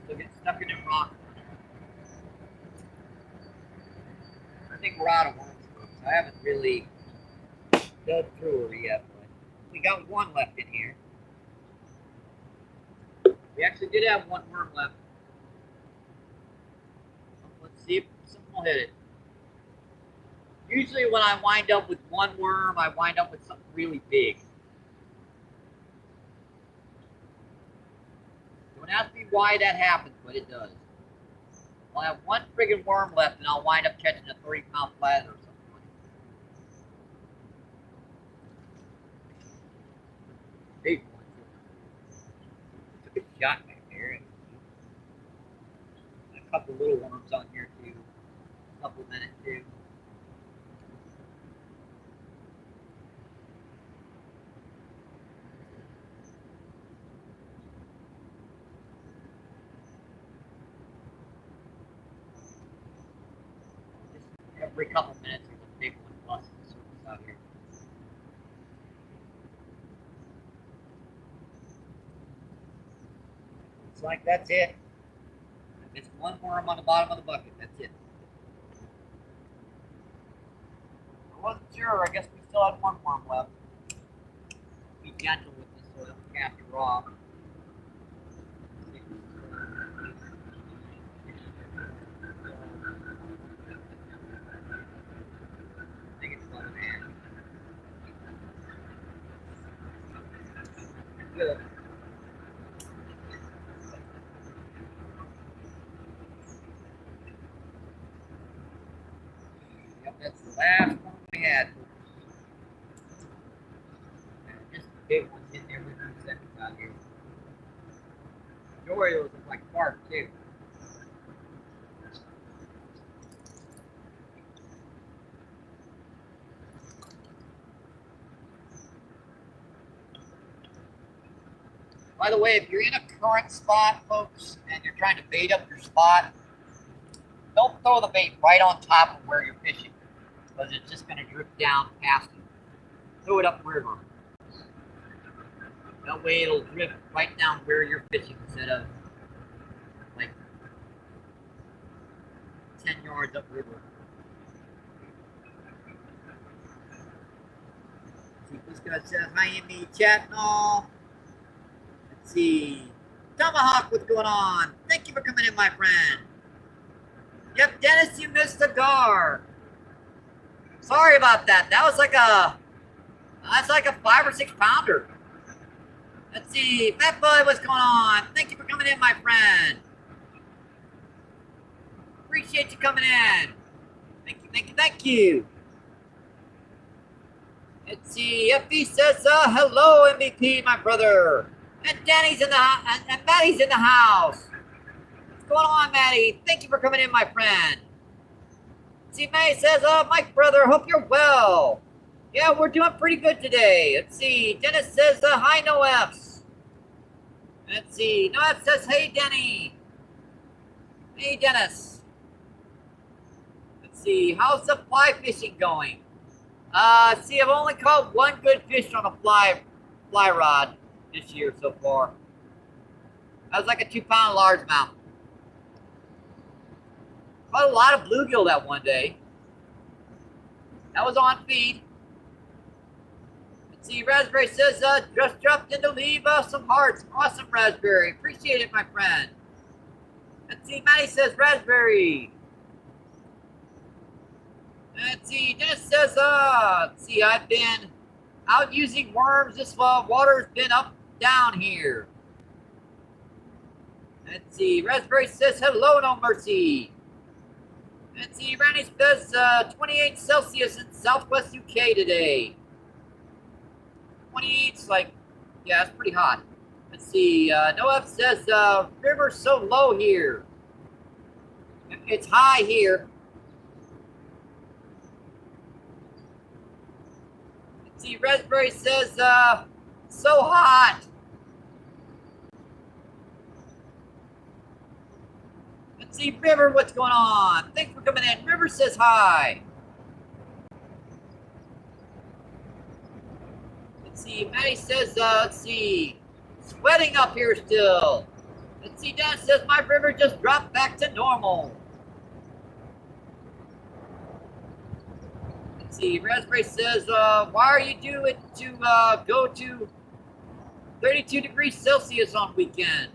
S1: Still get stuck in the rock. I think we're out of worms, folks. I haven't really dug through her yet, but we got one left in here. We actually did have one worm left. Let's see if someone will hit it. Usually when I wind up with one worm, I wind up with something really big. Don't ask me why that happens, but it does. I'll have one friggin' worm left and I'll wind up catching a 30-pound flathead or something. Big one. Took a shot back there. A couple little worms on here too. A couple minutes too. Every couple minutes, there's a big one busting the surface out here. Looks like that's it. one worm on the bottom of the bucket. That's it. I wasn't sure. I guess we still had one worm left. Be gentle with this so I don't cast it raw. I think it's fun, man. Good. Yep, that's the last one we had. Just the big ones in there with 2 seconds out here. The majority of those look like bark too. By the way, if you're in a current spot, folks, and you're trying to bait up your spot, don't throw the bait right on top of where you're fishing, because it's just going to drip down past you. Throw it upriver. That way it'll drift right down where you're fishing instead of like 10 yards upriver. See, this guy says, hi, Amy, chat and all. Let's see. Tomahawk, what's going on? Thank you for coming in, my friend. Yep, Dennis, you missed the gar. Sorry about that. That was like that's like a 5 or 6 pounder. Let's see. Fat Boy, what's going on? Thank you for coming in, my friend. Appreciate you coming in. Thank you, thank you, thank you. Let's see. FB says, hello, MVP, my brother. And Danny's in the house, and Maddie's in the house. What's going on, Maddie? Thank you for coming in, my friend. See, Maddie says, Mike, brother, hope you're well. Yeah, we're doing pretty good today. Let's see. Dennis says, hi, no F's. Let's see. No F says, hey, Denny. Hey, Dennis. Let's see. How's the fly fishing going? See, I've only caught one good fish on a fly rod this year so far. That was like a 2-pound largemouth. Caught a lot of bluegill that one day. That was on feed. Let's see, Raspberry says, just dropped in to leave some hearts. Awesome, Raspberry. Appreciate it, my friend. Let's see, Maddie says, Raspberry. Let's see, Dennis says, let's see, I've been out using worms. This water's been up, down here. Let's see, Raspberry says, hello, no mercy. Let's see, Randy says, 28 Celsius in Southwest UK today. 28's like, yeah, it's pretty hot. Let's see, Noah says, river's so low here. It's high here. Let's see, Raspberry says, so hot. Let's see, River, what's going on? Thanks for coming in. River says hi. Let's see, Maddie says, let's see, sweating up here still. Let's see, Dan says, my river just dropped back to normal. Let's see, Raspberry says, why are you doing to go to 32 degrees Celsius on weekend?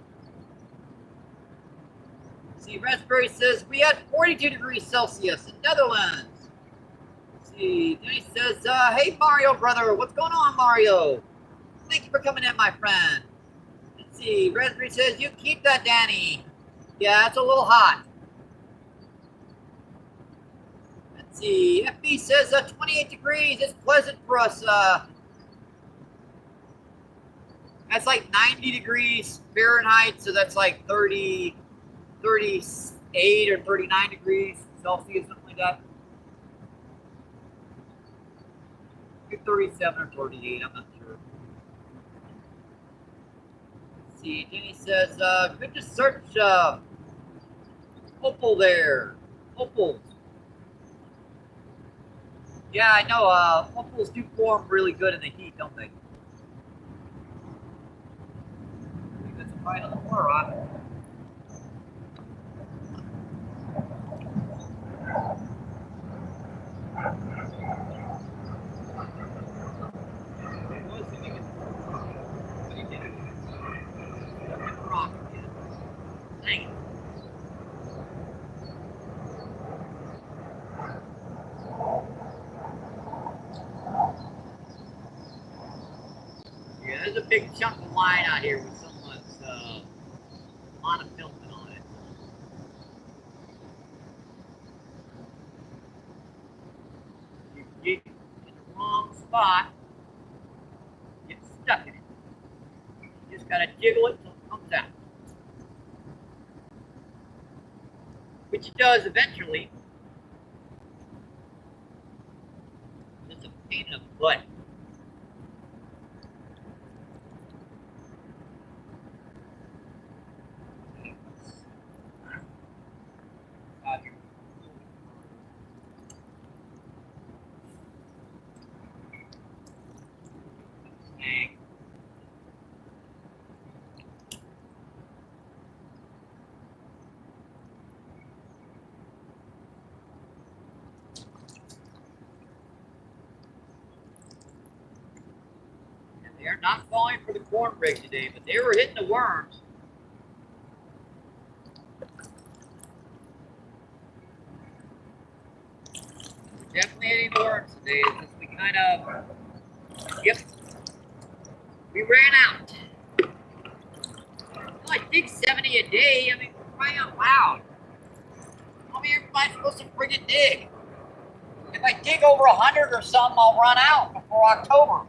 S1: See, Raspberry says, we had 42 degrees Celsius in Netherlands. See, Danny says, hey, Mario, brother. What's going on, Mario? Thank you for coming in, my friend. Let's see, Raspberry says, you keep that, Danny. Yeah, it's a little hot. Let's see, FB says, 28 degrees. It's pleasant for us. That's like 90 degrees Fahrenheit, so that's like 38 or 39 degrees Celsius, something like that. 37 or 38, I'm not sure. Let's see, Jenny says, good to search opal there. Opals. Yeah, I know, opals do form really good in the heat, don't they? I think that's a fight on the floor, right? Yeah, there's a big chunk of line out here with someone's monofilament on it. You get in the wrong spot, get stuck in it. You just gotta jiggle it until it comes out. Which it does eventually. It's a pain in the butt. They're not falling for the corn rig today, but they were hitting the worms. We're definitely hitting the worms today. It's just we kind of, yep, we ran out. Well, I dig 70 a day. I mean, we're crying out loud. How many am I supposed to friggin' dig? If I dig over 100 or something, I'll run out before October.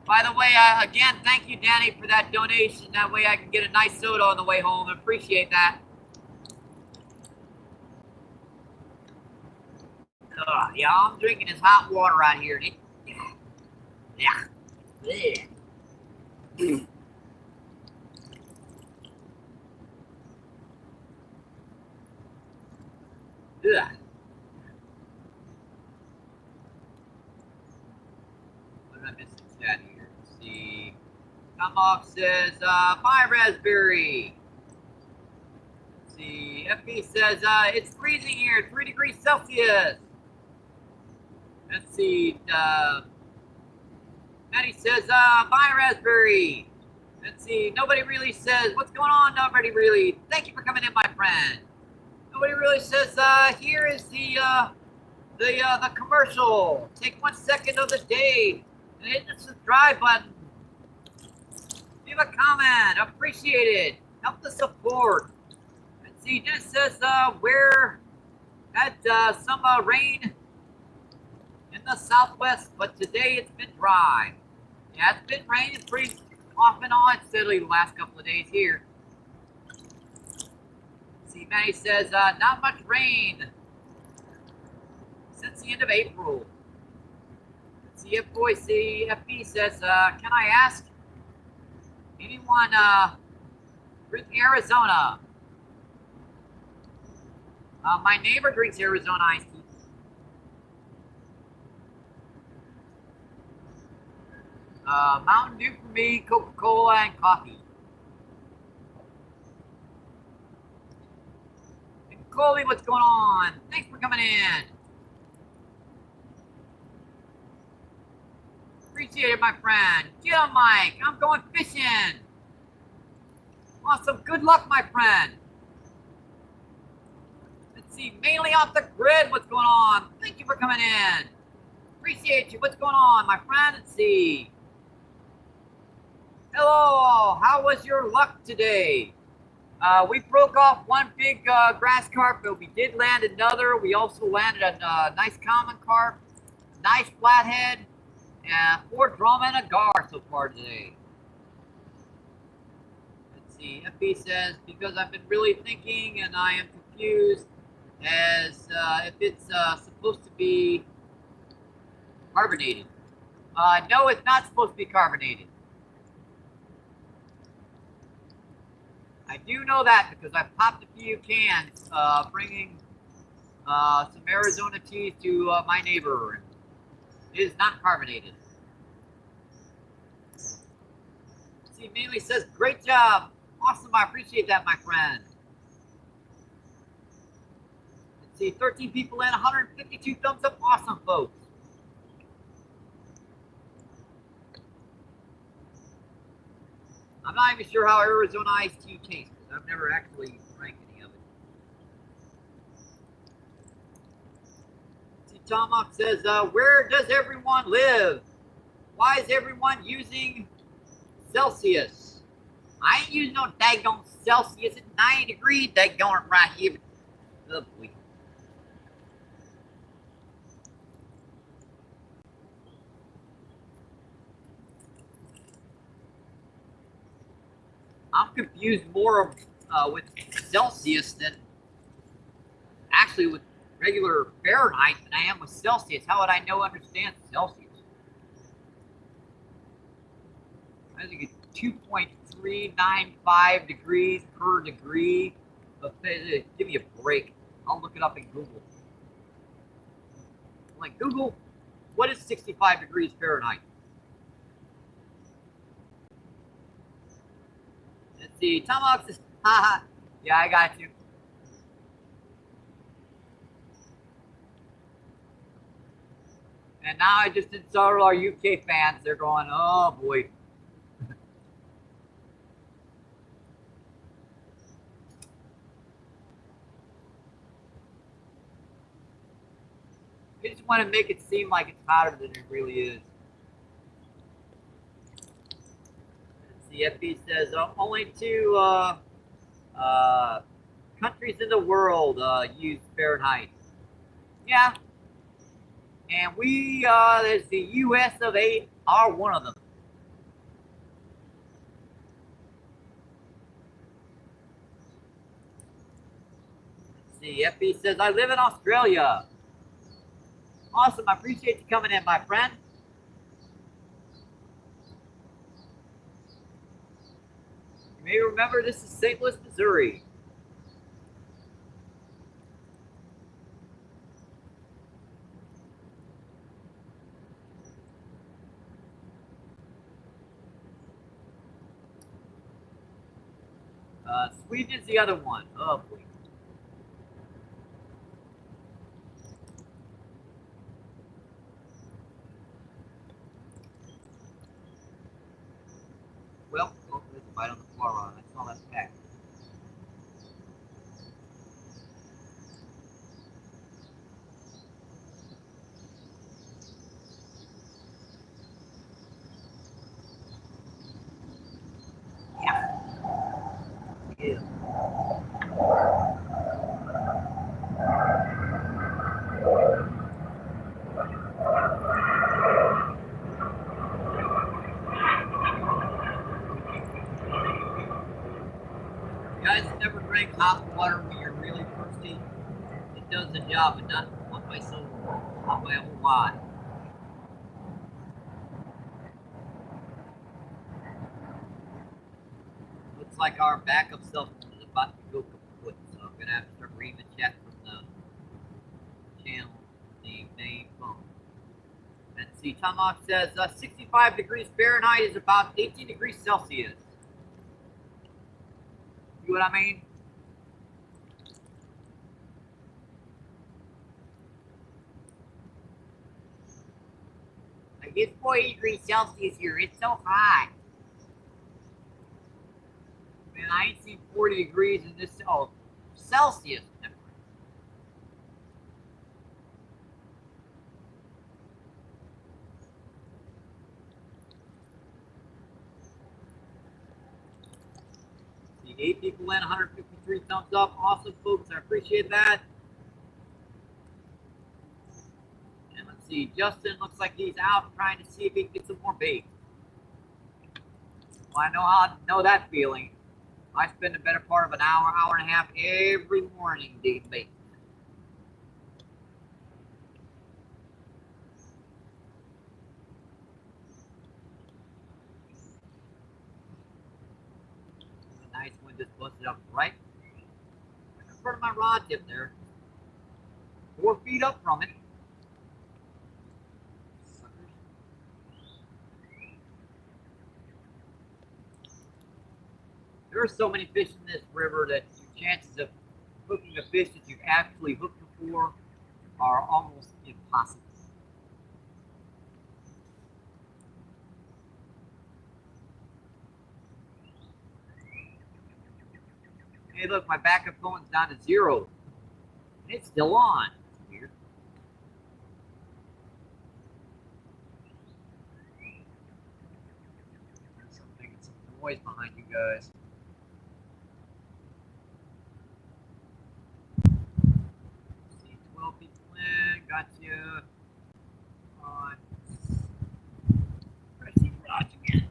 S1: By the way, again, thank you, Danny, for that donation. That way I can get a nice soda on the way home. I appreciate that. Yeah, all I'm drinking is hot water out here. Yeah. Yeah. What did I miss in chat here? Let's see. Come off says, bye, raspberry. Let's see. FB says, it's freezing here, 3 degrees Celsius. Let's see. Maddie says, bye, raspberry. Let's see. Nobody really says, what's going on? Nobody really. Thank you for coming in, my friend. Nobody really says, here is the commercial. Take 1 second of the day and hit the subscribe button. Leave a comment. Appreciate it. Help the support. Let's see. Dennis says, we're had some rain in the southwest, but today it's been dry. Yeah, it's been raining pretty off and on steadily the last couple of days here. See, Manny says, not much rain since the end of April. CFB says, can I ask anyone drink Arizona? My neighbor drinks Arizona iced tea. Mountain Dew for me, Coca-Cola, and coffee. And Coley, what's going on? Thanks for coming in. Appreciate it, my friend. Get on, Mike. I'm going fishing. Awesome. Good luck, my friend. Let's see. Mainly off the grid. What's going on? Thank you for coming in. Appreciate you. What's going on, my friend? Let's see. Hello. How was your luck today? We broke off one big grass carp, but we did land another. We also landed a nice common carp, nice flathead, and 4 drum and a gar so far today. Let's see. FB says, because I've been really thinking and I am confused as if it's supposed to be carbonated. No, it's not supposed to be carbonated. I do know that because I popped a few cans bringing some Arizona cheese to my neighbor. It is not carbonated. Let's see, Mainly says, great job. Awesome, I appreciate that, my friend. Let's see, 13 people in, 152 thumbs up. Awesome, folks. I'm not even sure how Arizona iced tea tastes, because I've never actually drank any of it. See, Tomok says, where does everyone live? Why is everyone using Celsius? I ain't using no daggone Celsius. It's 90 degrees, daggone it right here. Oh, boy. I'm confused more with Celsius than actually with regular Fahrenheit than I am with Celsius. How would I understand Celsius? I think it's 2.395 degrees per degree. Give me a break. I'll look it up in Google. I'm like, Google, what is 65 degrees Fahrenheit? Let's see. Tomahawk says, haha. Yeah, I got you. And now I just insulted our UK fans. They're going, oh boy. They just want to make it seem like it's hotter than it really is. The FB says only 2 countries in the world use Fahrenheit. Yeah. And we, there's the US of A, are one of them. Let's see, FB says, I live in Australia. Awesome, I appreciate you coming in, my friend. You may remember this is St. Louis, Missouri. Sweden is the other one. Oh, boy. Well, oh, there's a bite on the floor on it. I saw that pack. Yeah. Yeah. You guys never drink hot water when you're really thirsty? It does the job, and not by so, not by a whole lot. Looks like our backup cell phone is about to go kaput, so I'm gonna have to start reading the chat from the channel, the main phone. Let's see, Tomahawk says 65 degrees Fahrenheit is about 18 degrees Celsius. See what I mean? Like it's 40 degrees Celsius here. It's so hot. Man, I ain't seen 40 degrees in this Celsius temperature. See, 8 people in, 153 thumbs up. Awesome, folks. I appreciate that. And let's see, Justin looks like he's out trying to see if he can get some more bait. Well, I know how I know that feeling. I spend the better part of an hour, hour and a half every morning digging bait. A nice one just busted up right in front of my rod tip there. 4 feet up from it. There are so many fish in this river that your chances of hooking a fish that you've actually hooked before are almost impossible. Hey, look, my backup phone's down to 0. And it's still on. That's weird. There's making some noise behind you guys. See, 12 people in. Got you. On. Pressing Raj again.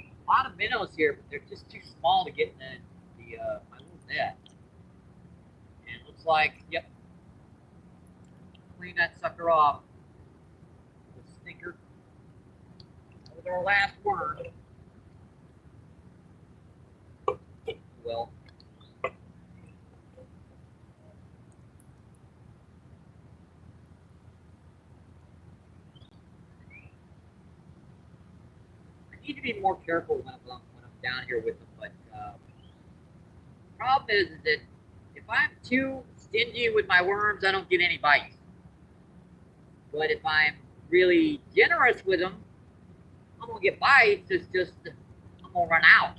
S1: A lot of minnows here, but they're just too small to get in my little net. And it looks like, yep, clean that sucker off. The stinker. That was our last word. Well. I need to be more careful when I'm down here with them, but the problem is that if I'm too stingy with my worms, I don't get any bites. But if I'm really generous with them, I'm gonna get bites. It's just I'm gonna run out.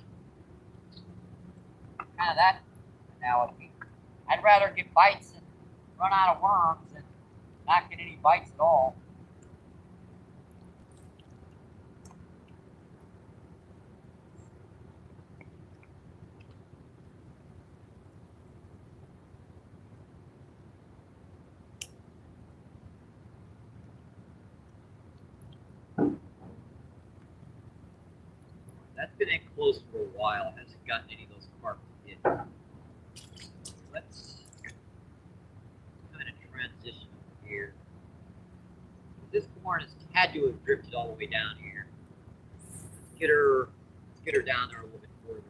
S1: Kind of that analogy. I'd rather get bites and run out of worms than not get any bites at all. That's been enclosed for a while. Hasn't gotten any of those carp yet. Let's kind of transition over here. This corn has had to have drifted all the way down here. Let's get her down there a little bit further.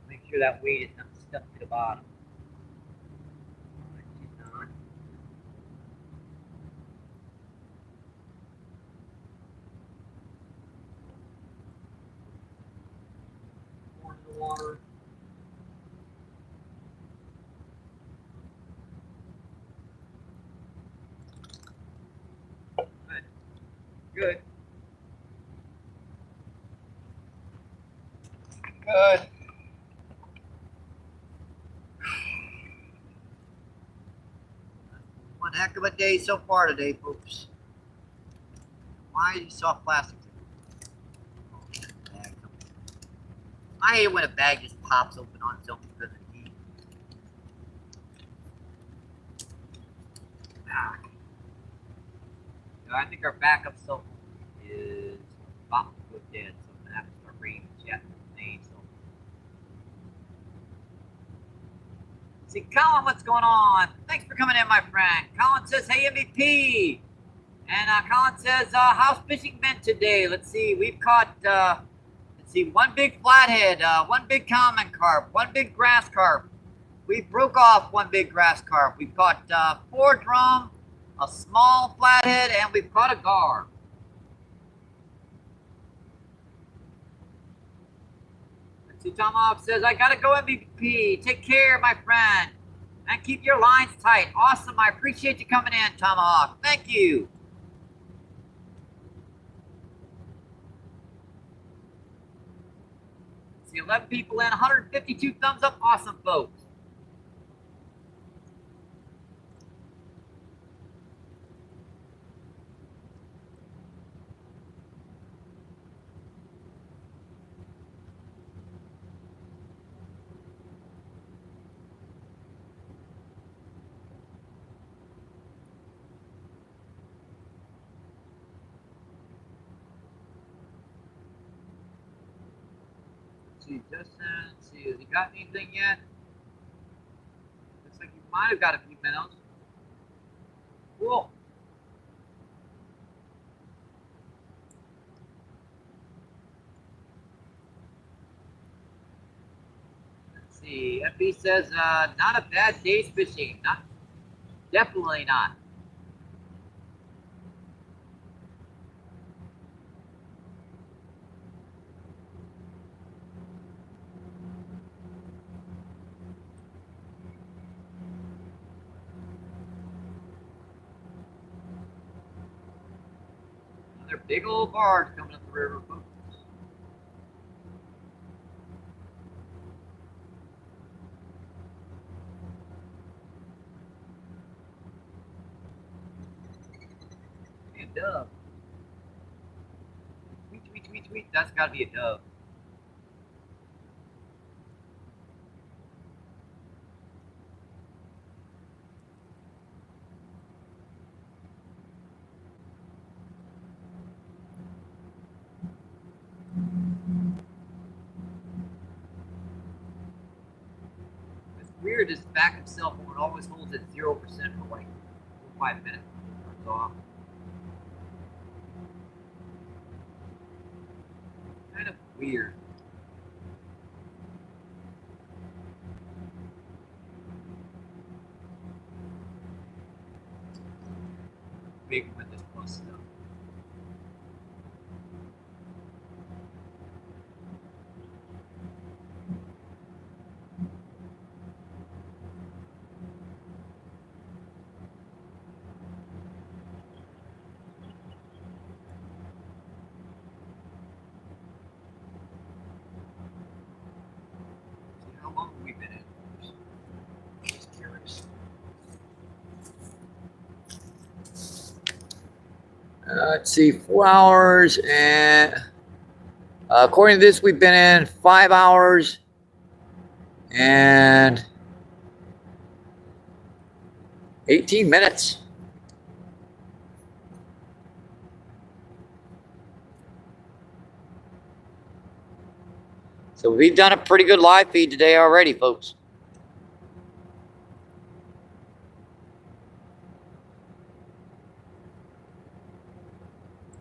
S1: Make sure that weight is not stuck to the bottom. She's not. Corn in the water. Good. Good. One heck of a day so far today, folks. Why are you soft plastic? I hate it when a bag just pops open on its own because of the heat. I think our backup cell phone is about to go dead, so I'm gonna have to start bringing the chat name. So, see, Colin, what's going on? Thanks for coming in, my friend. Colin says, "Hey, MVP," and Colin says, "How's fishing been today?" Let's see, we've caught. Let's see, one big flathead, one big common carp, one big grass carp. We broke off one big grass carp. We've caught 4 drum, a small flathead, and we've caught a gar. Let's see, Tomahawk says, "I gotta go, MVP. Take care, my friend. And keep your lines tight." Awesome. I appreciate you coming in, Tomahawk. Thank you. Let's see, 11 people in, 152 thumbs up. Awesome, folks. See, Justin, let's see, has he got anything yet? Looks like he might have got a few minnows. Cool. Let's see, FB says, not a bad day's fishing. Definitely not. Big old barge coming up the river, folks. And dove. Tweet, tweet, tweet, tweet. That's got to be a dove. It's weird, this backup cell phone always holds at 0% for like 5 minutes. Turns off. Kind of weird. Big with this plus stuff. How long have we been in? Just curious. Let's see, 4 hours, and according to this, we've been in 5 hours and 18 minutes. So we've done a pretty good live feed today already, folks.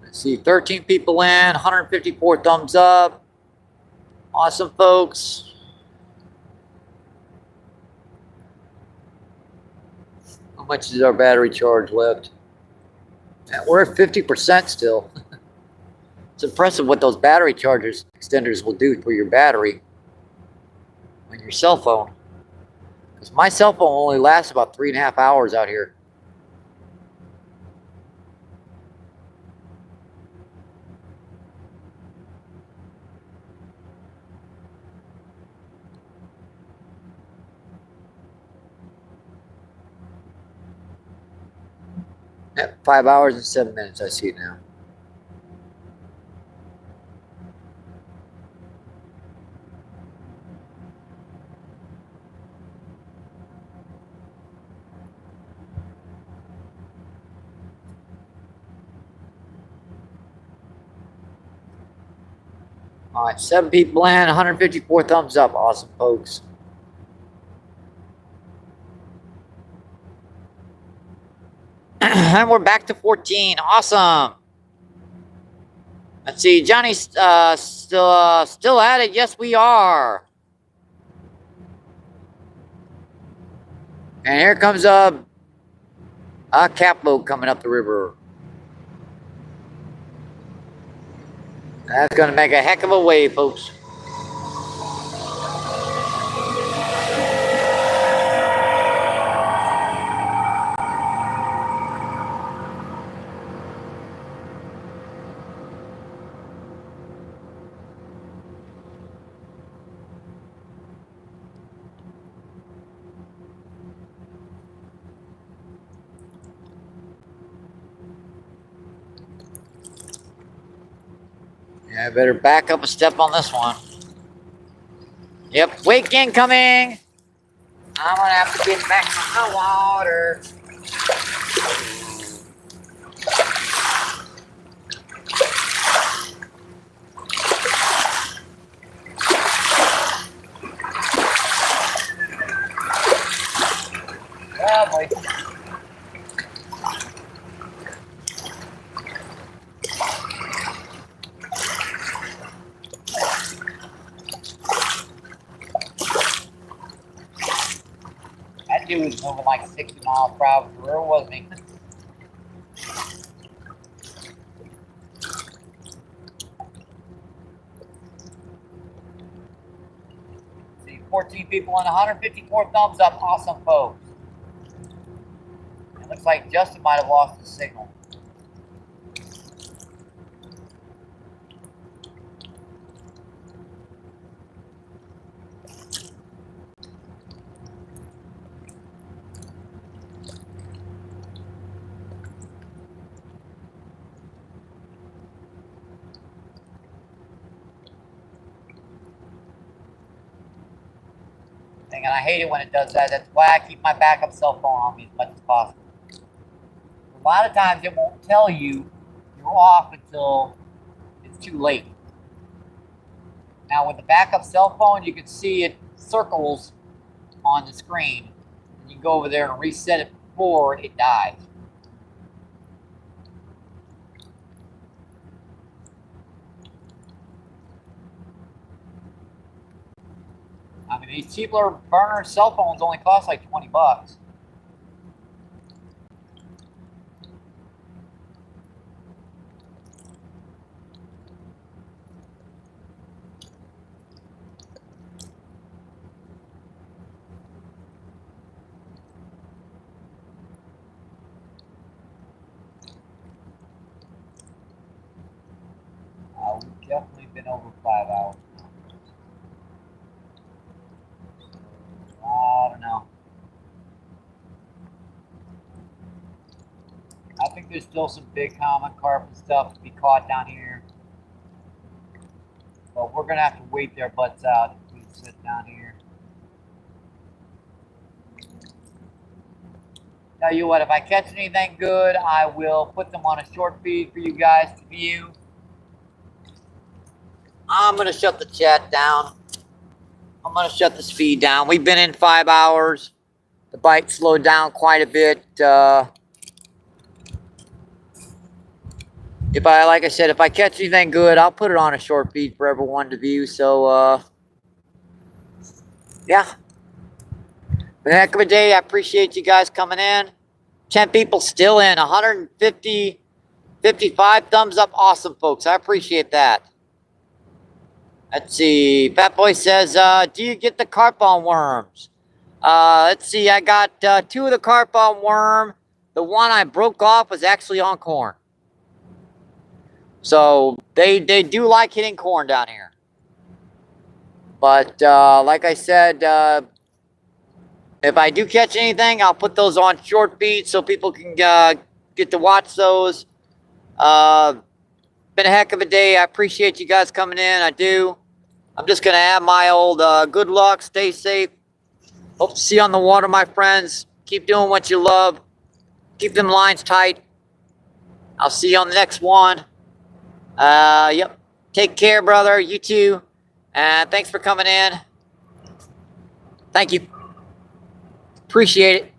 S1: Let's see, 13 people in, 154 thumbs up. Awesome, folks. How much is our battery charge left? And we're at 50% still. It's impressive what those battery chargers extenders will do for your battery on your cell phone. Because my cell phone only lasts about 3.5 hours out here. Yep, 5 hours and 7 minutes. I see it now. All right, 7 people in, 154 thumbs up. Awesome, folks. And we're back to 14. Awesome. Let's see, Johnny's still at it. Yes, we are. And here comes a catboat coming up the river. That's going to make a heck of a wave, folks. Yeah, I better back up a step on this one. Yep, wake incoming. I'm gonna have to get back on the water. Oh boy. That dude was moving like 60 miles per hour for real, wasn't he? See, 14 people and 154 thumbs up. Awesome, folks. It looks like Justin might have lost the signal. And I hate it when it does that. That's why I keep my backup cell phone on me as much as possible. A lot of times it won't tell you you're off until it's too late. Now with the backup cell phone, you can see it circles on the screen. And you can go over there and reset it before it dies. I mean, these cheaper burner cell phones only cost like 20 bucks. We've definitely been over 5 hours now. I don't know. I think there's still some big common carp and stuff to be caught down here. But we're going to have to wait their butts out if we sit down here. Tell you what, if I catch anything good, I will put them on a short feed for you guys to view. I'm going to shut the chat down. I'm going to shut this feed down. We've been in 5 hours. The bite slowed down quite a bit. Like I said, if I catch anything good, I'll put it on a short feed for everyone to view. So, yeah. Been a heck of a day. I appreciate you guys coming in. 10 people still in. 150, 55 thumbs up. Awesome, folks. I appreciate that. Let's see. Fat Boy says, do you get the carp on worms? Let's see. I got 2 of the carp on worm. The one I broke off was actually on corn. So they do like hitting corn down here. But like I said, if I do catch anything, I'll put those on short feed so people can get to watch those. Been a heck of a day. I appreciate you guys coming in. I do. I'm just going to have my old good luck. Stay safe. Hope to see you on the water, my friends. Keep doing what you love. Keep them lines tight. I'll see you on the next one. Yep. Take care, brother. You too. And thanks for coming in. Thank you. Appreciate it.